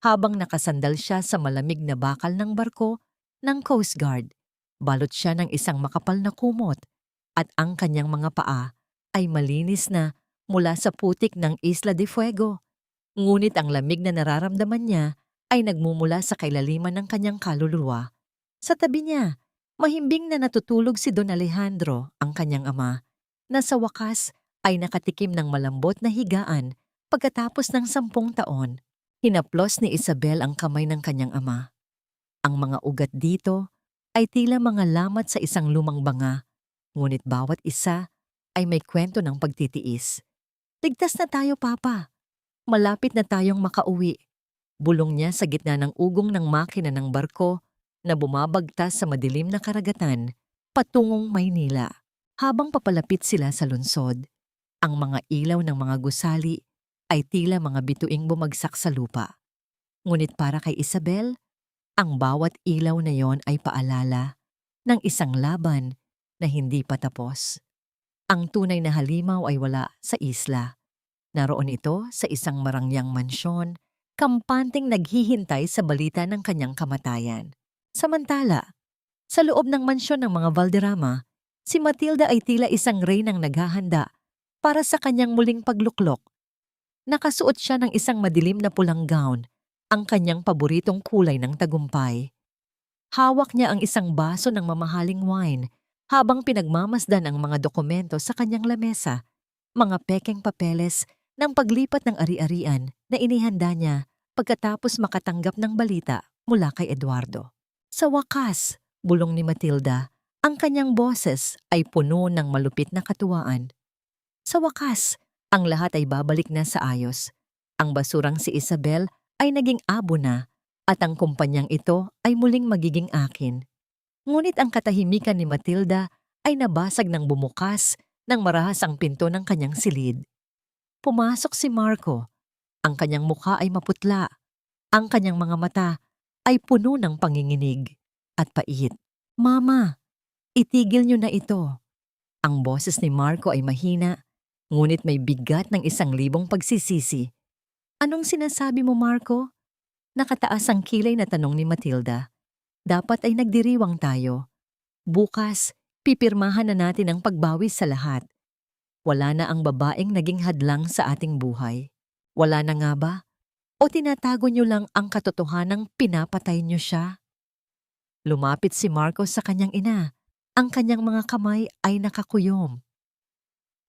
habang nakasandal siya sa malamig na bakal ng barko ng Coast Guard. Balot siya ng isang makapal na kumot at ang kanyang mga paa ay malinis na mula sa putik ng Isla de Fuego. Ngunit ang lamig na nararamdaman niya ay nagmumula sa kailaliman ng kanyang kaluluwa. Sa tabi niya, mahimbing na natutulog si Don Alejandro, ang kanyang ama, na sa wakas ay nakatikim ng malambot na higaan pagkatapos ng 10 taon. Hinaplos ni Isabel ang kamay ng kanyang ama. Ang mga ugat dito ay tila mga lamat sa isang lumang banga Ngunit bawat isa ay may kwento ng pagtitiis. Ligtas na tayo, Papa. Malapit na tayong makauwi. Bulong niya sa gitna ng ugong ng makina ng barko na bumabagtas sa madilim na karagatan patungong Maynila. Habang papalapit sila sa lungsod, ang mga ilaw ng mga gusali ay tila mga bituing bumagsak sa lupa. Ngunit para kay Isabel, ang bawat ilaw na yon ay paalala ng isang laban na hindi pa tapos. Ang tunay na halimaw ay wala sa isla. Naroon ito sa isang marangyang mansyon, kampanteng naghihintay sa balita ng kanyang kamatayan. Samantala, sa loob ng mansyon ng mga Valderrama, si Matilda ay tila isang reynang naghahanda para sa kanyang muling pagluklok. Nakasuot siya ng isang madilim na pulang gown, ang kanyang paboritong kulay ng tagumpay. Hawak niya ang isang baso ng mamahaling wine habang pinagmamasdan ang mga dokumento sa kanyang lamesa, mga pekeng papeles ng paglipat ng ari-arian na inihanda niya pagkatapos makatanggap ng balita mula kay Eduardo. Sa wakas, bulong ni Matilda, ang kanyang boses ay puno ng malupit na katuwaan. Sa wakas, ang lahat ay babalik na sa ayos. Ang basurang si Isabel ay naging abo na at ang kumpanyang ito ay muling magiging akin. Ngunit ang katahimikan ni Matilda ay nabasag ng bumukas ng marahas ang pinto ng kanyang silid. Pumasok si Marco. Ang kanyang mukha ay maputla. Ang kanyang mga mata ay puno ng panginginig at pait. "Mama, itigil niyo na ito." Ang boses ni Marco ay mahina, ngunit may bigat ng 1,000 pagsisisi. "Anong sinasabi mo, Marco?" Nakataas ang kilay na tanong ni Matilda. "Dapat ay nagdiriwang tayo. Bukas, pipirmahan na natin ang pagbawi sa lahat. Wala na ang babaeng naging hadlang sa ating buhay. Wala na nga ba? O tinatago niyo lang ang katotohanang pinapatay niyo siya?" Lumapit si Marco sa kanyang ina. Ang kanyang mga kamay ay nakakuyom.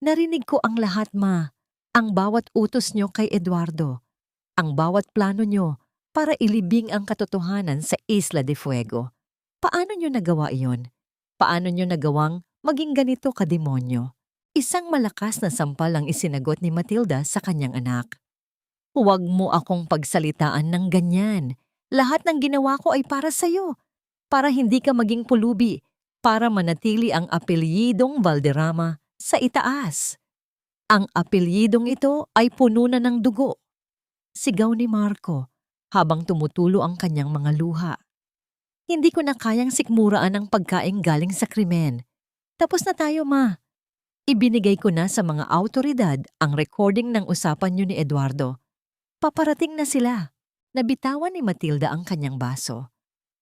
"Narinig ko ang lahat, Ma. Ang bawat utos niyo kay Eduardo. Ang bawat plano niyo para ilibing ang katotohanan sa Isla de Fuego. Paano niyo nagawa iyon? Paano niyo nagawang maging ganito kademonyo?" Isang malakas na sampal ang isinagot ni Matilda sa kanyang anak. "Huwag mo akong pagsalitaan ng ganyan. Lahat ng ginawa ko ay para sa'yo. Para hindi ka maging pulubi. Para manatili ang apelyidong Valderrama sa itaas. Ang apelyidong ito ay puno na ng dugo." Sigaw ni Marco habang tumutulo ang kanyang mga luha. "Hindi ko na kayang sikmuraan ang pagkaing galing sa krimen. Tapos na tayo, Ma. Ibinigay ko na sa mga awtoridad ang recording ng usapan niyo ni Eduardo. Paparating na sila." Nabitawan ni Matilda ang kanyang baso.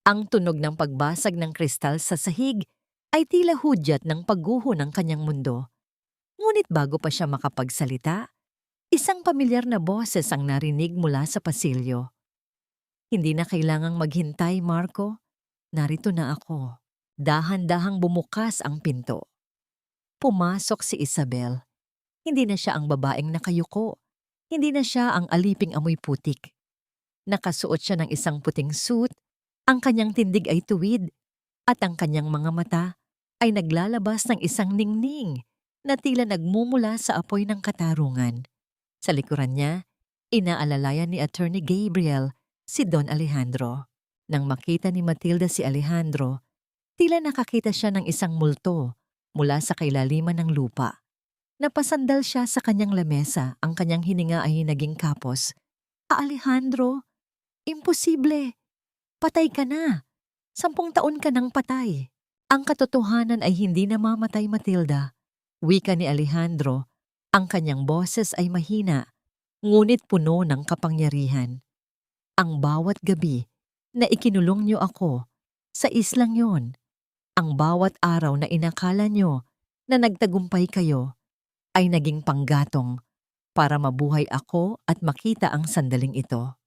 Ang tunog ng pagbasag ng kristal sa sahig ay tila hudyat ng pagguho ng kanyang mundo. Ngunit bago pa siya makapagsalita, isang pamilyar na boses ang narinig mula sa pasilyo. "Hindi na kailangang maghintay, Marco. Narito na ako." Dahan-dahang bumukas ang pinto. Pumasok si Isabel. Hindi na siya ang babaeng nakayuko. Hindi na siya ang aliping amoy putik. Nakasuot siya ng isang puting suit, ang kanyang tindig ay tuwid, at ang kanyang mga mata ay naglalabas ng isang ningning na tila nagmumula sa apoy ng katarungan. Sa likuran niya, inaalalayan ni Attorney Gabriel si Don Alejandro. Nang makita ni Matilda si Alejandro, tila nakakita siya ng isang multo mula sa kailaliman ng lupa. Napasandal siya sa kanyang lamesa, ang kanyang hininga ay naging kapos. Alejandro, imposible! Patay ka na! 10 taon ka nang patay." "Ang katotohanan ay hindi namamatay, Matilda." Wika ni Alejandro. Ang kanyang boses ay mahina, ngunit puno ng kapangyarihan. "Ang bawat gabi na ikinulong niyo ako sa islang yon, ang bawat araw na inakala niyo na nagtagumpay kayo, ay naging panggatong para mabuhay ako at makita ang sandaling ito."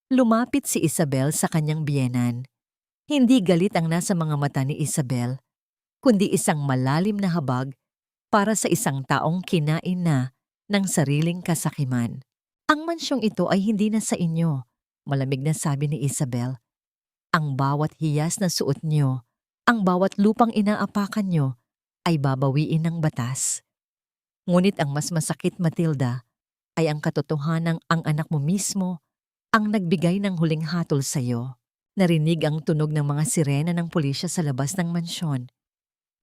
Lumapit si Isabel sa kanyang biyenan. Hindi galit ang nasa mga mata ni Isabel, kundi isang malalim na habag para sa isang taong kinain na ng sariling kasakiman. "Ang mansyong ito ay hindi na sa inyo," malamig na sabi ni Isabel. "Ang bawat hiyas na suot niyo ang bawat lupang inaapakan nyo ay babawiin ng batas. Ngunit ang mas masakit, Matilda, ay ang katotohanang ang anak mo mismo ang nagbigay ng huling hatol sa iyo. Narinig ang tunog ng mga sirena ng pulisya sa labas ng mansyon.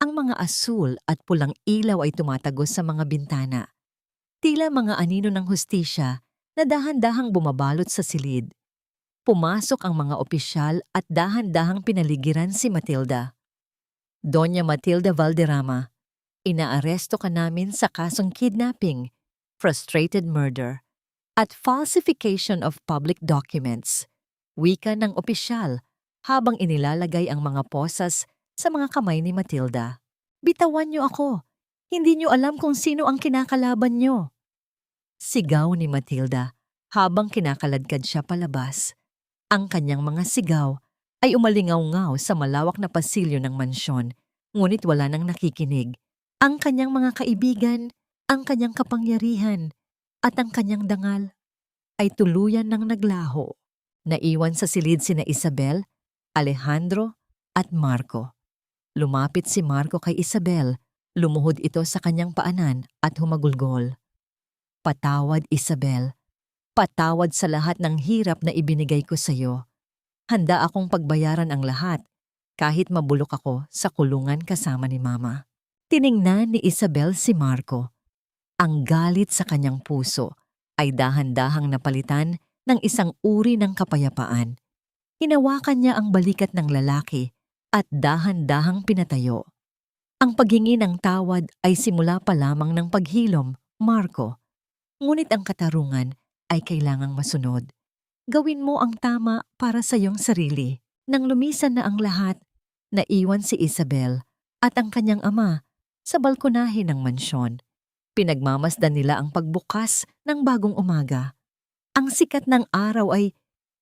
Ang mga asul at pulang ilaw ay tumatagos sa mga bintana. Tila mga anino ng hustisya na dahan-dahang bumabalot sa silid. Pumasok ang mga opisyal at dahan-dahang pinaligiran si Matilda. Doña Matilda Valderrama, inaaresto ka namin sa kasong kidnapping, frustrated murder, at falsification of public documents. Wika ng opisyal habang inilalagay ang mga posas sa mga kamay ni Matilda. Bitawan niyo ako. Hindi niyo alam kung sino ang kinakalaban niyo. Sigaw ni Matilda habang kinakaladkad siya palabas. Ang kanyang mga sigaw ay umalingaw-ngaw sa malawak na pasilyo ng mansyon, ngunit wala nang nakikinig. Ang kanyang mga kaibigan, ang kanyang kapangyarihan, at ang kanyang dangal ay tuluyan ng naglaho. Naiwan sa silid sina Isabel, Alejandro, at Marco. Lumapit si Marco kay Isabel, lumuhod ito sa kanyang paanan at humagulgol. Patawad, Isabel. Patawad sa lahat ng hirap na ibinigay ko sa iyo. Handa akong pagbayaran ang lahat, kahit mabulok ako sa kulungan kasama ni Mama. Tiningnan ni Isabel si Marco. Ang galit sa kanyang puso ay dahan-dahang napalitan ng isang uri ng kapayapaan. Hinawakan niya ang balikat ng lalaki at dahan-dahang pinatayo. Ang paghingi ng tawad ay simula pa lamang ng paghilom, Marco. Ngunit ang katarungan ay kailangang masunod. Gawin mo ang tama para sa iyong sarili. Nang lumisan na ang lahat, naiwan si Isabel at ang kanyang ama sa balkonahe ng mansyon. Pinagmamasdan nila ang pagbukas ng bagong umaga. Ang sikat ng araw ay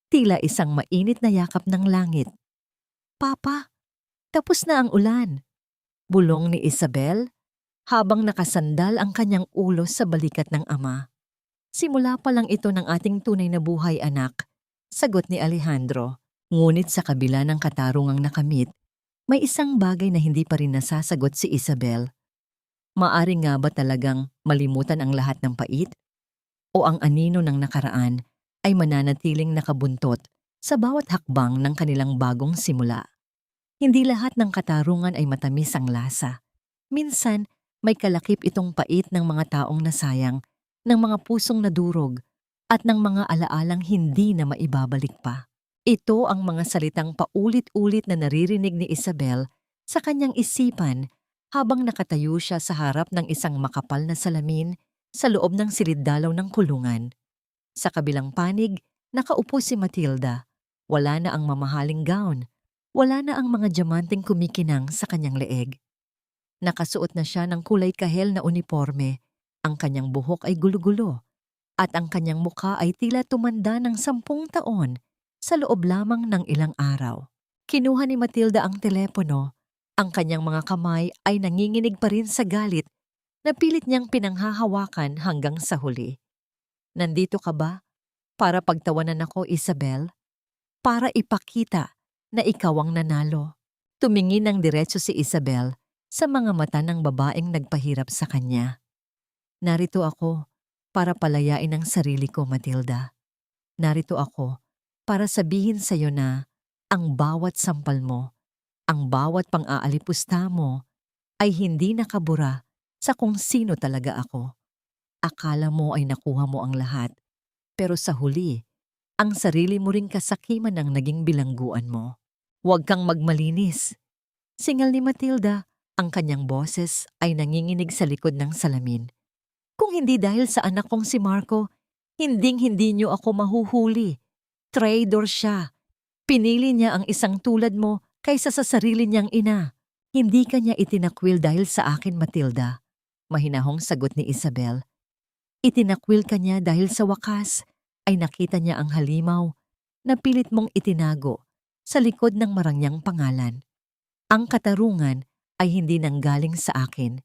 tila isang mainit na yakap ng langit. Papa, tapos na ang ulan. Bulong ni Isabel habang nakasandal ang kanyang ulo sa balikat ng ama. Simula pa lang ito ng ating tunay na buhay, anak, sagot ni Alejandro. Ngunit sa kabila ng katarungang nakamit, may isang bagay na hindi pa rin nasasagot si Isabel. Maari nga ba talagang malimutan ang lahat ng pait? O ang anino ng nakaraan ay mananatiling nakabuntot sa bawat hakbang ng kanilang bagong simula? Hindi lahat ng katarungan ay matamis ang lasa. Minsan, may kalakip itong pait ng mga taong nasayang, ng mga pusong nadurog, at ng mga alaalang hindi na maibabalik pa. Ito ang mga salitang paulit-ulit na naririnig ni Isabel sa kanyang isipan habang nakatayo siya sa harap ng isang makapal na salamin sa loob ng silid-dalaw ng kulungan. Sa kabilang panig, nakaupo si Matilda. Wala na ang mamahaling gown. Wala na ang mga diamanteng kumikinang sa kanyang leeg. Nakasuot na siya ng kulay kahel na uniforme. Ang kanyang buhok ay gulo-gulo. At ang kanyang mukha ay tila tumanda ng 10 taon sa loob lamang ng ilang araw. Kinuha ni Matilda ang telepono. Ang kanyang mga kamay ay nanginginig pa rin sa galit na pilit niyang pinanghahawakan hanggang sa huli. Nandito ka ba? Para pagtawanan ako, Isabel? Para ipakita na ikaw ang nanalo? Tumingin ng diretso si Isabel sa mga mata ng babaeng nagpahirap sa kanya. Narito ako para palayain ang sarili ko, Matilda. Narito ako para sabihin sa iyo na ang bawat sampal mo, ang bawat pang-aalipusta mo ay hindi nakabura sa kung sino talaga ako. Akala mo ay nakuha mo ang lahat, pero sa huli, ang sarili mo ring kasakiman ang naging bilangguan mo. Huwag kang magmalinis. Singal ni Matilda, ang kanyang boses ay nanginginig sa likod ng salamin. Kung hindi dahil sa anak kong si Marco, hinding-hindi niyo ako mahuhuli. Traitor siya. Pinili niya ang isang tulad mo kaysa sa sarili niyang ina. Hindi ka niya itinakwil dahil sa akin, Matilda. Mahinahong sagot ni Isabel. Itinakwil ka niya dahil sa wakas ay nakita niya ang halimaw na pilit mong itinago sa likod ng marangyang pangalan. Ang katarungan ay hindi nanggaling sa akin.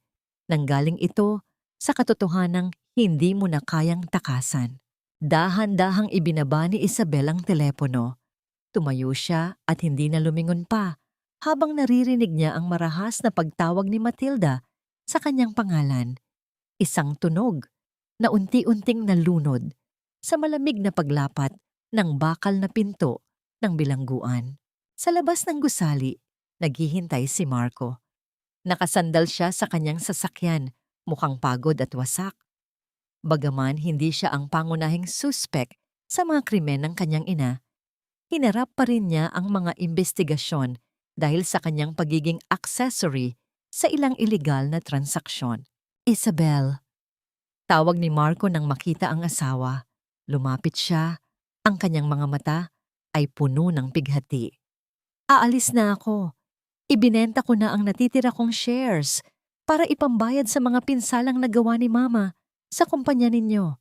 Nanggaling ito sa katotohanang hindi mo na kayang takasan. Dahan-dahang ibinaba ni Isabel ang telepono. Tumayo siya at hindi na lumingon pa habang naririnig niya ang marahas na pagtawag ni Matilda sa kanyang pangalan. Isang tunog na unti-unting nalunod sa malamig na paglapat ng bakal na pinto ng bilangguan. Sa labas ng gusali, naghihintay si Marco. Nakasandal siya sa kanyang sasakyan, mukhang pagod at wasak. Bagaman hindi siya ang pangunahing suspek sa mga krimen ng kanyang ina, hinarap pa rin niya ang mga investigasyon dahil sa kanyang pagiging accessory sa ilang iligal na transaksyon. Isabel. Tawag ni Marco nang makita ang asawa. Lumapit siya. Ang kanyang mga mata ay puno ng pighati. Aalis na ako. Ibinenta ko na ang natitira kong shares para ipambayad sa mga pinsalang nagawa ni Mama sa kumpanya ninyo.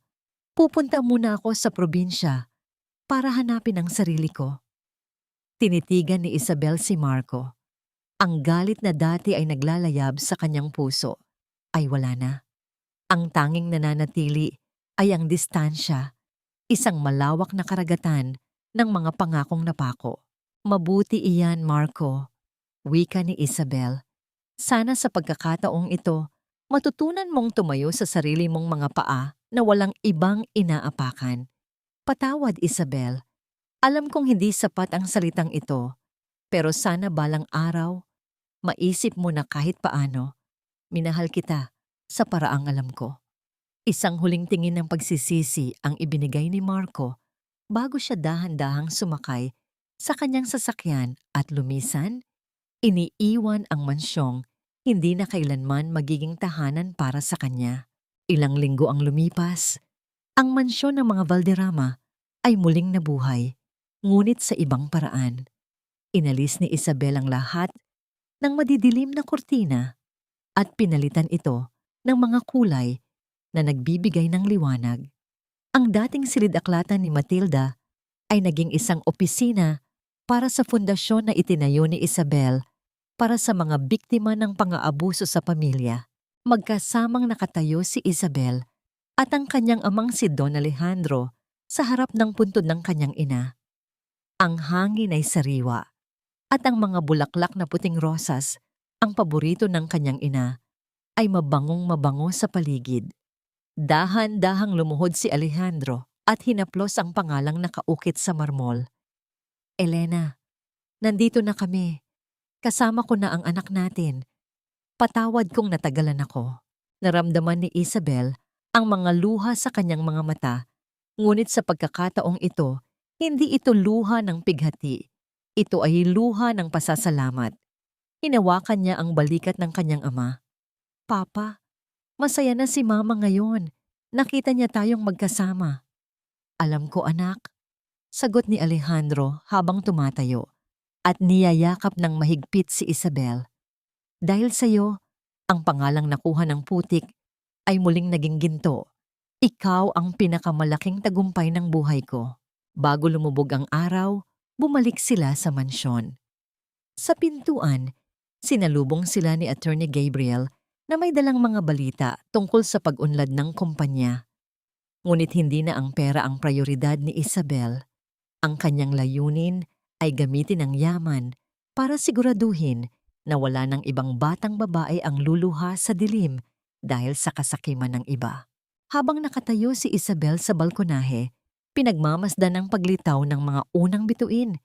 Pupunta muna ako sa probinsya para hanapin ang sarili ko. Tinitigan ni Isabel si Marco. Ang galit na dati ay naglalayab sa kanyang puso ay wala na. Ang tanging nananatili ay ang distansya, isang malawak na karagatan ng mga pangakong napako. Mabuti iyan, Marco, wika ni Isabel. Sana sa pagkakataong ito, matutunan mong tumayo sa sarili mong mga paa na walang ibang inaapakan. Patawad, Isabel. Alam kong hindi sapat ang salitang ito, pero sana balang araw, maisip mo na kahit paano, minahal kita sa paraang alam ko. Isang huling tingin ng pagsisisi ang ibinigay ni Marco bago siya dahan-dahang sumakay sa kanyang sasakyan at lumisan. Iniiwan ang mansyong hindi na kailanman magiging tahanan para sa kanya. Ilang linggo ang lumipas. Ang mansyon ng mga Valderrama ay muling nabuhay, ngunit sa ibang paraan. Inalis ni Isabel ang lahat ng madidilim na kurtina at pinalitan ito ng mga kulay na nagbibigay ng liwanag. Ang dating silid-aklatan ni Matilda ay naging isang opisina para sa fundasyon na itinayo ni Isabel para sa mga biktima ng pang-aabuso sa pamilya. Magkasamang nakatayo si Isabel at ang kanyang amang si Don Alejandro sa harap ng puntod ng kanyang ina. Ang hangin ay sariwa at ang mga bulaklak na puting rosas, ang paborito ng kanyang ina, ay mabangong mabango sa paligid. Dahan-dahang lumuhod si Alejandro at hinaplos ang pangalang nakaukit sa marmol. Elena, nandito na kami. Kasama ko na ang anak natin. Patawad kung natagalan ako. Naramdaman ni Isabel ang mga luha sa kanyang mga mata, ngunit sa pagkakataong ito, hindi ito luha ng pighati. Ito ay luha ng pasasalamat. Hinawakan niya ang balikat ng kanyang ama. Papa, masaya na si Mama ngayon. Nakita niya tayong magkasama. Alam ko, anak, sagot ni Alejandro habang tumatayo at niyayakap ng mahigpit si Isabel. Dahil sa iyo, ang pangalang nakuha ng putik ay muling naging ginto. Ikaw ang pinakamalaking tagumpay ng buhay ko. Bago lumubog ang araw, bumalik sila sa mansyon. Sa pintuan, sinalubong sila ni Attorney Gabriel na may dalang mga balita tungkol sa pag-unlad ng kumpanya. Ngunit hindi na ang pera ang prioridad ni Isabel. Ang kanyang layunin ay gamitin ang yaman para siguraduhin na wala ng ibang batang babae ang luluha sa dilim dahil sa kasakiman ng iba. Habang nakatayo si Isabel sa balkonahe, pinagmamasdan ang paglitaw ng mga unang bituin.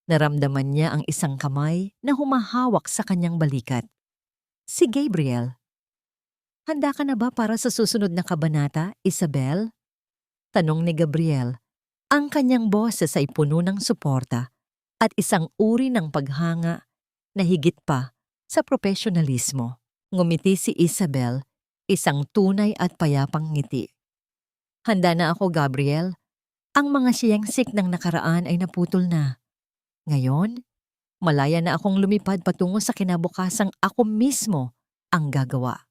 Naramdaman niya ang isang kamay na humahawak sa kanyang balikat. Si Gabriel. Handa ka na ba para sa susunod na kabanata, Isabel? Tanong ni Gabriel. Ang kanyang boses ay puno ng suporta at isang uri ng paghanga na higit pa sa profesionalismo. Ngumiti si Isabel, isang tunay at payapang ngiti. Handa na ako, Gabriel. Ang mga siyengsik ng nakaraan ay naputol na. Ngayon, malaya na akong lumipad patungo sa kinabukasang ako mismo ang gagawa.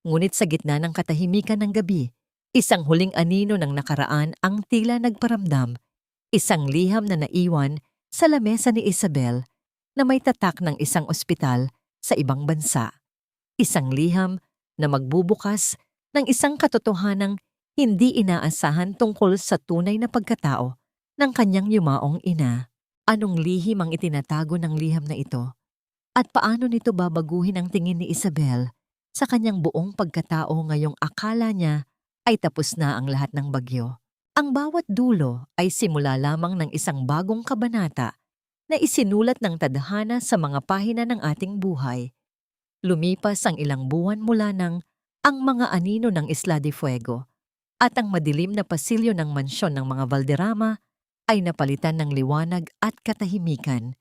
Ngunit sa gitna ng katahimikan ng gabi, isang huling anino ng nakaraan ang tila nagparamdam, isang liham na naiwan sa lamesa ni Isabel na may tatak ng isang ospital sa ibang bansa. Isang liham na magbubukas ng isang katotohanang hindi inaasahan tungkol sa tunay na pagkatao ng kanyang yumaong ina. Anong lihim ang itinatago ng liham na ito? At paano nito babaguhin ang tingin ni Isabel sa kanyang buong pagkatao ngayong akala niya ay tapos na ang lahat ng bagyo? Ang bawat dulo ay simula lamang ng isang bagong kabanata na isinulat ng tadhana sa mga pahina ng ating buhay. Lumipas ang ilang buwan mula nang ang mga anino ng Isla de Fuego at ang madilim na pasilyo ng mansyon ng mga Valderrama ay napalitan ng liwanag at katahimikan.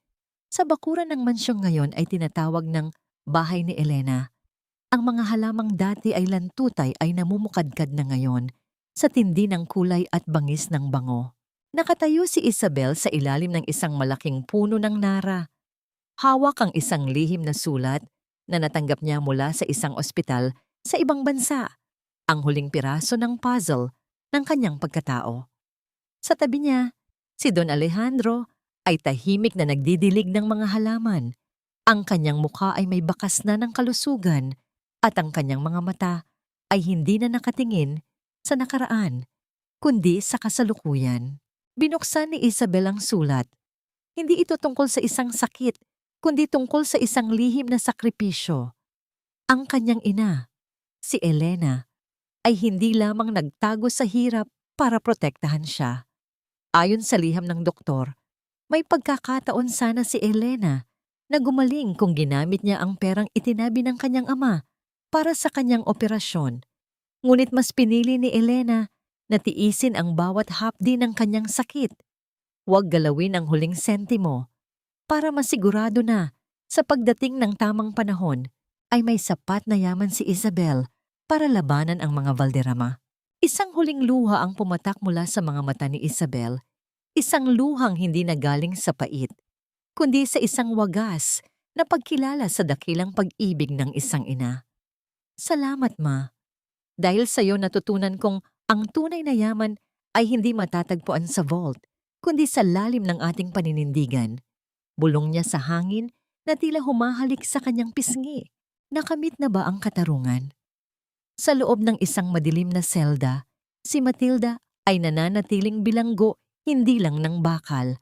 Sa bakuran ng mansyong ngayon ay tinatawag ng bahay ni Elena. Ang mga halamang dati ay lantutay ay namumukadkad na ngayon sa tindi ng kulay at bangis ng bango. Nakatayo si Isabel sa ilalim ng isang malaking puno ng nara. Hawak ang isang lihim na sulat na natanggap niya mula sa isang ospital sa ibang bansa, ang huling piraso ng puzzle ng kanyang pagkatao. Sa tabi niya, si Don Alejandro ay tahimik na nagdidilig ng mga halaman. Ang kanyang mukha ay may bakas na ng kalusugan at ang kanyang mga mata ay hindi na nakatingin sa nakaraan, kundi sa kasalukuyan. Binuksan ni Isabel ang sulat. Hindi ito tungkol sa isang sakit, kundi tungkol sa isang lihim na sakripisyo. Ang kanyang ina, si Elena, ay hindi lamang nagtago sa hirap para protektahan siya. Ayon sa liham ng doktor, may pagkakataon sana si Elena na gumaling kung ginamit niya ang perang itinabi ng kanyang ama para sa kanyang operasyon. Ngunit mas pinili ni Elena na tiisin ang bawat hapdi ng kanyang sakit. Huwag galawin ang huling sentimo para masigurado na sa pagdating ng tamang panahon ay may sapat na yaman si Isabel para labanan ang mga Valderrama. Isang huling luha ang pumatak mula sa mga mata ni Isabel. Isang luhang hindi nagaling sa pait, kundi sa isang wagas na pagkilala sa dakilang pag-ibig ng isang ina. Salamat, Ma. Dahil sa iyo natutunan kong ang tunay na yaman ay hindi matatagpuan sa vault, kundi sa lalim ng ating paninindigan. Bulong niya sa hangin na tila humahalik sa kanyang pisngi. Nakamit na ba ang katarungan? Sa loob ng isang madilim na selda, si Matilda ay nananatiling bilanggo hindi lang ng bakal,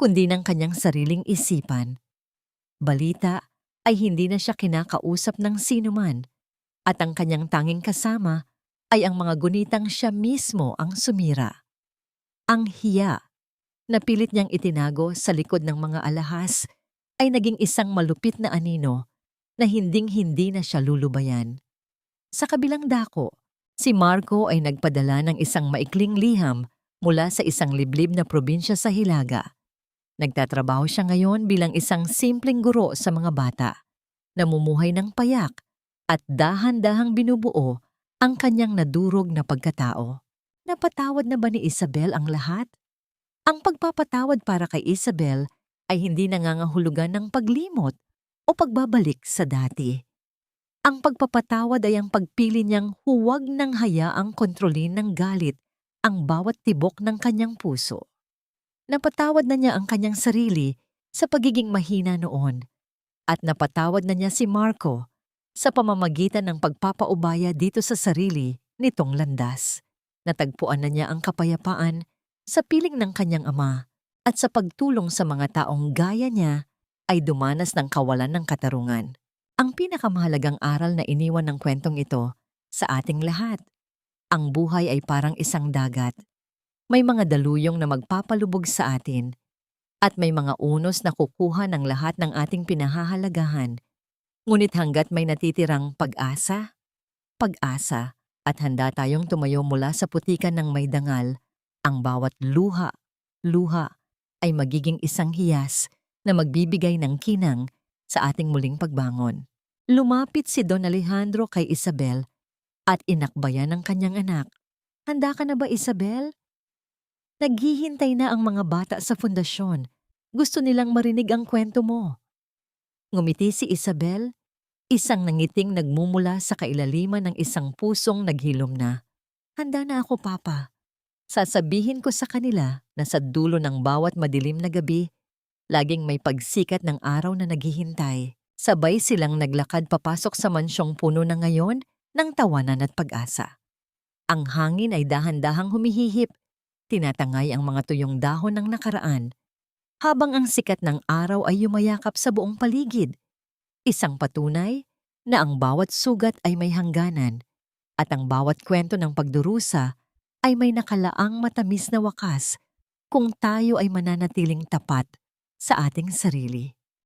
kundi ng kanyang sariling isipan. Balita ay hindi na siya kinakausap ng sinuman at ang kanyang tanging kasama ay ang mga gunitang siya mismo ang sumira. Ang hiya na pilit niyang itinago sa likod ng mga alahas ay naging isang malupit na anino na hinding-hindi na siya lulubayan. Sa kabilang dako, si Marco ay nagpadala ng isang maikling liham mula sa isang liblib na probinsya sa Hilaga. Nagtatrabaho siya ngayon bilang isang simpleng guro sa mga bata, namumuhay ng payak at dahan-dahang binubuo ang kanyang nadurog na pagkatao. Napatawad na ba ni Isabel ang lahat? Ang pagpapatawad para kay Isabel ay hindi nangangahulugan ng paglimot o pagbabalik sa dati. Ang pagpapatawad ay ang pagpili niyang huwag nang hayaang kontrolin ng galit ang bawat tibok ng kanyang puso. Napatawad na niya ang kanyang sarili sa pagiging mahina noon at napatawad na niya si Marco sa pamamagitan ng pagpapaubaya dito sa sarili nitong landas. Natagpuan na niya ang kapayapaan sa piling ng kanyang ama at sa pagtulong sa mga taong gaya niya ay dumanas ng kawalan ng katarungan. Ang pinakamahalagang aral na iniwan ng kwentong ito sa ating lahat. Ang buhay ay parang isang dagat. May mga daluyong na magpapalubog sa atin at may mga unos na kukuha ng lahat ng ating pinahahalagahan. Ngunit hanggat may natitirang pag-asa at handa tayong tumayo mula sa putikan ng may dangal, ang bawat luha ay magiging isang hiyas na magbibigay ng kinang sa ating muling pagbangon. Lumapit si Don Alejandro kay Isabel at inakbayan ng kanyang anak. Handa ka na ba, Isabel? Naghihintay na ang mga bata sa fundasyon. Gusto nilang marinig ang kwento mo. Ngumiti si Isabel, isang nangiting nagmumula sa kailaliman ng isang pusong naghilom na. Handa na ako, Papa. Sasabihin ko sa kanila na sa dulo ng bawat madilim na gabi, laging may pagsikat ng araw na naghihintay. Sabay silang naglakad papasok sa mansyong puno na ngayon ng tawanan at pag-asa. Ang hangin ay dahan-dahang humihihip, tinatangay ang mga tuyong dahon ng nakaraan, habang ang sikat ng araw ay yumayakap sa buong paligid. Isang patunay na ang bawat sugat ay may hangganan at ang bawat kwento ng pagdurusa ay may nakalaang matamis na wakas kung tayo ay mananatiling tapat sa ating sarili.